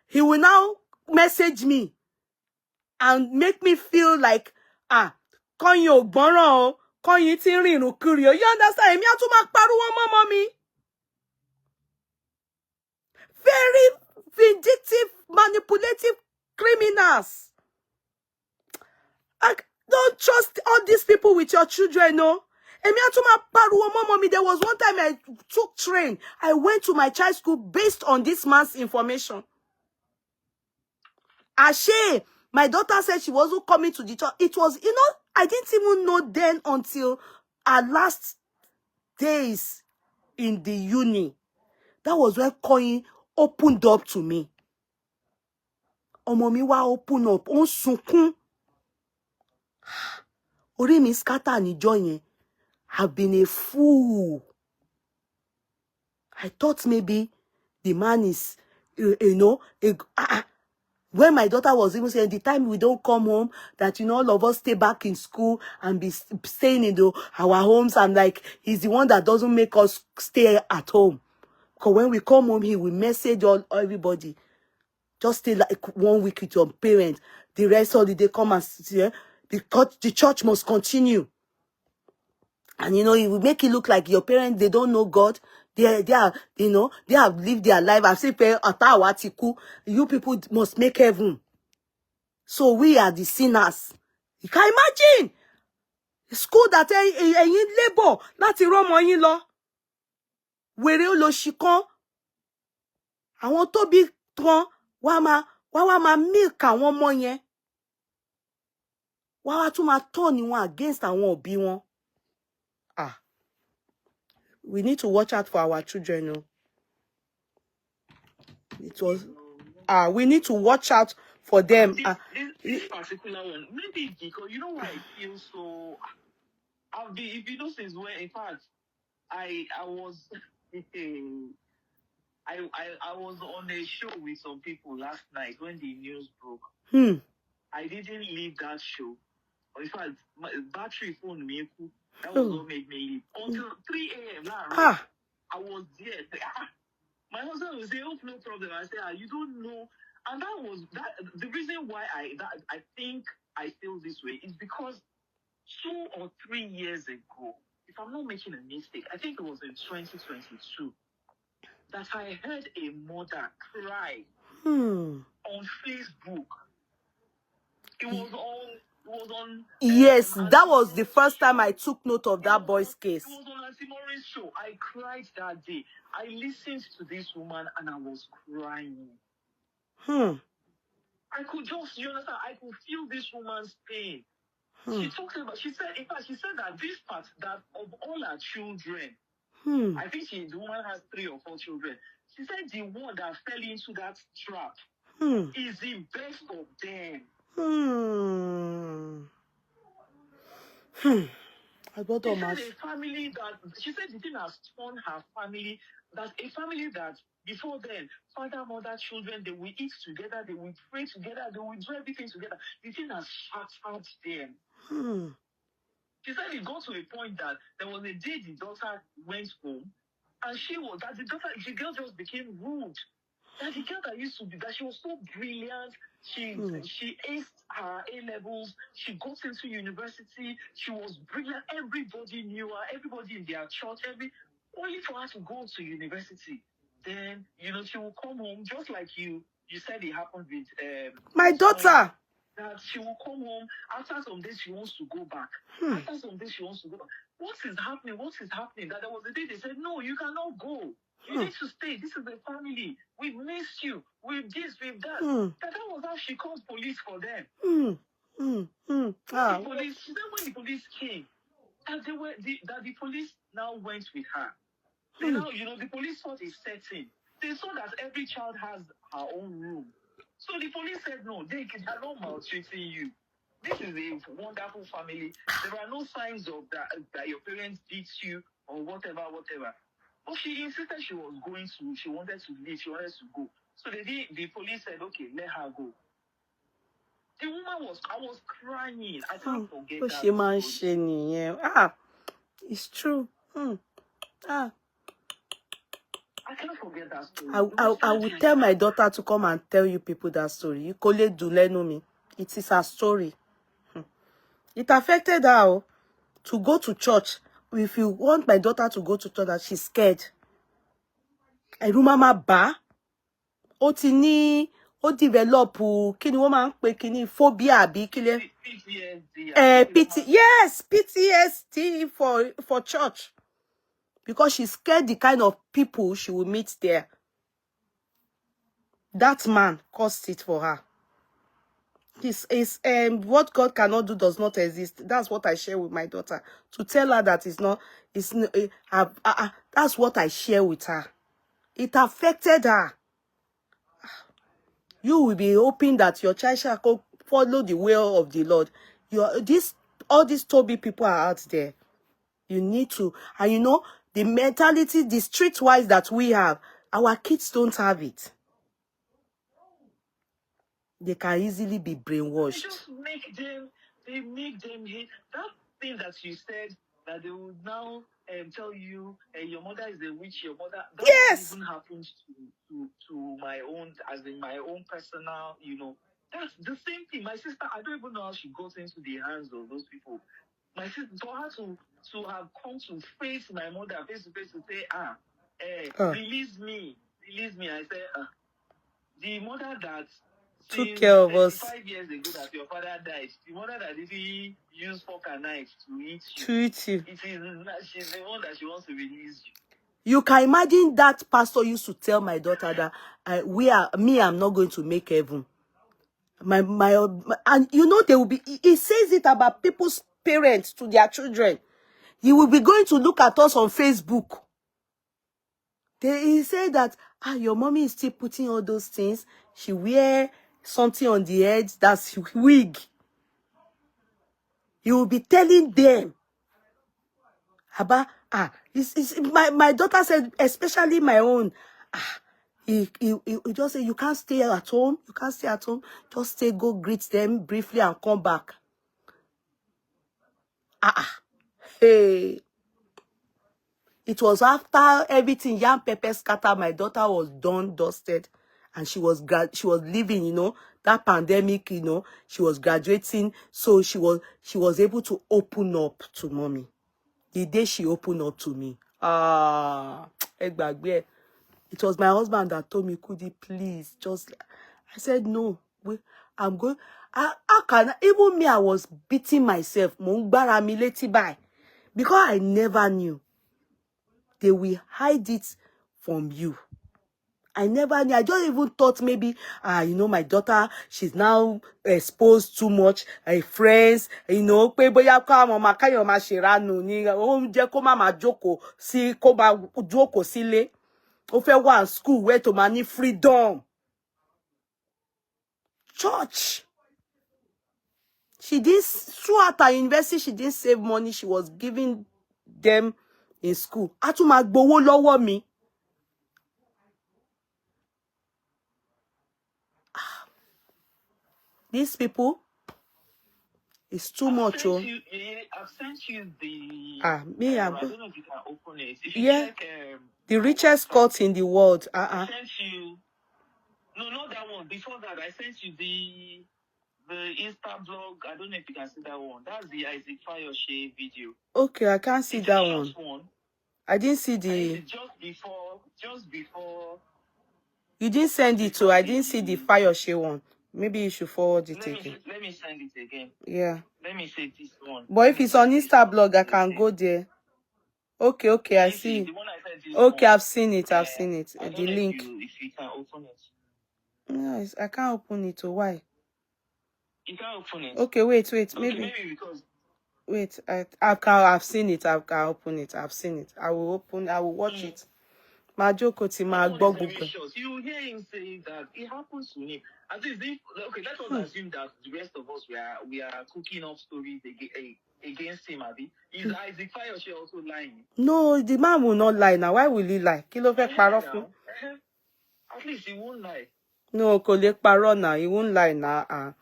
Speaker 1: He will now message me and make me feel like, Konyo gbọ́ràn o, kọ́yìn tí ń rìnrìn kiri o. You understand? Èmi á tún máa pariwo mọ́mọ́ mi. Very vindictive, manipulative criminals. I don't trust all these people with your children, no. Èmi á tún máa pariwo mọ́mọ́ mi. There was one time I took train. I went to my child's school based on this man's information. Ashe, my daughter said she wasn't coming to the church. It was, you know, I didn't even know then until our last days in the uni. That was when Koyin opened up to me. Ọmọ mi wá open up. Ó ń sunkún. Orí mi scatter níjọ́ yẹn. I've been a fool. I thought maybe the man is, you know, when my daughter was even saying the time we don't come home, that, you know, all of us stay back in school and be staying in our homes. And like, he's the one that doesn't make us stay at home. Because when we come home, he will message everybody. Just stay like 1 week with your parents. The rest of the day come and see. Because the church must continue. And, you know, it will make it look like your parents, they don't know God. They are, you know, they have lived their life. I've seen you people must make heaven. So we are the sinners. You can imagine. School that labor, láti rọ́mọ yín lọ. Wèrè olóṣìkan. Àwọn Tobi tán, wá máa milk àwọn ọmọ yẹn. Wá tún máa turn ni wọn against àwọn òbí wọn. We need to watch out for our children, no. It was we need to watch out for them.
Speaker 2: This particular one, maybe because you know why I feel so. If you know since when, in fact, I was I was on a show with some people last night when the news broke. I didn't leave that show. In fact, my battery phone me. That was what made me leave. Until 3 a.m. I was there. My husband will say, "Oh, no problem." I say, "You don't know." And that was that. The reason why I think I feel this way is because 2 or 3 years ago, if I'm not making a mistake, I think it was in 2022, that I heard a mother cry on Facebook. It was on.
Speaker 1: Yes, that was the first time I took note of that boy's case.
Speaker 2: It was on Auntie Maureen's show. I cried that day. I listened to this woman and I was crying. I could just, you understand, I could feel this woman's pain. She said that this part, that of all her children, I think the woman has 3 or 4 children. She said the one that fell into that trap is the best of them.
Speaker 1: I got
Speaker 2: a family that she said the thing has torn her family. That a family that before then, father, mother, children, they will eat together, they will pray together, they will do everything together. The thing has shattered them. She said it got to a point that there was a day the daughter went home, and the girl just became rude. That the girl that used to be, that she was so brilliant, she aced her A-levels, she got into university, she was brilliant, everybody knew her, everybody in their church, only for her to go to university. Then, you know, she will come home, just like you said it happened with
Speaker 1: my daughter.
Speaker 2: That she will come home, after some days she wants to go back. After some days she wants to go back. What is happening? That there was a day they said, no, you cannot go. You need to stay. This is the family. We've missed you. We've this, we've that. That was how she called police for them. When the police came, that the police now went with her. They now, you know, the police thought it's setting. They saw that every child has her own room. So the police said, no, they are not maltreating you. This is a wonderful family. There are no signs of that your parents beat you or whatever. But she insisted she wanted to leave, she wanted to go. So the police said, okay, let her go. The woman I was crying. I can't forget that.
Speaker 1: It's true.
Speaker 2: I can't forget that story.
Speaker 1: I will tell my daughter to come and tell you people that story. You call it do let know me. It is her story. It affected her. to go to church. If you want my daughter to go to church, that she's scared. Ẹ̀rù mama bà. Ó ti ní, ó develop kíni wọ́n máa ń pè kíni phobia àbí kílẹ̀. Yes, PTSD for church. Because she's scared the kind of people she will meet there. That man caused it for her. This is what God cannot do does not exist. That's what I share with my daughter. To tell her that that's what I share with her. It affected her. You will be hoping that your child shall follow the will of the Lord. All these Tobi people are out there. You need to, and you know, the mentality, the streetwise that we have, our kids don't have it. They can easily be brainwashed.
Speaker 2: They make them hate that thing that you said, that they would now tell you your mother is a witch, your mother. That
Speaker 1: yes.
Speaker 2: even happens to my own, as in my own personal, you know. That's the same thing. My sister, I don't even know how she got into the hands of those people. My sister, for her to have come to face my mother face to face to say, release me. I said, the mother that
Speaker 1: took care of us
Speaker 2: 5 years ago that your father died, the mother that didn't use fork and knife to eat you. She's the one that she wants to release you.
Speaker 1: You can imagine that pastor used to tell my daughter that I'm not going to make heaven. And you know, they will be, he says it about people's parents to their children. He will be going to look at us on Facebook. He said that, your mommy is still putting all those things. She wear something on the head, that's wig. He will be telling them about, my daughter said, especially my own, he just said, you can't stay at home. You can't stay at home. Just stay, go greet them briefly and come back. Hey. It was after everything, Yam Pepper scatter, my daughter was done, dusted. And she was living, you know, that pandemic, you know, she was graduating. So she was able to open up to mommy. The day she opened up to me. It was my husband that told me, could he please just, I said, no, I'm going. How can, even me, I was beating myself. Because I never knew. They will hide it from you. I never knew. I just even thought maybe, you know, my daughter, she's now exposed too much. Her friends, you know, pé bóyá ká mama kayo ma ṣèrànù ni, ó jẹ́ kó má ma jókòó sí, kó má jókòó sílé. Ó fẹ́ wà school where to mani freedom. Church. She did, throughout her university, she didn't save money. She was giving them in school. A tún máa gbowó lọ́wọ́ mi. These people, it's too much.
Speaker 2: I've sent you the.
Speaker 1: I don't
Speaker 2: know if you can open it. If you check,
Speaker 1: the richest court in the world.
Speaker 2: I sent you. No, not that one. Before that, I sent you the Insta blog. I don't know if you can see that one. That's the Isaac Fayoshe video.
Speaker 1: Okay, I can't see that one. I didn't see the.
Speaker 2: Just before.
Speaker 1: You didn't send it to. I didn't see the Fayoshe one. Maybe you should forward it again.
Speaker 2: Let me send it again.
Speaker 1: Yeah.
Speaker 2: Let me say this one.
Speaker 1: But if it's on Insta blog, I can go there. Okay, I see.
Speaker 2: The one I said this
Speaker 1: okay,
Speaker 2: one.
Speaker 1: I've seen it. I've seen it.
Speaker 2: I don't
Speaker 1: The
Speaker 2: know
Speaker 1: link.
Speaker 2: If you can open it.
Speaker 1: No, I can't open it. So why?
Speaker 2: You can't open it.
Speaker 1: Okay, wait.
Speaker 2: Okay, maybe because.
Speaker 1: Wait, I've seen it. I can open it. I've seen it. I will watch it. Majoko ti ma gbọ́ gbogbo.
Speaker 2: You hear him say that it happens to him. At least okay, let us assume that the rest of us we are cooking up stories against him, Abi. Is Isaac Fayoshe also lying?
Speaker 1: No, the man will not lie now. Why will he lie? Kí ló fẹ́ parọ́ fún?
Speaker 2: At least he won't lie.
Speaker 1: No, kò lè parọ́ now. He won't lie now.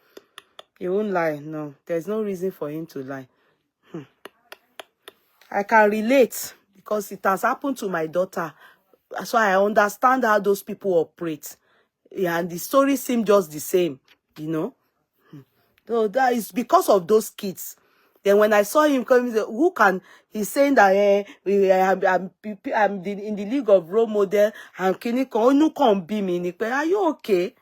Speaker 1: He won't lie. No, there's no reason for him to lie. I can relate because it has happened to my daughter. So I understand how those people operate. Yeah, and the story seems just the same, you know. So that is because of those kids. Then when I saw him coming, who can, he's saying that I'm in the league of role model, and can you come be me? Are you okay?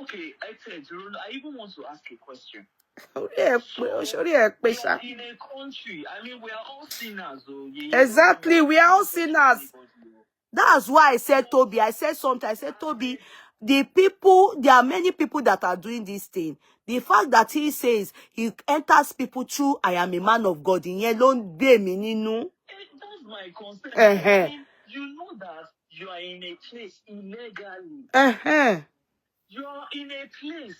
Speaker 2: Okay, I said, I even want to ask a question.
Speaker 1: Yeah,
Speaker 2: we are in a country, I mean, we are all sinners.
Speaker 1: Exactly, we are all sinners. That's why I said, Tobi, I said something. I said, Tobi, there are many people that are doing this thing. The fact that he says he enters people through, I am a man of God, in yellow, that's
Speaker 2: my concern. I mean, you know that you are in a place illegally. You are in a place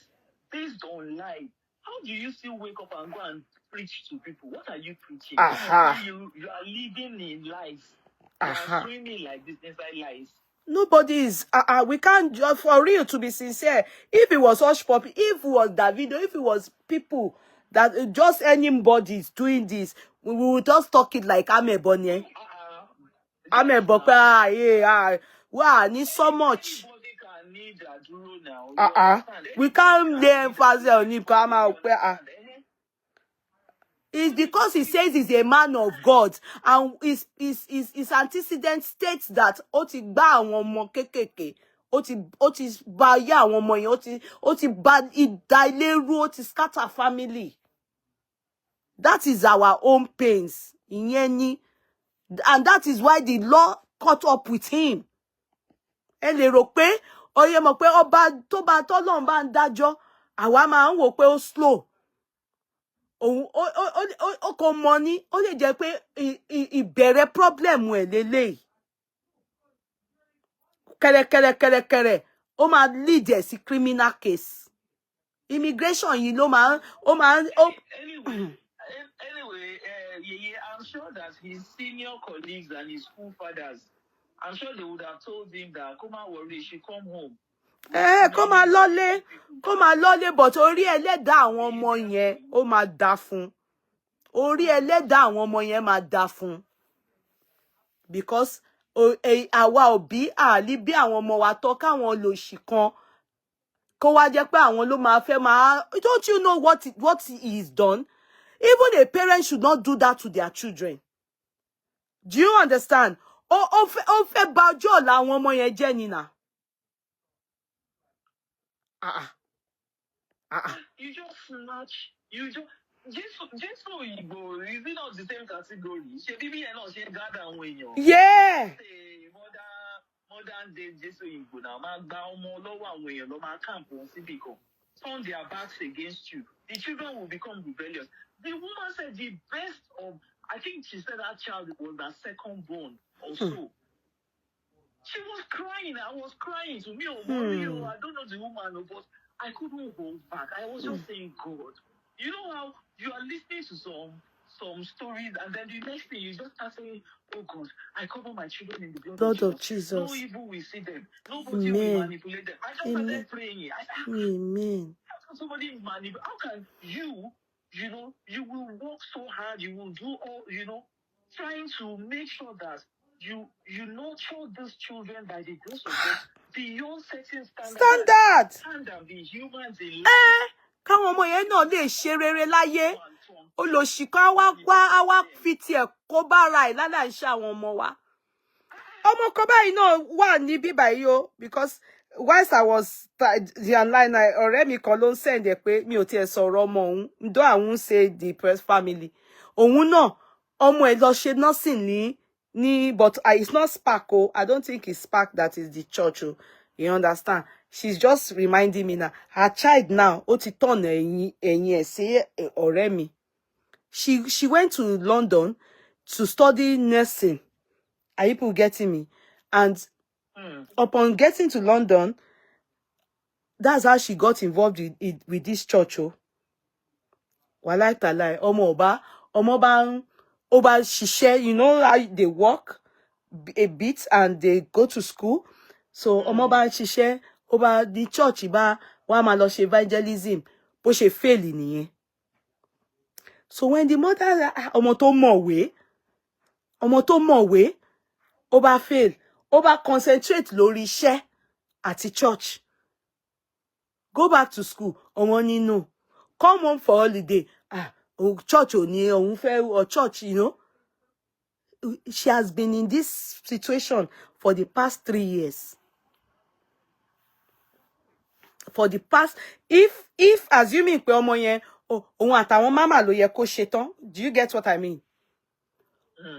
Speaker 2: based on life. How do you still wake up and go and preach to people? What are you preaching? You are living in lies. You are swimming like this inside lies.
Speaker 1: Nobody is, we can't, for real, to be sincere, if it was Hush Puppy, if it was Davido, if it was people, that just anybody is doing this, we will just talk it like Amebonye. Amebonye, wow, need so much. We can't lay emphasis on him, it's because he says he's a man of God, and his antecedent states that ó ti gbá àwọn ọmọ kékèké, ó ti bà ayé àwọn ọmọ yẹn, ó ti bà ìdá ilé rú, ó ti scatter family. That is our own pains. And that is why the law caught up with him. Ẹ lè rò pé oyè mọ̀ pé ọba tó bá tọ́lọ́run bá ń dájọ́, àwa máa ń wò pé ó slow. O kò mọ̀ ní, ó lè jẹ́ pé ìbẹ̀rẹ̀ problem ẹ̀ lélẹ́yìí. Kẹ̀rẹ̀kẹ̀rẹ̀ ó máa lead ẹ̀ sí criminal case. Immigration yìí ló máa
Speaker 2: Anyway, I'm sure that his senior colleagues and his school fathers, I'm sure they would have told him that, come on, worry, she come home.
Speaker 1: Kó máa lọ́lé, but orí ẹlẹ́dàá àwọn ọmọ yẹn ó máa dá fún. Orí ẹlẹ́dàá àwọn ọmọ yẹn máa dá fún. Because àwa òbí àlí bí àwọn ọmọ wa tọ́ káwọn lòṣì kan kó wá jẹ́ pé àwọn ló máa fẹ́ máa. Don't you know what he is done? Even a parent should not do that to their children. Do you understand? Ó fẹ́ bà ọjọ́ ọ̀la àwọn ọmọ yẹn jẹ́ ni nà.
Speaker 2: You just snatch. You just Igbo, is it not the same category?
Speaker 1: Yeah.
Speaker 2: Modern day Jesu Igbo now. Turn their backs against you. The children will become rebellious. The woman said the best of, I think she said that child was her second born or so. She was crying. I was crying to me. I don't know the woman, but I couldn't hold back. I was just saying, God, you know how you are listening to some stories, and then the next thing you just start saying, oh God, I cover my children in the blood of Jesus. No evil will see them. Nobody will manipulate them. I just started praying.
Speaker 1: Amen.
Speaker 2: How can somebody manipulate? How can you will work so hard, you will do all, trying to make sure that you nurture these children by the grace of God beyond certain standards. And be humans in life.
Speaker 1: Káwọn ọmọ yẹn náà lè ṣe rere láyé. Olòṣìkan wá fi tiẹ̀ kó bára ẹ̀ lálẹ́ iṣẹ́ àwọn ọmọ wa. Ọmọ kan báyìí náà wà ní bíbá yìí o, because whilst I was the online, ọ̀rẹ́ mi kan ló ń send ẹ̀ pé mi ò tiẹ̀ sọ̀rọ̀ ọmọ òun, though I won't say the press family. Òun náà ọmọ ẹ̀ lọ ṣe nursing ní but it's not Spark o. I don't think it's Spark that is the church o. You understand? She's just reminding me now. Her child now, ó ti turn ẹ̀yìn ẹ̀ sí ọ̀rẹ́ mi. She went to London to study nursing. Are you people getting me? And upon getting to London, that's how she got involved with this church. Oh, walai talai. Ọmọ bá ṣiṣẹ́, you know how they work a bit and they go to school. So ọmọ bá ṣiṣẹ́, the church wá máa lọ ṣe evangelism, bó ṣe fail nìyẹn. So when the mother ọmọ tó mọ̀wé ó bá fail, ó bá concentrate lórí iṣẹ́ àti church. Go back to school, ọmọ ní no. Come home for holiday. church or church, you know. She has been in this situation for the past 3 years. For the past, if assuming pé ọmọ yẹn òun àtàwọn mama ló yẹ kó ṣetán, do you get what I mean?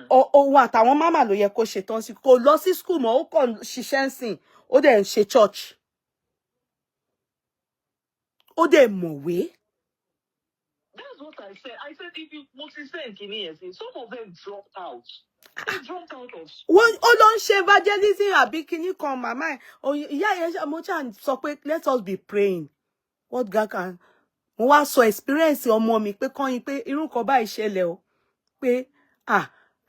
Speaker 1: Òun àtàwọn mama ló yẹ kó ṣetán sí, kò lọ sí school mọ́, ó kàn ṣiṣẹ́ ńsìn, ó dẹ̀ ń ṣe church. Ó dẹ̀ mọ̀wé.
Speaker 2: That's what I said. I said if you multi-send some of them dropped out. They dropped out of school.
Speaker 1: Ó lọ ń ṣe evangelism àbí kíní kan màmá ẹ̀. Ìyá yẹn mo ṣá sọ pé let us be praying. What God can. Mo wá sọ experience ọmọ mi pé kọ́yin pé irú nǹkan báyìí ṣẹlẹ̀ o. Pé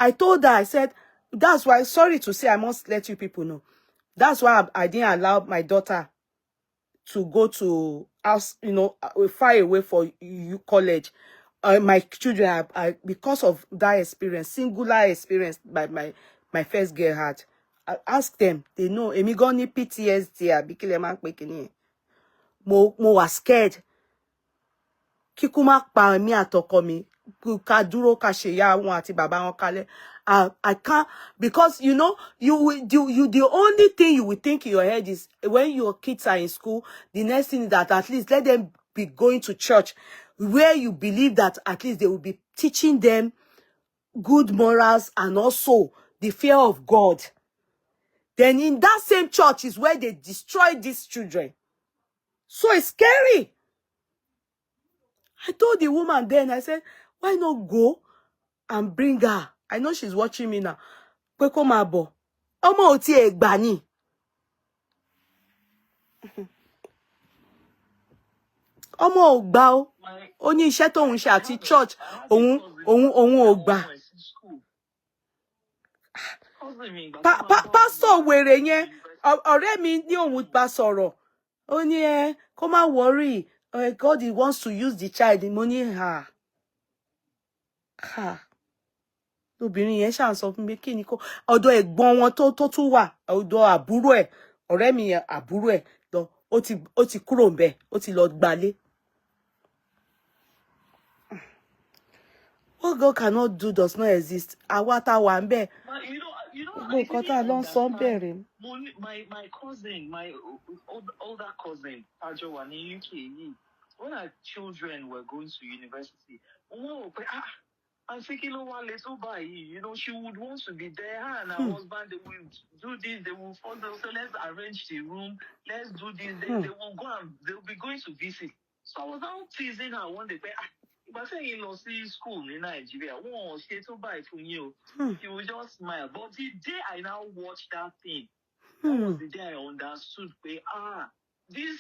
Speaker 1: I told her, I said, that's why, sorry to say, I must let you people know. That's why I didn't allow my daughter to go to house, you know, far away for college. My children, because of that experience, singular experience my first girl had. I asked them, they know, èmi gan ní PTSD, àbí kí lẹ máa ń pè kíní yẹn. Mo was scared. Kíkú má pa mí àtọkọ mi. Ká dúró ká ṣe ìyá wọn àti bàbá wọn kalẹ̀. I can't, because you know, you the only thing you will think in your head is when your kids are in school, the next thing is that at least let them be going to church, where you believe that at least they will be teaching them good morals and also the fear of God. Then in that same church is where they destroy these children. So it's scary. I told the woman then, I said, why not go and bring her? I know she's watching me now. Pé kó máa bọ̀. Ọmọ ò tiẹ̀ gbà ni. Ọmọ ò gbà o. Ó ní iṣẹ́ tóun ṣe àti church. Òun ò gbà. Pastor wèrè yẹn, ọ̀rẹ́ mi ní òun bá sọ̀rọ̀. Ó ní kó má worry. God wants to use the child. Mo ní Obìnrin yẹn ṣàn sọ fún mi kí ni kó ọ̀dọ̀ ẹ̀gbọ́n wọn tó tún wà, ọ̀dọ̀ àbúrò ẹ̀, ọ̀rẹ́ mi yẹn àbúrò ẹ̀ lọ, ó ti kúrò ńbẹ̀, ó ti lọ gbalé. What God cannot do does not exist. Àwa tá wà ńbẹ̀.
Speaker 2: My cousin, my older cousin, Ajowa in UK, when our children were going to university, I'm thinking, you know, she would want to be there, and her husband, they will do this, they will follow, so let's arrange the room, let's do this, they will go and they'll be going to visit. So I was now teasing her one day, but saying in school in Nigeria, she would just smile. But the day I now watched that thing, that was the day I understood, this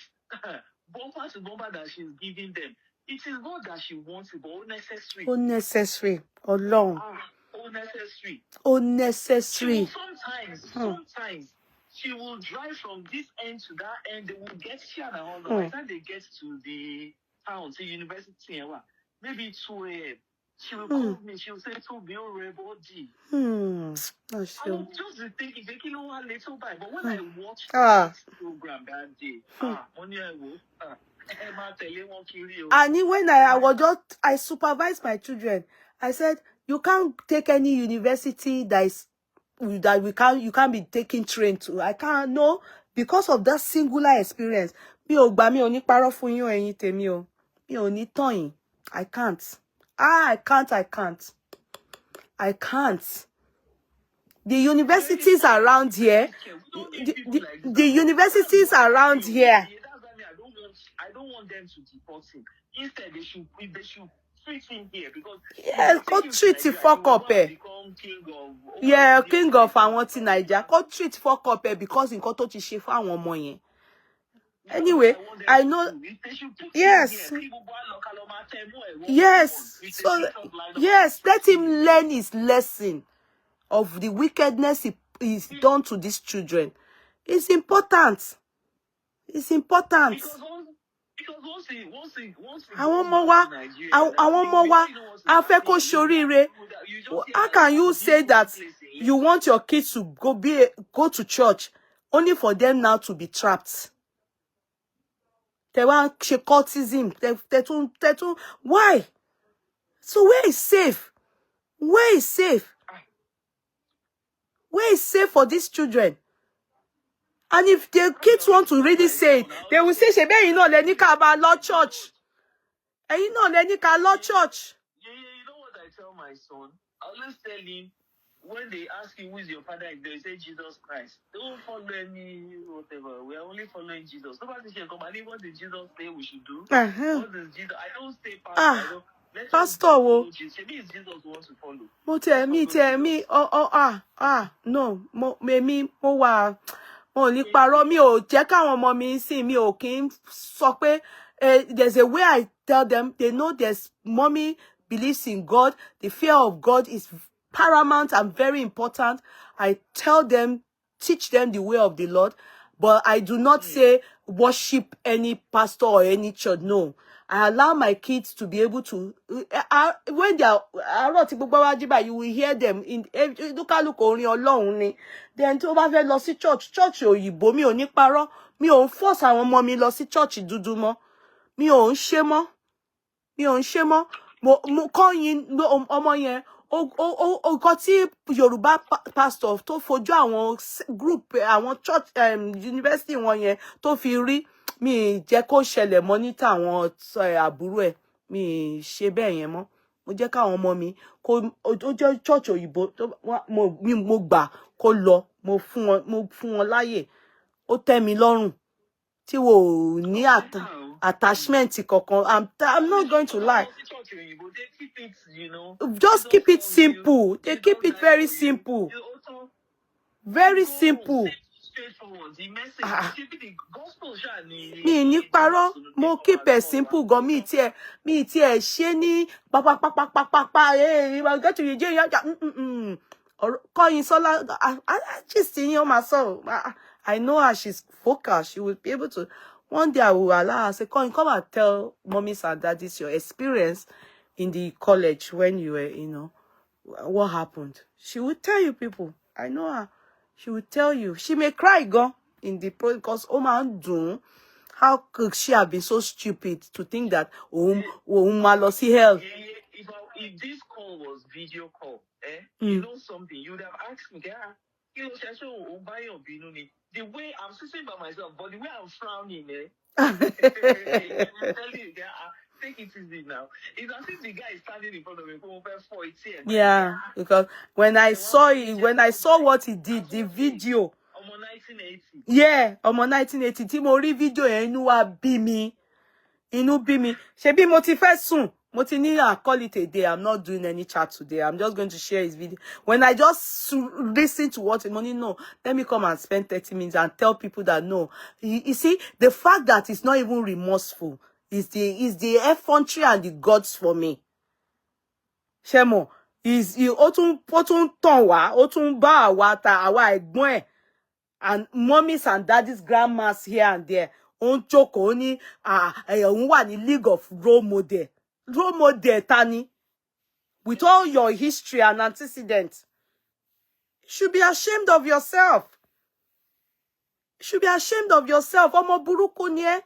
Speaker 2: bumper to bumper that she's giving them, it is not that she wants it, but unnecessary.
Speaker 1: Unnecessary. Alone.
Speaker 2: Unnecessary.
Speaker 1: Unnecessary.
Speaker 2: Sometimes she will drive from this end to that end. They will get here and all. By the time they get to the town, to university, maybe 2 a.m. She will call me. She will say, "Tobi, body." I'm just thinking, a little bit. But when I watched this program that day,
Speaker 1: and when I supervised my children, I said, you can't take any university you can't be taking train to. I can't, no, because of that singular experience. Mi ò ní parọ́ fún yín ẹ̀yin tèmi o. Mi ò ní tàn yín. I can't. I can't. The universities around here, the universities around here.
Speaker 2: I don't want them to deport him. Instead, they should treat him here, because
Speaker 1: go treat the fuck up. King of àwọn ti Naija. Go treat fuck up because nǹkan tó ti ṣe fún àwọn ọmọ yẹn. Anyway, I know. Yes. Yes. So, yes, let him learn his lesson of the wickedness he's done to these children. It's important. It's important.
Speaker 2: Because once he
Speaker 1: àwọn ọmọ wa a fẹ́ kó ṣoríire. How can you say that you want your kids to go to church only for them now to be trapped? They want cultism. Why? So where is safe? Where is safe? Where is safe for these children? And if the kids want to really say it, they will say, "Shebe, you know, leni ka ba law church. And you know, leni ka law church."
Speaker 2: Yeah, you know what I tell my son? I always tell him, when they ask you who is your father, they say Jesus Christ. Don't follow any whatever. We are only following Jesus. Nobody can come and what did Jesus say we should do? What does Jesus? I don't say pastor. I don't. Let's
Speaker 1: Pastor,
Speaker 2: follow Jesus. Maybe it's Jesus who wants to follow.
Speaker 1: Tell me. No. Mo wa. Mo ní parọ́, mi ò jẹ́ káwọn ọmọ mi sìn, mi ò kí ń sọ pé there's a way I tell them, they know there's mommy believes in God. The fear of God is paramount and very important. I tell them, teach them the way of the Lord, but I do not say worship any pastor or any church. No. I allow my kids to be able to, when they are, you will hear them in lukaluko orin Ọlọ́run ni. Then tó bá fẹ́ lọ sí church òyìnbó, mi ò ní parọ́, mi ò ń force àwọn ọmọ mi lọ sí church dúdú mọ́, mi ò ń ṣe mọ́, mo kọ́ yín ọmọ yẹn, nǹkan tí Yorùbá pastor tó fojú àwọn group àwọn church university wọn yẹn tó fi rí, mi jẹ́ kó ṣẹlẹ̀ mọ́ ní tàwọn àbúrò ẹ̀, mi ṣe bẹ́ẹ̀ yẹn mọ́. Mo jẹ́ káwọn ọmọ mi kó ó jẹ́ church òyìnbó mo gbà kó lọ, mo fún wọn láyè, ó tẹ́ mi lọ́rùn tí wo ní attachment kankan. I'm not going to lie. Just keep it simple. They keep it very simple. Very simple. Mi ní parọ́, mo keep it simple gan, mi tiẹ̀ ṣe ní pa get to the calling Sola, I just see you myself. I know her, she's focused. She will be able to. One day I will allow her, say, come and tell mommies and daddies your experience in the college when you were, what happened. She will tell you, people. I know her. She will tell you. She may cry, go in the because how could she have been so stupid to think that see hell?
Speaker 2: If this call was video call, you know something, you would have asked me, the way I'm sitting by myself, but the way I'm frowning, I'm telling you, take it easy now. It's as if the guy is standing in front of me.
Speaker 1: Yeah, because when I saw what he did, the video.
Speaker 2: 1980.
Speaker 1: Yeah, 1980. Tí mo rí video yẹn, inú wa bí mi. Ṣebí mo ti fẹ́ sùn. Mo ti ní, call it a day. I'm not doing any chat today. I'm just going to share his video. When I just listen to what money, no, let me come and spend 30 minutes and tell people that no. You see, the fact that it's not even remorseful is the effrontery and the gods for me. Shemo is you otun tonwa, otun ba wata awa ẹ̀gbọ́n ẹ̀, and mommies and daddies, grandmas here and there. On joko ni wà ní league of role model. Role model tani. With all your history and antecedents. You should be ashamed of yourself. You should be ashamed of yourself. Ọmọ burúkú ni ẹ́.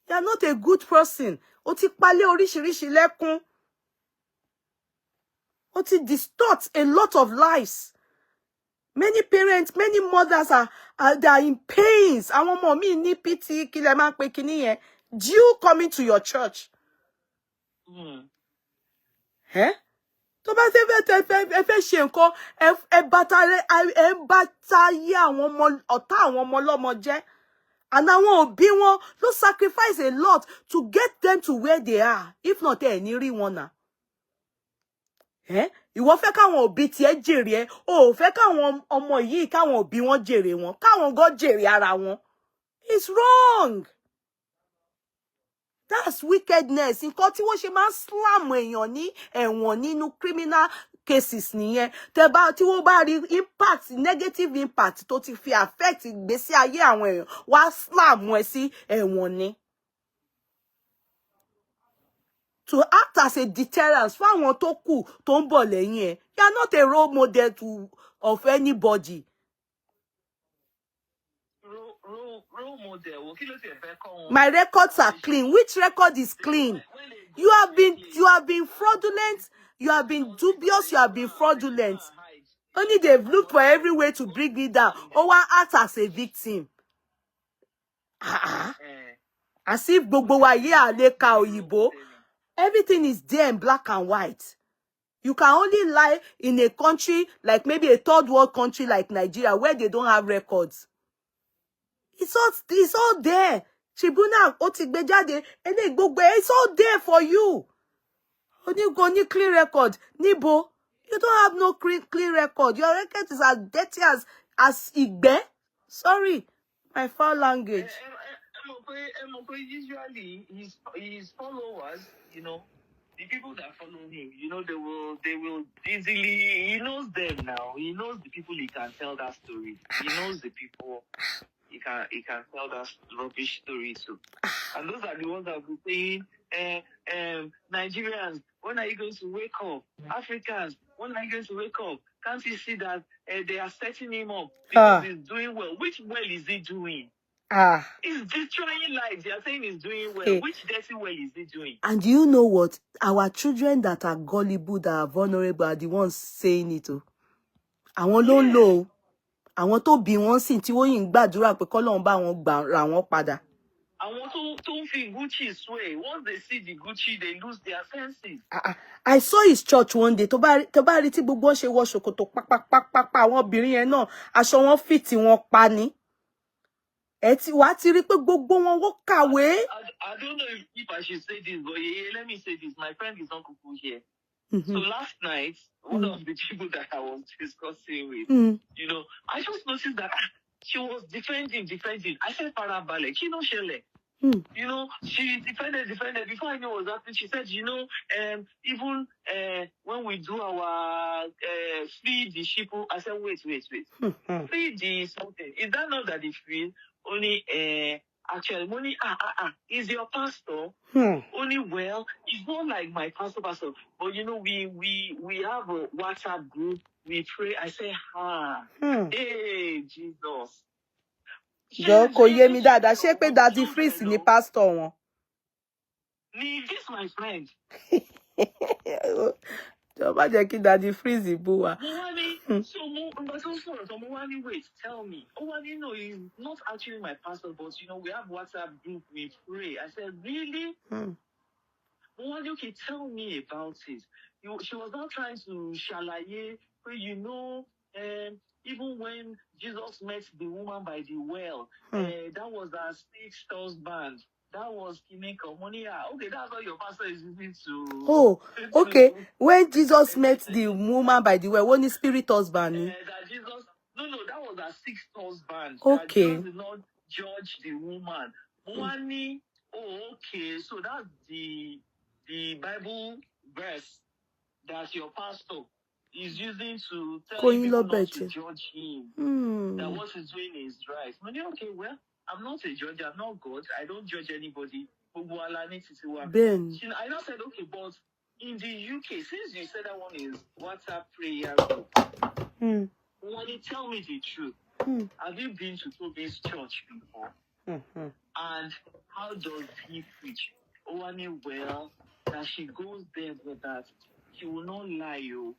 Speaker 1: You are not a good person. O ti palẹ̀ oríṣiríṣi lẹ́kún. O ti distort a lot of lives. Many parents, many mothers they are in pains. Àwọn ọmọ mi ní pity kí lẹ máa pè kíní yẹn. Due coming to your church. Tó bá ṣe fẹ́ ṣe nǹkan, ẹ bàtàyé àwọn ọmọ ọ̀tá àwọn ọmọ ọlọ́mọ jẹ́. And àwọn òbí wọn ló sacrifice a lot to get them to where they are. If not, ẹ ní rí wọn náà. Ìwọ fẹ́ káwọn òbí tiẹ̀ jèrè ẹ, o fẹ́ káwọn ọmọ yìí káwọn òbí wọn jèrè wọn, káwọn gan jèrè ara wọn. It's wrong. That's wickedness. Nǹkan tí wọ́n ṣe máa ń slam èèyàn ní ẹ̀wọ̀n nínú criminal cases nìyẹn. Tí wọ́n bá rí impact, negative impact tó ti fi affect ìgbésí ayé àwọn èèyàn, wá slam ẹ sí ẹ̀wọ̀n ni. To act as a deterrence fún àwọn tó kù tó ń bọ̀ lẹ́yìn ẹ̀. You are not a role model of anybody.
Speaker 2: Role model.
Speaker 1: My records are clean. Which record is clean? You have been fraudulent. You have been dubious. You have been fraudulent. Only they've looked for every way to bring me down. Or one act as a victim. As if gbogbo wa ye aleka oyibo. Everything is there in black and white. You can only lie in a country like maybe a third world country like Nigeria where they don't have records. It's all there. Tribunal, otigbejade, it's all there for you. Only clean record. Nibo, you don't have no clean record. Your record is as dirty as Igbe. Sorry, my foul language.
Speaker 2: Usually, his followers, you know, the people that follow him, you know, they will easily, he knows them now. He knows the people he can tell that story. He knows the people he can tell that rubbish story to. And those are the ones that will be saying, Nigerians, when are you going to wake up? Africans, when are you going to wake up? Can't you see that they are setting him up because he's doing well? Which well is he doing? He's destroying lives. They are saying he's doing well. Which dirty well is he doing? And
Speaker 1: you know what? Our children that are gullible, that are vulnerable, are the ones saying it. I want to know. I want to be one sin tí wọ́n yìí ń gbàdúrà pé k'Ọlọ́run bá wọn gbà ra wọn padà.
Speaker 2: Àwọn tó fi Gucci sway. Once they see the Gucci, they lose their senses.
Speaker 1: I saw his church one day. Tó bá rí tí gbogbo wọn ṣe wọ ṣòkòtò pápápápá àwọn obìnrin yẹn náà aṣọ wọn fit wọn pa ni. Ẹ ti wá ti rí pé gbogbo wọn wọ́n kàwé.
Speaker 2: I don't know if I should say this, but let me say this. My friend is not Kuku here. So last night, one of the people that I was discussing with, you know, I just noticed that she was defending. I said, Parabale, she no shele. You know, she defended. Before I knew what was happening, she said, you know, even when we do our feed the sheep, I said, wait. Feed the something. Is that not that they feel? Only actually money is your pastor. Only well, it's not like my pastor, but you know, we have a WhatsApp group, we pray. I say, hey Jesus.
Speaker 1: Jọ kò yé mi dáadáa ṣé pé Daddy Freeze ni pastor wọn.
Speaker 2: This my friend.
Speaker 1: Jọ má jẹ́ kí Daddy Freeze bú wa.
Speaker 2: Wait, tell me. No, he's not actually my pastor, but you know, we have WhatsApp group, we pray. I said, really? Okay, tell me about it. She was not trying to shalaye, but you know, even when Jesus met the woman by the well, that was her sixth husband. That was Kineko Monia. Okay, that's what your pastor is using to. Oh,
Speaker 1: okay. When Jesus met the woman by the well, what is spirit husband?
Speaker 2: That Jesus, no, that was her sixth husband.
Speaker 1: Okay.
Speaker 2: Jesus did not judge the woman. Okay. So that's the Bible verse that your pastor is using to tell people not to judge him. That what he's doing is right. Okay, well, I'm not a judge. I'm not God. I don't judge anybody.
Speaker 1: Ben.
Speaker 2: I now said, okay, but in the UK, since you said that one is WhatsApp prayer group, tell me the truth. Have you been to Tobi's church before? And how does he preach? Well, that she goes there, but that she will not lie you.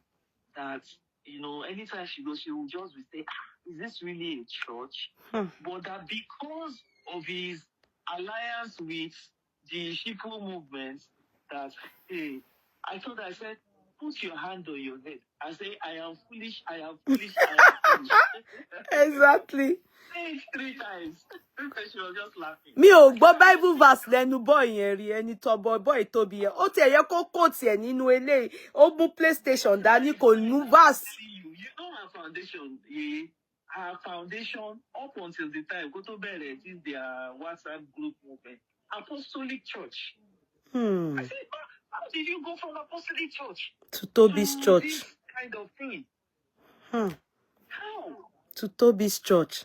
Speaker 2: That, you know, anytime she goes, she will just be saying, is this really a church? But that because of his alliance with the Shiko movement, that, hey, I said, put your hand on your head. I say, I am foolish.
Speaker 1: Exactly.
Speaker 2: Say it 3 times. She was just laughing.
Speaker 1: Mi ò gbọ́ Bible verse lẹ́nu boy yẹn rí ẹni tó boy Tobi yẹn. Ó tiẹ̀ yẹ kó quote ẹ̀ nínú eléyìí. Ó mú PlayStation dání kò mú verse.
Speaker 2: You know her foundation, her foundation up until the time go to bed is their WhatsApp group movement. Apostolic Church. I said, how did you go from Apostolic Church
Speaker 1: to Tobi's church?
Speaker 2: This kind of thing. How?
Speaker 1: To Tobi's church.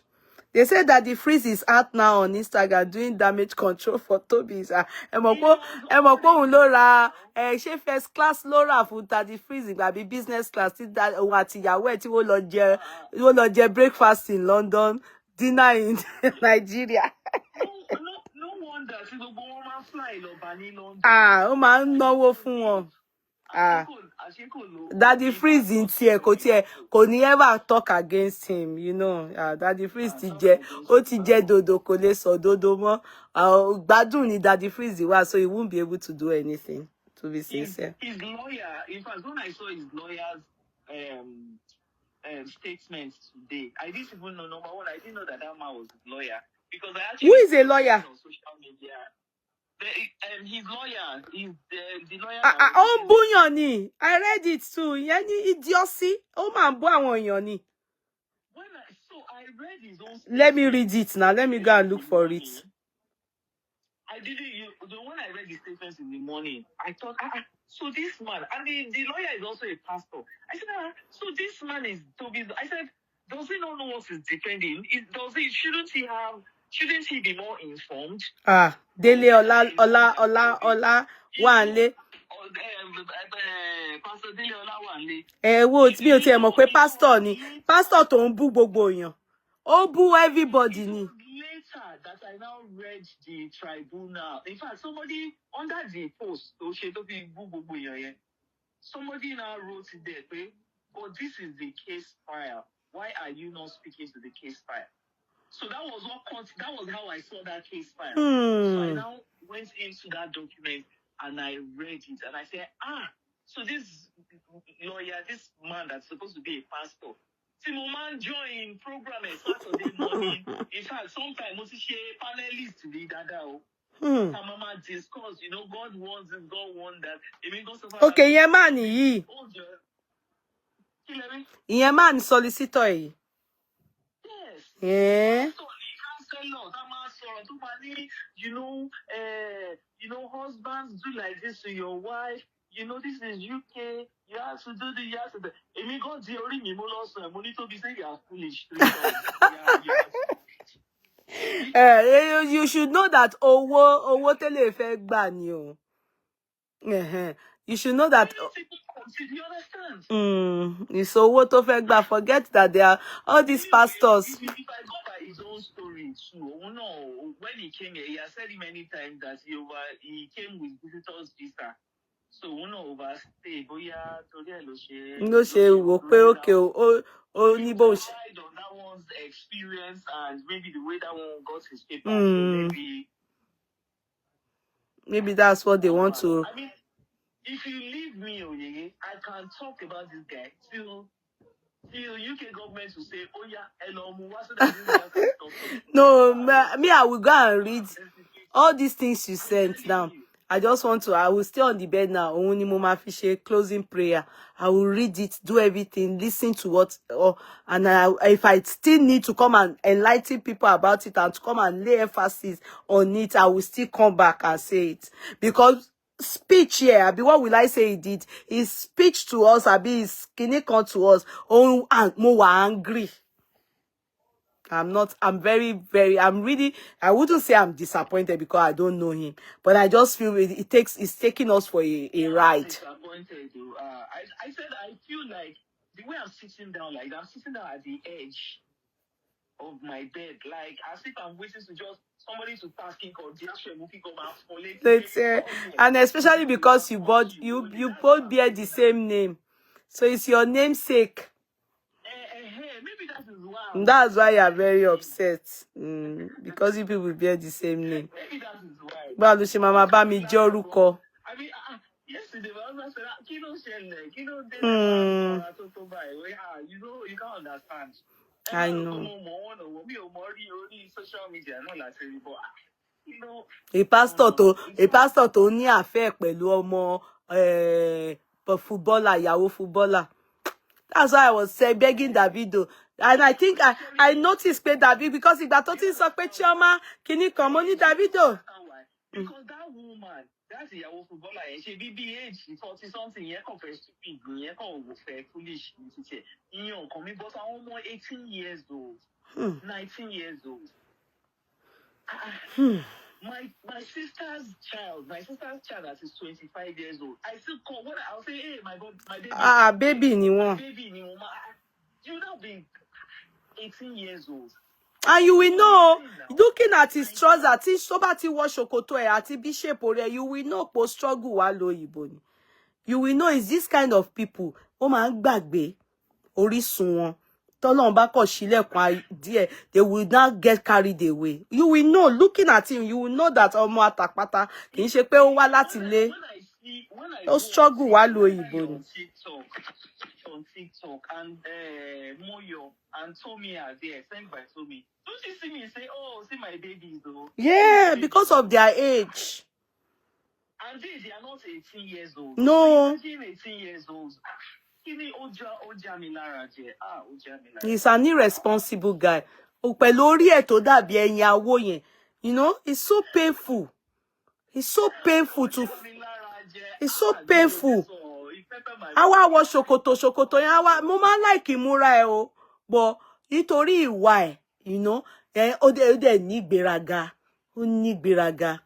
Speaker 1: They said that the Freeze is out now on Instagram doing damage control for Tobi's. Emoko ló ra ṣé first class ló rà fún Daddy Freeze àbí business class tí òun àti ìyàwó ẹ̀ tí wọ́n lọ jẹ breakfast in London, dinner in Nigeria.
Speaker 2: No wonder
Speaker 1: ó máa ń náwó fún wọn. Daddy Freeze in tiẹ̀ kò ní ever talk against him, you know. Daddy Freeze ti jẹ dodo kò lè sọ dodo mọ́. Gbádùn ni Daddy Freeze wà, so he won't be able to do anything, to be sincere.
Speaker 2: His lawyer, in fact, when I saw his lawyer's statements today, I didn't even know, number one, I didn't know that man was his lawyer. Because I actually...
Speaker 1: Who is a lawyer?
Speaker 2: On social media. His lawyer is the lawyer.
Speaker 1: Oh, Bunyoni. I read it too. Yani idiocy. Oh man, Bunyoni.
Speaker 2: So I read his own.
Speaker 1: Let me read it now. Let me go and look for it.
Speaker 2: I didn't. When I read the statements in the morning, I thought, so this man, and the lawyer is also a pastor. I said, so this man is Tobi. I said, does he not know what he's defending? Shouldn't he be more informed?
Speaker 1: Dele Ola Wanle.
Speaker 2: Pastor Dele Ola Wanle.
Speaker 1: Wo tí mi ò tiẹ̀ mọ̀ pé pastor ni. Pastor tó ń bú gbogbo èèyàn. Ó bú everybody ni.
Speaker 2: Later that I now read the tribunal. In fact, somebody under the post, somebody now wrote it there, but this is the case file. Why are you not speaking to the case file? So that was how I saw that case file. So I now went into that document and I read it and I said, so this lawyer, this man that's supposed to be a pastor, Timoman joined program on Saturday morning. In fact, sometimes most panelists read that out. Mama discuss, God wants this, God wants that.
Speaker 1: Okay, yeah, man, yeah, man, solicitor.
Speaker 2: Yes.
Speaker 1: Yeah.
Speaker 2: Husbands do like this to your wife. This is UK. You have to do this. You have to do.
Speaker 1: You should know that owo tele fẹ́ gbà ni o. You should know that.
Speaker 2: You understand?
Speaker 1: It's owo tó fẹ́ gbà. Forget that there are all these pastors.
Speaker 2: If I go by his own story too, when he came here, he has said it many times that he came with visitors visa. So overstay.
Speaker 1: No ṣe wò pé okay o ní bó ṣe.
Speaker 2: On that one's experience and maybe the way that one got his paper. So
Speaker 1: maybe that's what they want to.
Speaker 2: I mean, if you leave me, I can talk about this guy till UK government will say, oh yeah, hello, so that this guy can stop.
Speaker 1: No, me, I will go and read all these things you sent now. I will stay on the bed now. Only Mama Fisher closing prayer. I will read it, do everything, listen to what, and if I still need to come and enlighten people about it and to come and lay emphasis on it, I will still come back and say it. Because speech here, what will I say he did? His speech to us, his skinny con to us. Oh, and more angry. I'm really, I wouldn't say I'm disappointed because I don't know him, but I just feel it's taking us for a ride.
Speaker 2: Disappointed. I said, I feel like the way I'm sitting down at the edge of my bed, like as if I'm waiting to just somebody to pass king or
Speaker 1: and especially because you both bear the same name. So it's your namesake.
Speaker 2: Maybe that is why.
Speaker 1: That's why you are very upset. Because you people bear the same name.
Speaker 2: Maybe that is why.
Speaker 1: But Lucy Mama ba mi joruko.
Speaker 2: I mean, yesterday my husband said, you can't understand.
Speaker 1: I know. A pastor to ní àfẹ́ pẹ̀lú ọmọ footballer, ìyàwó footballer. That's why I was begging Davido. And I think I noticed David because ìgbà tó ti sọ pé Chioma kini kan mo ní Davido.
Speaker 2: Because that woman, that's the ìyàwó footballer, she be age 40 something, yẹn kàn fẹ́ stupid, yẹn kàn fẹ́ foolish, ìyẹn kàn mi, but àwọn ọmọ 18 years old, 19 years old. My sister's child that is 25 years old. I still call when I'll say, hey, my God, my baby.
Speaker 1: Baby ni wọ́n.
Speaker 2: Baby ni wọ́n. You now be 18 years old.
Speaker 1: And you will know, looking at his trousers, tí tó bá ti wọ ṣòkòtò ẹ̀ àti bí shape rẹ̀, you will know po struggle wà lóyìnbó ni. You will know it's this kind of people. Ó máa ń gbàgbé orísun wọn. Tọ́lọ́run bá kọ̀ sílẹ̀kùn díẹ̀, they will not get carried away. You will know, looking at him, you will know that ọmọ àtàpátá kì í ṣe pé ó wá láti ilé. Ó struggle wà lóyìnbó ni.
Speaker 2: On TikTok and Moyo and Tobi are there, sent by Tobi. Don't you see me say, oh, see my babies though?
Speaker 1: Yeah, because of their age.
Speaker 2: And they are not 18 years old.
Speaker 1: No.
Speaker 2: Imagine 18 years old.
Speaker 1: He's an irresponsible guy. Pẹ̀lú orí ẹ̀ tó dàbí ẹyin awó yẹn. You know, it's so painful. It's so painful to... It's so painful. Àwa wọ ṣòkòtò yẹn, àwa mo máa like ìmúra ẹ̀ o. But nítorí ìwà ẹ̀, you know, ó dẹ̀ ní ìgbéraga. Ó ní ìgbéraga.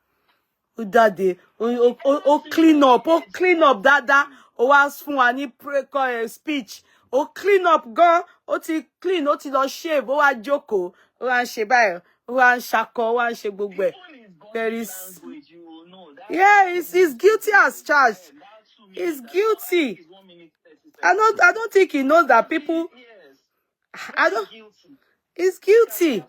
Speaker 1: Ó jáde, ó clean up dáadáa. Ó wá fún wa ní speech. Ó clean up gan. Ó ti clean, ó ti lọ shave, ó wá jókòó, ó wá ṣe báyìí, ó wá ṣakọ, ó wá ṣe gbogbo ẹ̀. There is... Yeah, he's guilty as charged. He's guilty. I don't think he knows that people... He's guilty.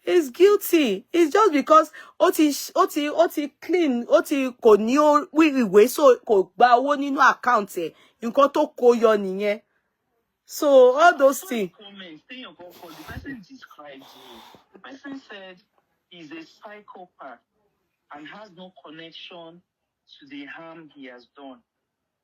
Speaker 1: He's guilty. It's just because ó ti clean, kò ní ìwé, so kò gba owó nínú account ẹ̀. Nǹkan tó kó yọ nìyẹn. So all those things.
Speaker 2: The person described him. The person said he's a psychopath and has no connection to the harm he has done.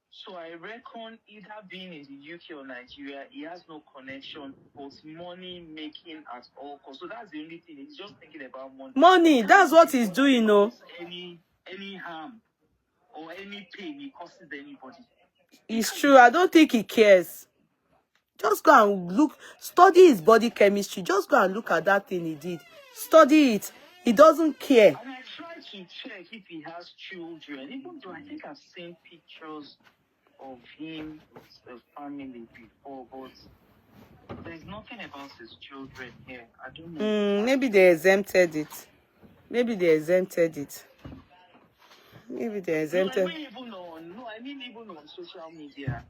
Speaker 2: So I reckon either being in the UK or Nigeria, he has no connection, but money making at all costs. So that's the only thing. He's just thinking about money.
Speaker 1: Money, that's what he's doing, no?
Speaker 2: Any harm or any pain he causes anybody.
Speaker 1: It's true. I don't think he cares. Just go and look, study his body chemistry. Just go and look at that thing he did. Study it. He doesn't care.
Speaker 2: And I tried to check if he has children, even though I think I've seen pictures of him with a family before, but there's nothing about his children here. I don't know.
Speaker 1: Maybe they exempted it. Maybe they exempted it. Maybe they exempted.
Speaker 2: I mean even on social media.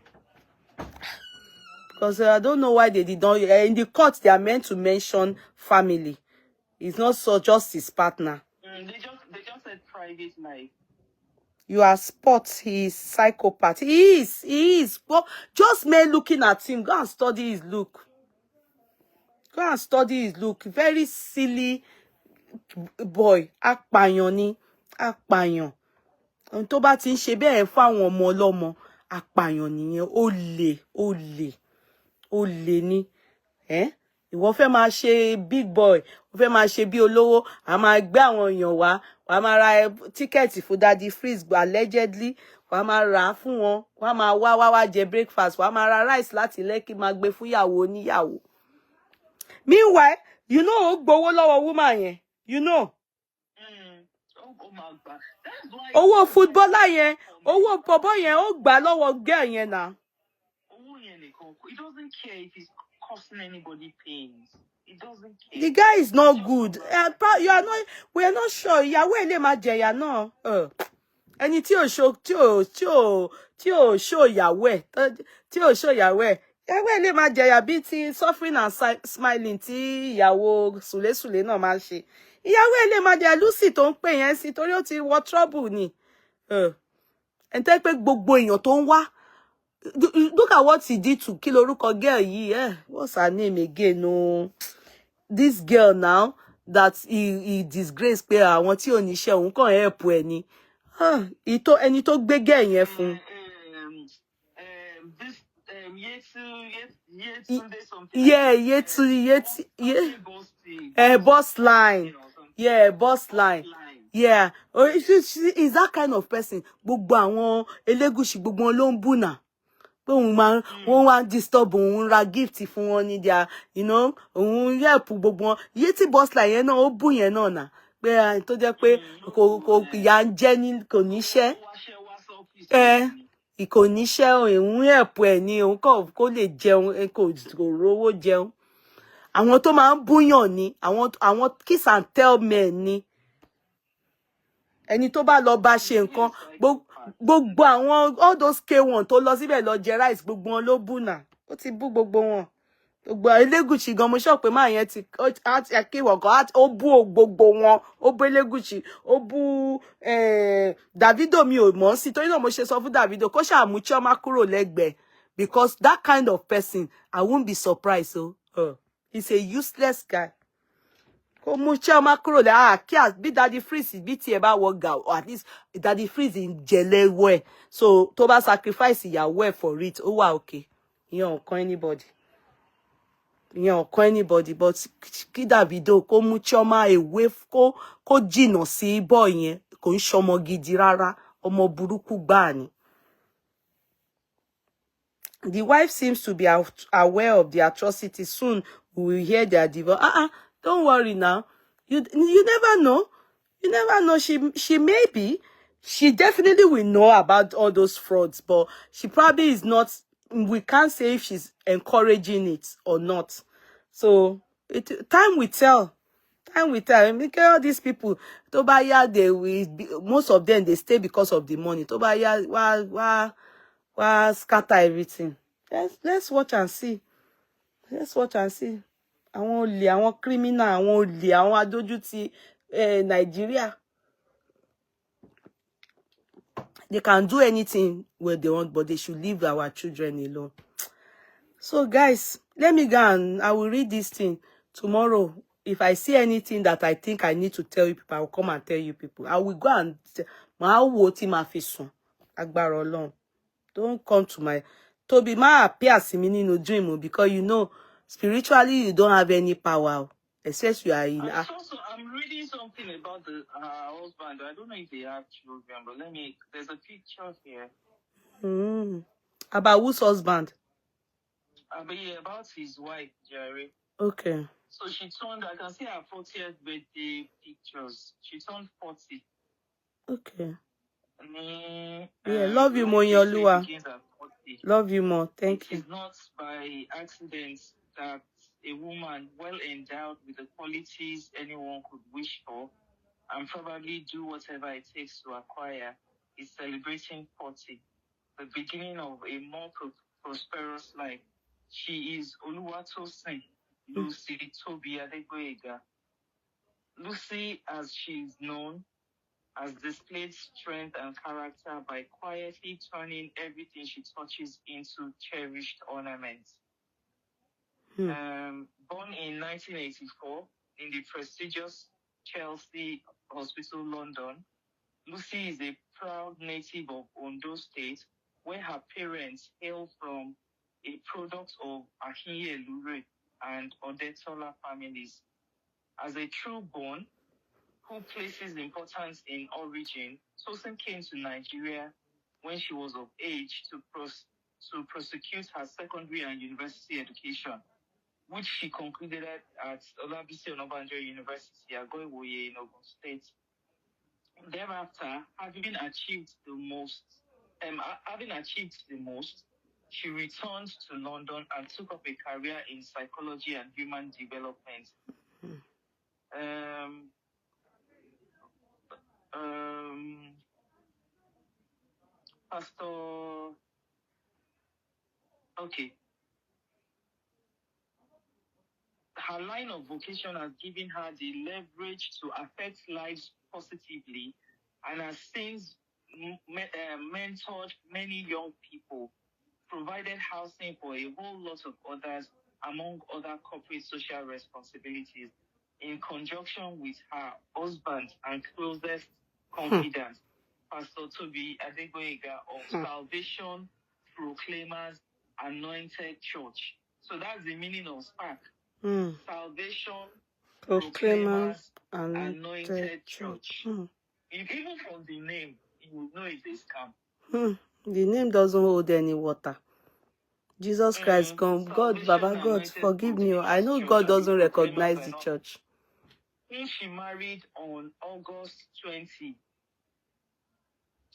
Speaker 1: Because I don't know why they did not. In the court, they are meant to mention family. It's not so just his partner.
Speaker 2: They just said private life.
Speaker 1: You are spot. He is psychopath. He is. But just men looking at him, go and study his look. Go and study his look. Very silly boy. Apàyàn ni. Apàyàn. Ohun tó bá ti ń ṣe bẹ́ẹ̀ fún àwọn ọmọ ọlọ́mọ. Apàyàn nìyẹn. Olè ni. Ìwọ fẹ́ máa ṣe big boy, ó fẹ́ máa ṣe bí olówó, a máa gbé àwọn èèyàn wá, wá máa ra tíkẹ́ẹ̀tì fún Daddy Freeze allegedly, wá máa rà fún wọn, wá máa wá jẹ breakfast, wá máa ra rice láti Lẹ́kì máa gbé fún ìyàwó oníyàwó. Meanwhile, you know ó gbowó lọ́wọ́ woman yẹn, you know. Owó footballer yẹn, owó bọ̀bọ́ yẹn ó gbà lọ́wọ́ girl yẹn náà.
Speaker 2: He doesn't care if he's causing anybody pains. He doesn't care.
Speaker 1: The guy is not good. You are not. We are not sure. Ìyàwó ẹ̀ lè máa jẹ̀yà náà. Ẹni tí ò show ìyàwó ẹ̀, ìyàwó ẹ̀ lè máa jẹ̀yà bí ti suffering and smiling tí ìyàwó Sùlésùlé náà máa ń ṣe. Ìyàwó ẹ̀ lè máa jẹ̀yà Lucy tó ń pè yẹn sí torí ó ti wọ trouble ni. Ẹ̀ ń tẹ́ pé gbogbo èèyàn tó ń wá. Look at what he did to kí lorúkọ girl yìí. What's her name again? No, this girl now that he disgraced pé àwọn tí ò níṣẹ́ òun kàn help ẹ ni. Ẹni tó gbé girl yẹn fún. Boss line. Yeah, boss line. Yeah. Is that kind of person. Gbogbo àwọn Elégùṣì gbogbo wọn ló ń bú náà. Wọ́n wá disturb òun ra gift fún wọn ní dia, you know, òun help gbogbo wọn. Iye tí boss line yẹn náà ó bú yẹn náà nà. Pé tó jẹ́ pé kò ìyà ń jẹ ní kò níṣẹ́. Kò níṣẹ́ òun help ẹ̀ ní òun kò lè jẹun kò rówó jẹun. àwọn tó máa ń búyàn ni, àwọn kiss and tell men ni. Ẹni tó bá lọ bá ṣe nǹkan, gbogbo àwọn all those K1 tó lọ síbẹ̀ lọ jẹ rice, gbogbo wọn ló bú náà. Ó ti bú gbogbo wọn. Gbogbo Elégùṣì gan, mo sọ pé máa yẹn ti akéwọ̀ kan, ó bú gbogbo wọn. Ó bú Elégùṣì, ó bú Davido, mi ò mọ̀ sí, torí náà mo ṣe sọ fún Davido kó ṣàmú Chioma kúrò lẹ́gbẹ̀ẹ́, because that kind of person, I won't be surprised. So he's a useless guy. Kó mú Chioma kúrò lẹ́ bí Daddy Freeze bí tiẹ̀ bá wọ gà, or at least Daddy Freeze ń jẹlẹ́wọ́ ẹ̀. So tó bá sacrifice ìyàwó ẹ̀ for it, ó wà okay. Ìyẹn ò kan anybody. Ìyẹn ò kan anybody, but kí Davido kó mú Chioma away, kó jìnnà sí boy yẹn, kò ń ṣọmọ gidi rárá, ọmọ burúkú gbáà ni. The wife seems to be aware of the atrocity. Soon we will hear their divorce. Don't worry now. You never know. You never know. She may be. She definitely will know about all those frauds, but she probably is not. We can't say if she's encouraging it or not. So time will tell. Time will tell. I mean, all these people, Tobaya, most of them, they stay because of the money. Tobaya, scatter everything. Let's watch and see. Let's watch and see. Àwọn olè, àwọn criminal, àwọn olè, àwọn adójútì Nigeria. They can do anything where they want, but they should leave our children alone. So guys, let me go and I will read this thing tomorrow. If I see anything that I think I need to tell you people, I will come and tell you people. I will go and Agbára Ọlọ́run. Don't come to my Tobi ma appear to me in a dream, because you know spiritually you don't have any power, except you are in.
Speaker 2: I'm reading something about the husband. I don't know if they have children, but there's a picture here.
Speaker 1: About whose husband?
Speaker 2: About his wife, Jerry.
Speaker 1: Okay.
Speaker 2: So she turned, I can see her 40th birthday pictures. She turned 40.
Speaker 1: Okay. Yeah, love you more, Yolua. Love you more. Thank you.
Speaker 2: It's not by accident that a woman well endowed with the qualities anyone could wish for and probably do whatever it takes to acquire is celebrating 40, the beginning of a more prosperous life. She is Oluwatosin Lucy Tobi Adegboyega. Lucy, as she is known, has displayed strength and character by quietly turning everything she touches into cherished ornaments. Born in 1984 in the prestigious Chelsea Hospital, London, Lucy is a proud native of Ondo State, where her parents hail from a product of Akinyelure and Odetola families. As a true-born who places importance in origin, Tosin came to Nigeria when she was of age to prosecute her secondary and university education, which she concluded at Olabisi Onabanjo University, Agoiwoye in Ogun State. Thereafter, having achieved the most, she returned to London and took up a career in psychology and human development. Her line of vocation has given her the leverage to affect lives positively and has since mentored many young people, provided housing for a whole lot of others, among other corporate social responsibilities, in conjunction with her husband and closest confidant, Pastor Tobi Adegboyega of Salvation Proclaimers Anointed Church. So that's the meaning of SPAC. Salvation Proclaimers Anointed Church. Even from the name, you would know it's a scam.
Speaker 1: The name doesn't hold any water. Jesus Christ, come. God, Baba, God, forgive me. I know God doesn't recognize the church.
Speaker 2: She married on August 20,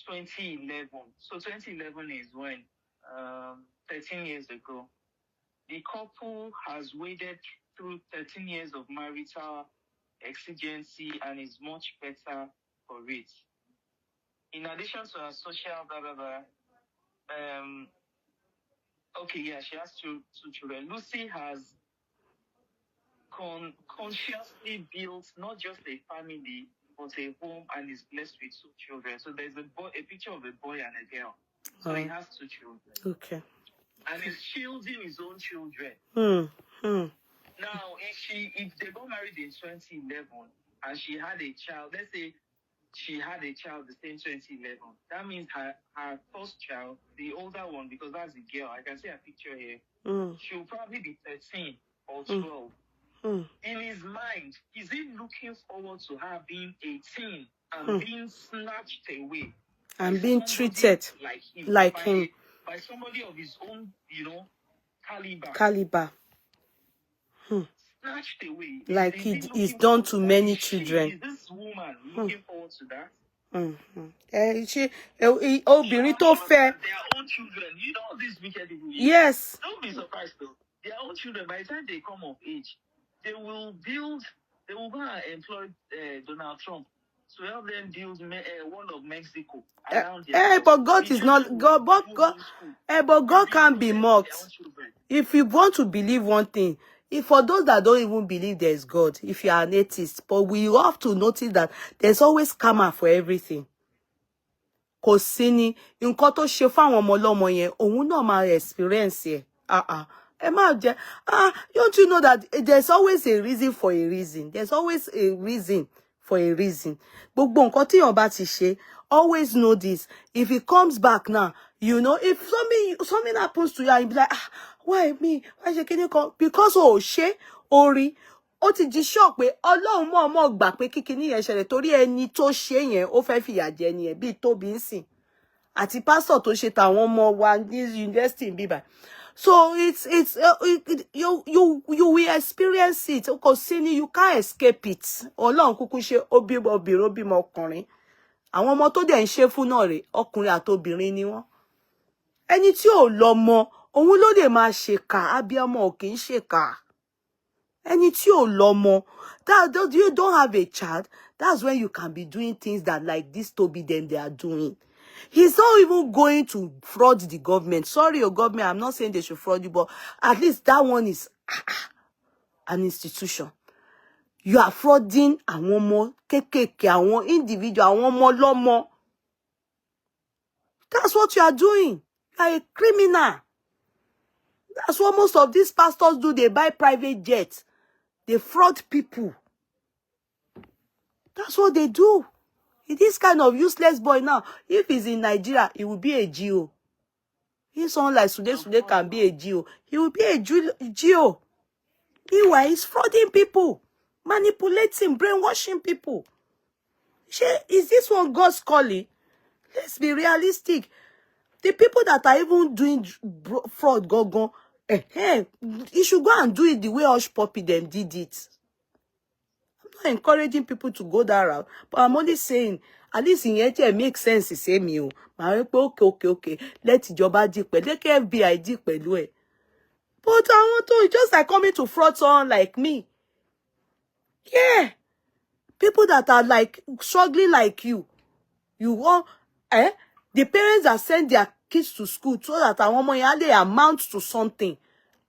Speaker 2: 2011. So 2011 is when? 13 years ago. The couple has waded through 13 years of marital exigency and is much better for it. In addition to her social blah blah blah, okay, yeah, she has two children. Lucy has consciously built not just a family but a home and is blessed with 2 children. So there's a picture of a boy and a girl. So he has 2 children.
Speaker 1: Okay.
Speaker 2: And he's shielding his own children. Now, if they got married in 2011 and she had a child, let's say she had a child the same 2011, that means her first child, the older one, because that's a girl, I can see a picture here, she'll probably be 13 or 12. In his mind, is he looking forward to her being 18 and being snatched away
Speaker 1: and being treated like him
Speaker 2: by somebody of his own,
Speaker 1: caliber.
Speaker 2: Snatched away.
Speaker 1: Like he's done to many children.
Speaker 2: Is this woman looking forward to that?
Speaker 1: Obìnrin tó fẹ́.
Speaker 2: Their own children. You know these wicked people.
Speaker 1: Yes.
Speaker 2: Don't be surprised though. Their own children, by the time they come of age, they will go and employ Donald Trump to help them build wall of Mexico around their
Speaker 1: but God is not God. But God can't be mocked. If you want to believe one thing, if for those that don't even believe there's God, if you are an atheist, but we have to notice that there's always karma for everything. Kò sí ni nǹkan tó ṣe fún àwọn ọmọ ọlọ́mọ yẹn, òun náà máa experience ẹ̀. Don't you know that there's always a reason for a reason? There's always a reason for a reason. Gbogbo nǹkan tí èèyàn bá ti ṣe, always know this. If it comes back now, you know, if something happens to you and you be like, why me? Why she can't come? Because ṣe orí. Ó ti di shock pé Ọlọ́run mọ̀ gbà pé kíkiní yẹn ṣẹlẹ̀ torí ẹni tó ṣe yẹn ó fẹ́ fìyà jẹ ni ẹ̀ bí Tobi ńsìn. Àti pastor tó ṣe tàwọn ọmọ wa ní university bíbá. So you will experience it. You can't escape it. Ọlọ́run kúkú ṣe obìnrin ó bímọ ọkùnrin. Àwọn ọmọ tó dẹ̀ ń ṣe fún náà rè ọkùnrin àti obìnrin ni wọ́n. Ẹni tí ò lọ́mọ òun ló lè máa ṣèkà, abiyamọ ò kì í ṣèkà. Ẹni tí ò lọ́mọ, that you don't have a child, that's when you can be doing things that like this Tobi them they are doing. He's not even going to fraud the government. Sorry, your government, I'm not saying they should fraud you, but at least that one is an institution. You are frauding àwọn ọmọ kékèké, àwọn individual, àwọn ọmọ lọ́mọ. That's what you are doing. You are a criminal. That's what most of these pastors do. They buy private jets. They fraud people. That's what they do. This kind of useless boy now, if he's in Nigeria, he will be a GO. If someone like Sude can be a GO, he will be a GO. Meanwhile, he's frauding people, manipulating, brainwashing people. Is this one God's calling? Let's be realistic. The people that are even doing fraud, go, you should go and do it the way Hush Puppy them did it. I'm not encouraging people to go that route, but I'm only saying, at least in it, it makes sense to say me. Okay. Let ìjọba dí pẹ̀lú, let FBI dí pẹ̀lú ẹ̀. But I want to, just like coming to fraud someone like me. Yeah. People that are like struggling like you. You want, the parents that send their kids to school so that àwọn ọmọ yẹn they amount to something.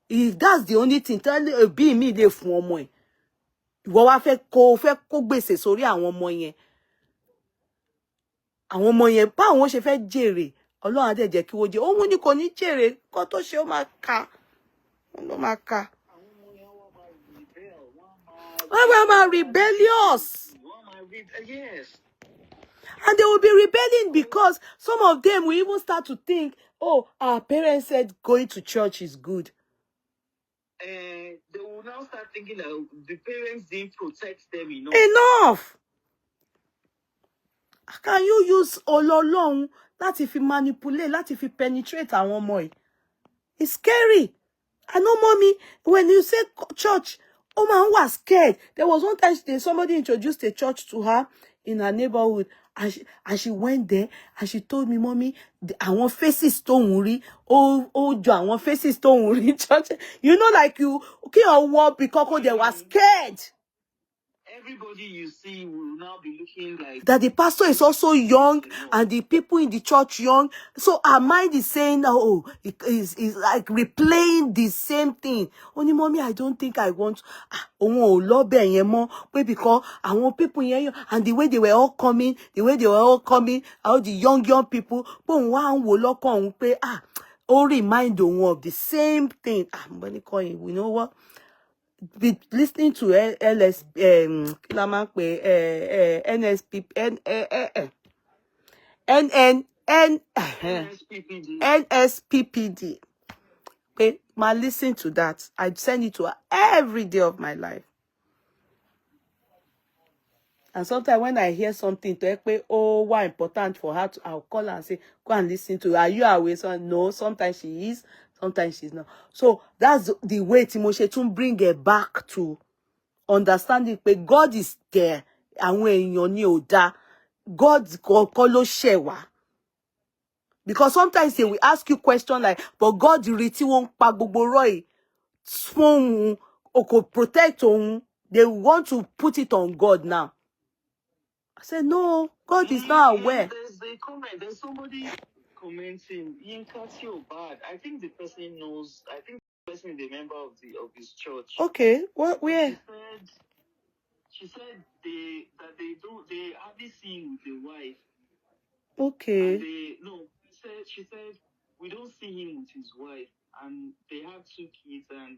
Speaker 1: If that's the only thing, tell be me dey fún ọmọ ẹ̀. Ìwọ wá fẹ́ kó gbèsè sórí àwọn ọmọ yẹn. Àwọn ọmọ yẹn bá àwọn ṣe fẹ́ jèrè. Ọlọ́run á dẹ̀ jẹ́ kí wọ́n jẹ. Òun ní kò ní jèrè. Kó tó ṣe ó máa ka. Ó máa ka. Wọ́n máa rebellious.
Speaker 2: Yes.
Speaker 1: And they will be rebelling because some of them will even start to think, oh, our parents said going to church is good.
Speaker 2: They will now start thinking that the parents didn't protect them enough.
Speaker 1: Enough! Can you use Ololong láti fi manipulate, láti fi penetrate àwọn ọmọ yìí? It's scary. I know, mommy, when you say church, Oma was scared. There was one time somebody introduced a church to her in her neighborhood. And she went there and she told me, mommy, àwọn faces tó ń rí, ó jọ àwọn faces tó ń rí church. You know, like you can't walk because they were scared.
Speaker 2: Everybody you see will now be looking like
Speaker 1: that the pastor is also young and the people in the church young. So our mind is saying, oh, it is like replaying the same thing. Only mommy, I don't think I want because I want people here and the way they were all coming, all the young people, all remind them of the same thing. You know what? Be listening to NSPPD. Okay, ma listen to that. I send it to her every day of my life. And sometimes when I hear something why important for her to, I'll call her and say, go and listen to her. Are you aware? So no, sometimes she is, sometimes she's not. So that's the way Timoshe to bring her back to understanding that God is there. And when you're God kọ́ shewa. Because sometimes they will ask you questions like, but God riti won't pa gbogbo roi phone or protect on. They want to put it on God now. I said, no, God is not aware.
Speaker 2: There's a comment. There's somebody commenting. Bad. I think the person knows. I think the person is a member of his church.
Speaker 1: Okay, what? Where?
Speaker 2: She said they hardly see him with the wife.
Speaker 1: Okay.
Speaker 2: And she said we don't see him with his wife, and they have 2 kids, and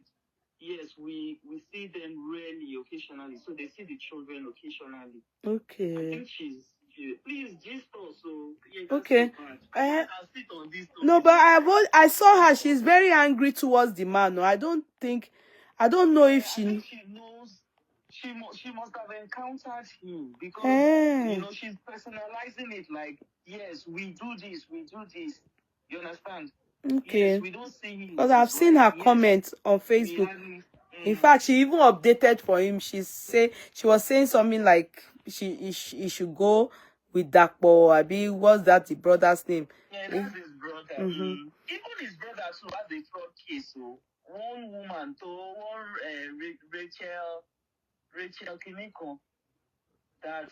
Speaker 2: yes, we see them rarely, occasionally. So they see the children occasionally.
Speaker 1: Okay.
Speaker 2: I think please just also. Yeah,
Speaker 1: okay.
Speaker 2: I sit on this.
Speaker 1: No, but I saw her. She's very angry towards the man. No, I don't know if she
Speaker 2: knows. She must have encountered him because she's personalizing it like, yes, we do this. You understand?
Speaker 1: Okay.
Speaker 2: Yes, we don't see him.
Speaker 1: Because I've seen her comments on Facebook. In fact, she even updated for him. She was saying something like he should go with Dakpo. Abi, what's that? The brother's name?
Speaker 2: Yeah, that's his brother. Even his brother too has a fraud case. So one woman, Rachel Kimiko. That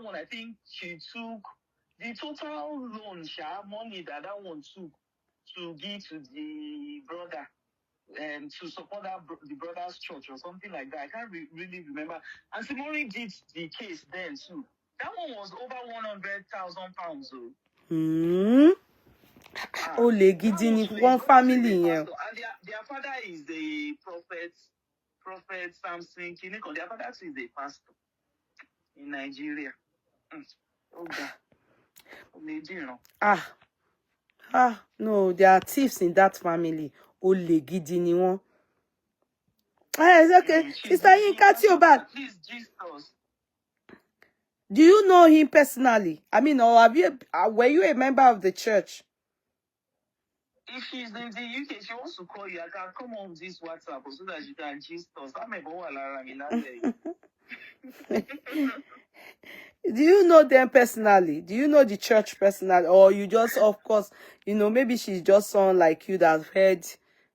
Speaker 2: one, I think she took the total loan, money that one took to give to the brother. To support the brother's church or something like that. I can't really remember. And Simone did the case then too. That one was over £100,000.
Speaker 1: Ole gidi ni one family here.
Speaker 2: And their father is a prophet Samson Kiniko. Their father is a pastor in Nigeria.
Speaker 1: No, there are thieves in that family. Ole gidi ni one. It's okay. Sister Yinka Tioba.
Speaker 2: Please, Jesus.
Speaker 1: Do you know him personally? I mean, or were you a member of the church?
Speaker 2: If she's in the UK, she wants to call you. I can come on this WhatsApp so that you can gist us.
Speaker 1: Do you know them personally? Do you know the church personally? Or you just, of course, maybe she's just someone like you that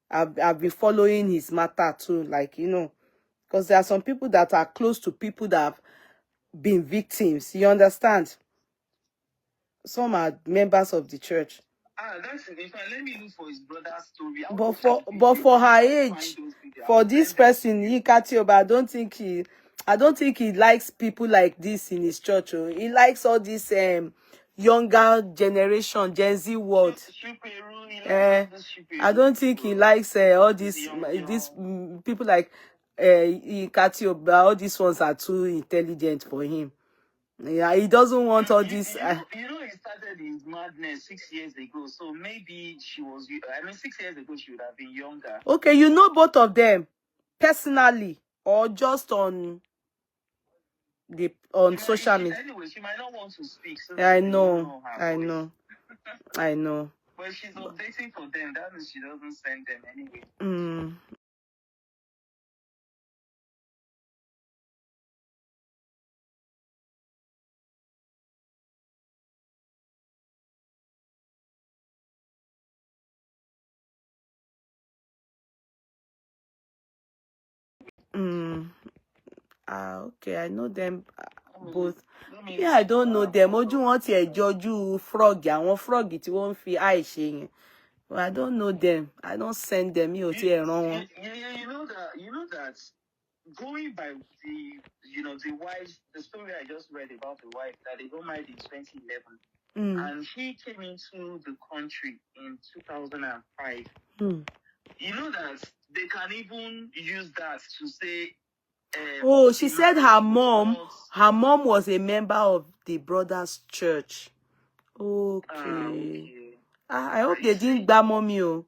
Speaker 1: I've been following his matter too, because there are some people that are close to people that have been victims. You understand? Some are members of the church.
Speaker 2: That's it. Let me look for his brother's story.
Speaker 1: But for her age, for this person, Yinka Tioba, I don't think he likes people like this in his church. He likes all this younger generation, Gen Z world. I don't think he likes all these people like Yinka Tioba. All these ones are too intelligent for him. Yeah, he doesn't want all this.
Speaker 2: He started his madness 6 years ago, so maybe 6 years ago she would have been younger.
Speaker 1: Okay, you know both of them personally or just on social media?
Speaker 2: Anyway, she might not want to speak. So
Speaker 1: I know. I know.
Speaker 2: But she's updating for them. That means she doesn't send them anyway.
Speaker 1: Okay, I know them both.
Speaker 2: Let
Speaker 1: Yeah, I don't know them. Ojú wọn ti ẹ̀ jọjú frog, àwọn frog tí wọ́n fi eye ṣe yẹn. Well, I don't know them. I don't send them. Mi ò tiẹ̀ rán wọn.
Speaker 2: You know that going by the wife, the story I just read about the wife that they got married in 2011, and he came into the country in 2005. You know that they can even use that to say. Oh,
Speaker 1: she said her mom was a member of the brothers' church. Okay. I hope they didn't gba mommy. I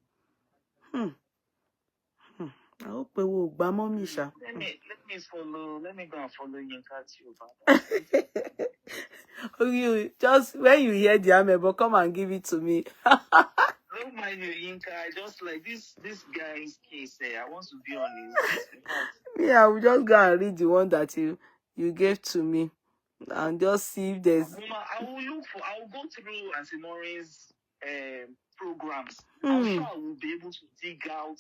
Speaker 1: hope they will gba mommy, sha.
Speaker 2: Let me go and follow Yinka too.
Speaker 1: You just when you hear the amebo, come and give it to me.
Speaker 2: Don't mind you, Yinka. I just like this guy's case. I want to be on his.
Speaker 1: Yeah, I will just go and read the one that you gave to me, and just see if there's.
Speaker 2: I will go through Auntie Maureen's programs. I'm sure I will be able to dig out.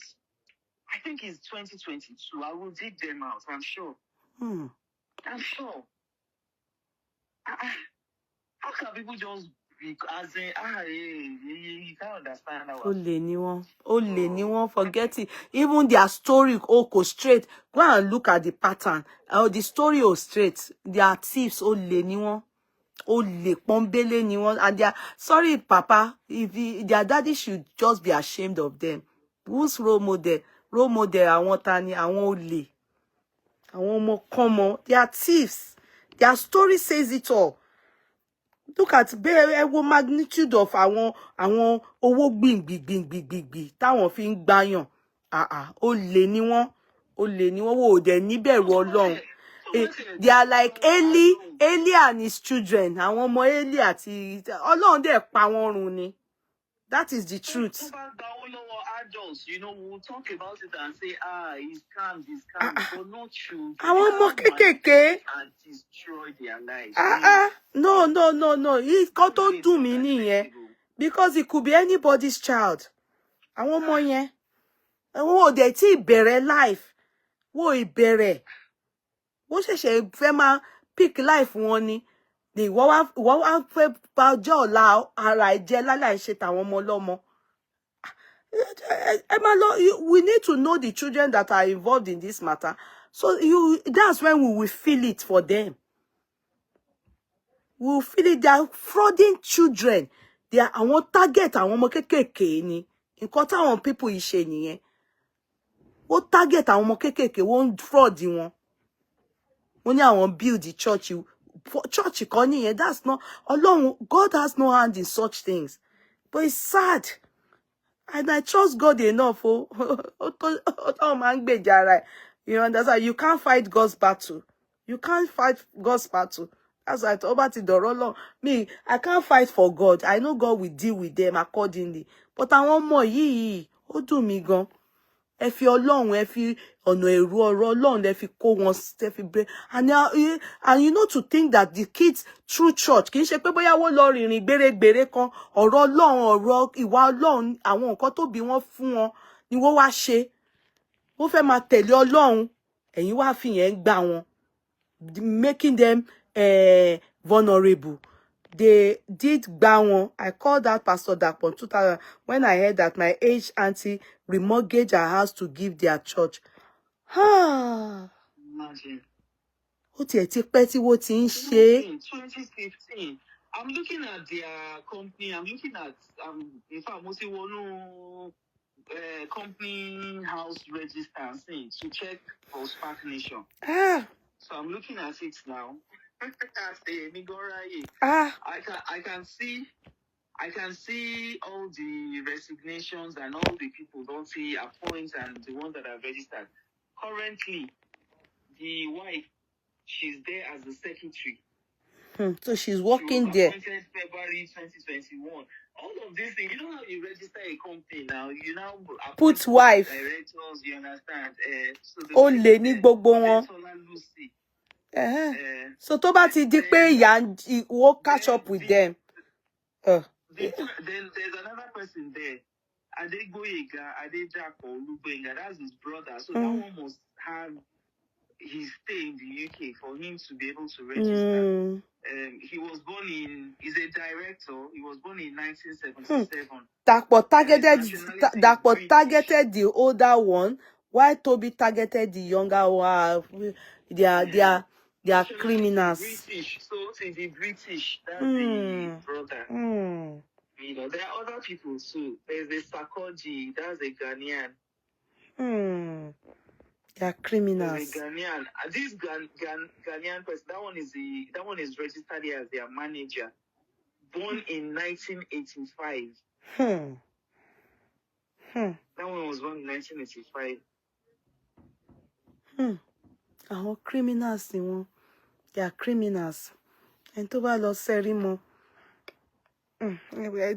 Speaker 2: I think it's 2022. I will dig them out. I'm sure. I'm sure. How can people just be as in you can't understand how
Speaker 1: Only anyone forget it. Even their story go straight. Go and look at the pattern. The story straight. They are thieves. Only anyone. Only pombele anyone. And they are sorry, Papa. If their daddy should just be ashamed of them. Who's role model? Role model. Àwọn tani. Àwọn olè. Àwọn ọmọ common. They are thieves. Their story says it all. Look at the magnitude of àwọn owó gbìngbìngbìngbìngbì táwọn fi ń gbáyàn. Olè ni wọ́n. Olè ni wọ́n wò dẹ̀ níbẹ̀rù Ọlọ́run. They are like Eli and his children. Àwọn ọmọ Eli àti Ọlọ́run dẹ̀ pa wọ́n run ni. That is the truth.
Speaker 2: Adults, we'll talk about it and say, he's calm, but not true.
Speaker 1: Àwọn ọmọ kékèké.
Speaker 2: And destroy their lives.
Speaker 1: No. It's got to do me nìyẹn. Because it could be anybody's child. Àwọn ọmọ yẹn. Wọ́n ò dẹ̀ tí bẹ̀rẹ̀ life. Wọ́n ì bẹ̀rẹ̀. Wọ́n ṣẹ̀ṣẹ̀ fẹ́ máa pick life wọn ni. Wọ́n wá fẹ́ bá ọjọ́ ọ̀la ara ẹ̀jẹ̀ láláì ṣe tàwọn ọmọ ọlọ́mọ. We need to know the children that are involved in this matter. So that's when we will feel it for them. We will feel it. They are frauding children. They are àwọn target àwọn ọmọ kékèké ni. Nǹkan táwọn people yìí ṣe nìyẹn. Wọ́n target àwọn ọmọ kékèké, wọ́n fraud wọn. Wọ́n ní àwọn build the church. Church kọ́ nìyẹn. That's not Ọlọ́run. God has no hand in such things. But it's sad. And I trust God enough. You understand? You can't fight God's battle. You can't fight God's battle. That's why me, I can't fight for God. I know God will deal with them accordingly. But I want more. Ó dùn mí gan. Ẹ fi Ọlọ́run, ẹ fi ọ̀nà èrò ọ̀rọ̀ Ọlọ́run, ẹ fi kó wọn, ẹ fi break. And to think that the kids through church, kì í ṣe pé bóyá wọ́n lọ rìnrìn gbèrègbèrè kan, ọ̀rọ̀ Ọlọ́run, ọ̀rọ̀ ìwà Ọlọ́run, àwọn nǹkan tó bí wọ́n fún wọn ni wọ́n wá ṣe. Wọ́n fẹ́ máa tẹ̀lé Ọlọ́run, ẹ̀yin wá fi yẹn gbà wọn, making them vulnerable. They did gbà. I called that Pastor Dapo 2000 when I heard that my aged auntie remortgaged her house to give their church.
Speaker 2: Imagine.
Speaker 1: Ó tiẹ̀ ti pẹ́ tí wọ́n ti ń ṣe.
Speaker 2: 2015. I'm looking at their company. I'm looking at in fact, mo ti wọnú company house register to check for Spark Nation. So I'm looking at it now. I can see all the resignations and all the people don't see appoints and the ones that are registered. Currently, the wife, she's there as the secretary.
Speaker 1: So she's working there.
Speaker 2: Appointed February 2021. All of these things, you know how you register a company now, you now
Speaker 1: put wife.
Speaker 2: Directors, you understand?
Speaker 1: Olè ní gbogbo wọn. So tó bá ti di pé ìyá catch up with them.
Speaker 2: Then there's another person there. Adegboyega, that's his brother. So that one must have his stay in the UK for him to be able to register. He was born he's a director. He was born in 1977.
Speaker 1: Dakpo targeted the older one, while Toby targeted the younger one. They are criminals.
Speaker 2: British, so to the British, that's the brother. You know, there are other people too. There's a Sakoji, that's a Ghanaian.
Speaker 1: They are criminals.
Speaker 2: There's a Ghanaian. This Ghanaian person, that one is registered here as their manager. Born in 1985. That one was born in 1985.
Speaker 1: Àwọn criminals ni wọ́n. They are criminals. And tó bá lọ sẹ́rí mọ́.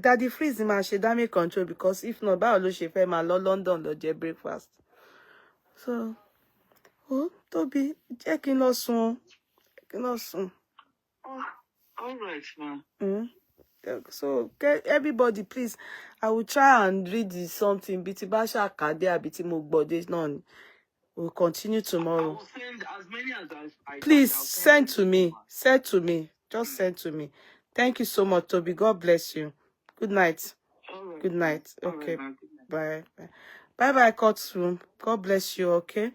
Speaker 1: Daddy Freeze máa ṣe damage control, because if not, báwo ló ṣe fẹ́ máa lọ London lọ jẹ breakfast. So, Tobi, jẹ́ kí n lọ sùn.
Speaker 2: All right, man.
Speaker 1: So, everybody, please, I will try and read something. Biti Basha Kade, Biti Mugbode, none. We'll continue tomorrow.
Speaker 2: I will send as many as I
Speaker 1: please send to me. Send to me. Just send to me. Thank you so much, Tobi. God bless you. Good night.
Speaker 2: Right.
Speaker 1: Good night. Okay.
Speaker 2: Right,
Speaker 1: bye. Bye, Court's room. God bless you, okay?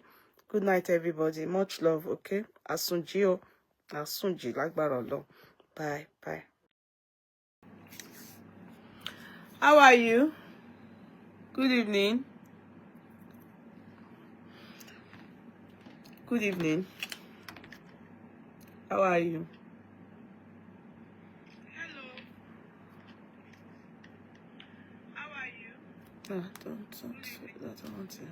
Speaker 1: Good night, everybody. Much love, okay? Asunji, lágbára Ọlọ́run. Bye. How are you? Good evening. Good evening. How are you?
Speaker 2: Hello. How are you?
Speaker 1: No, don't want to.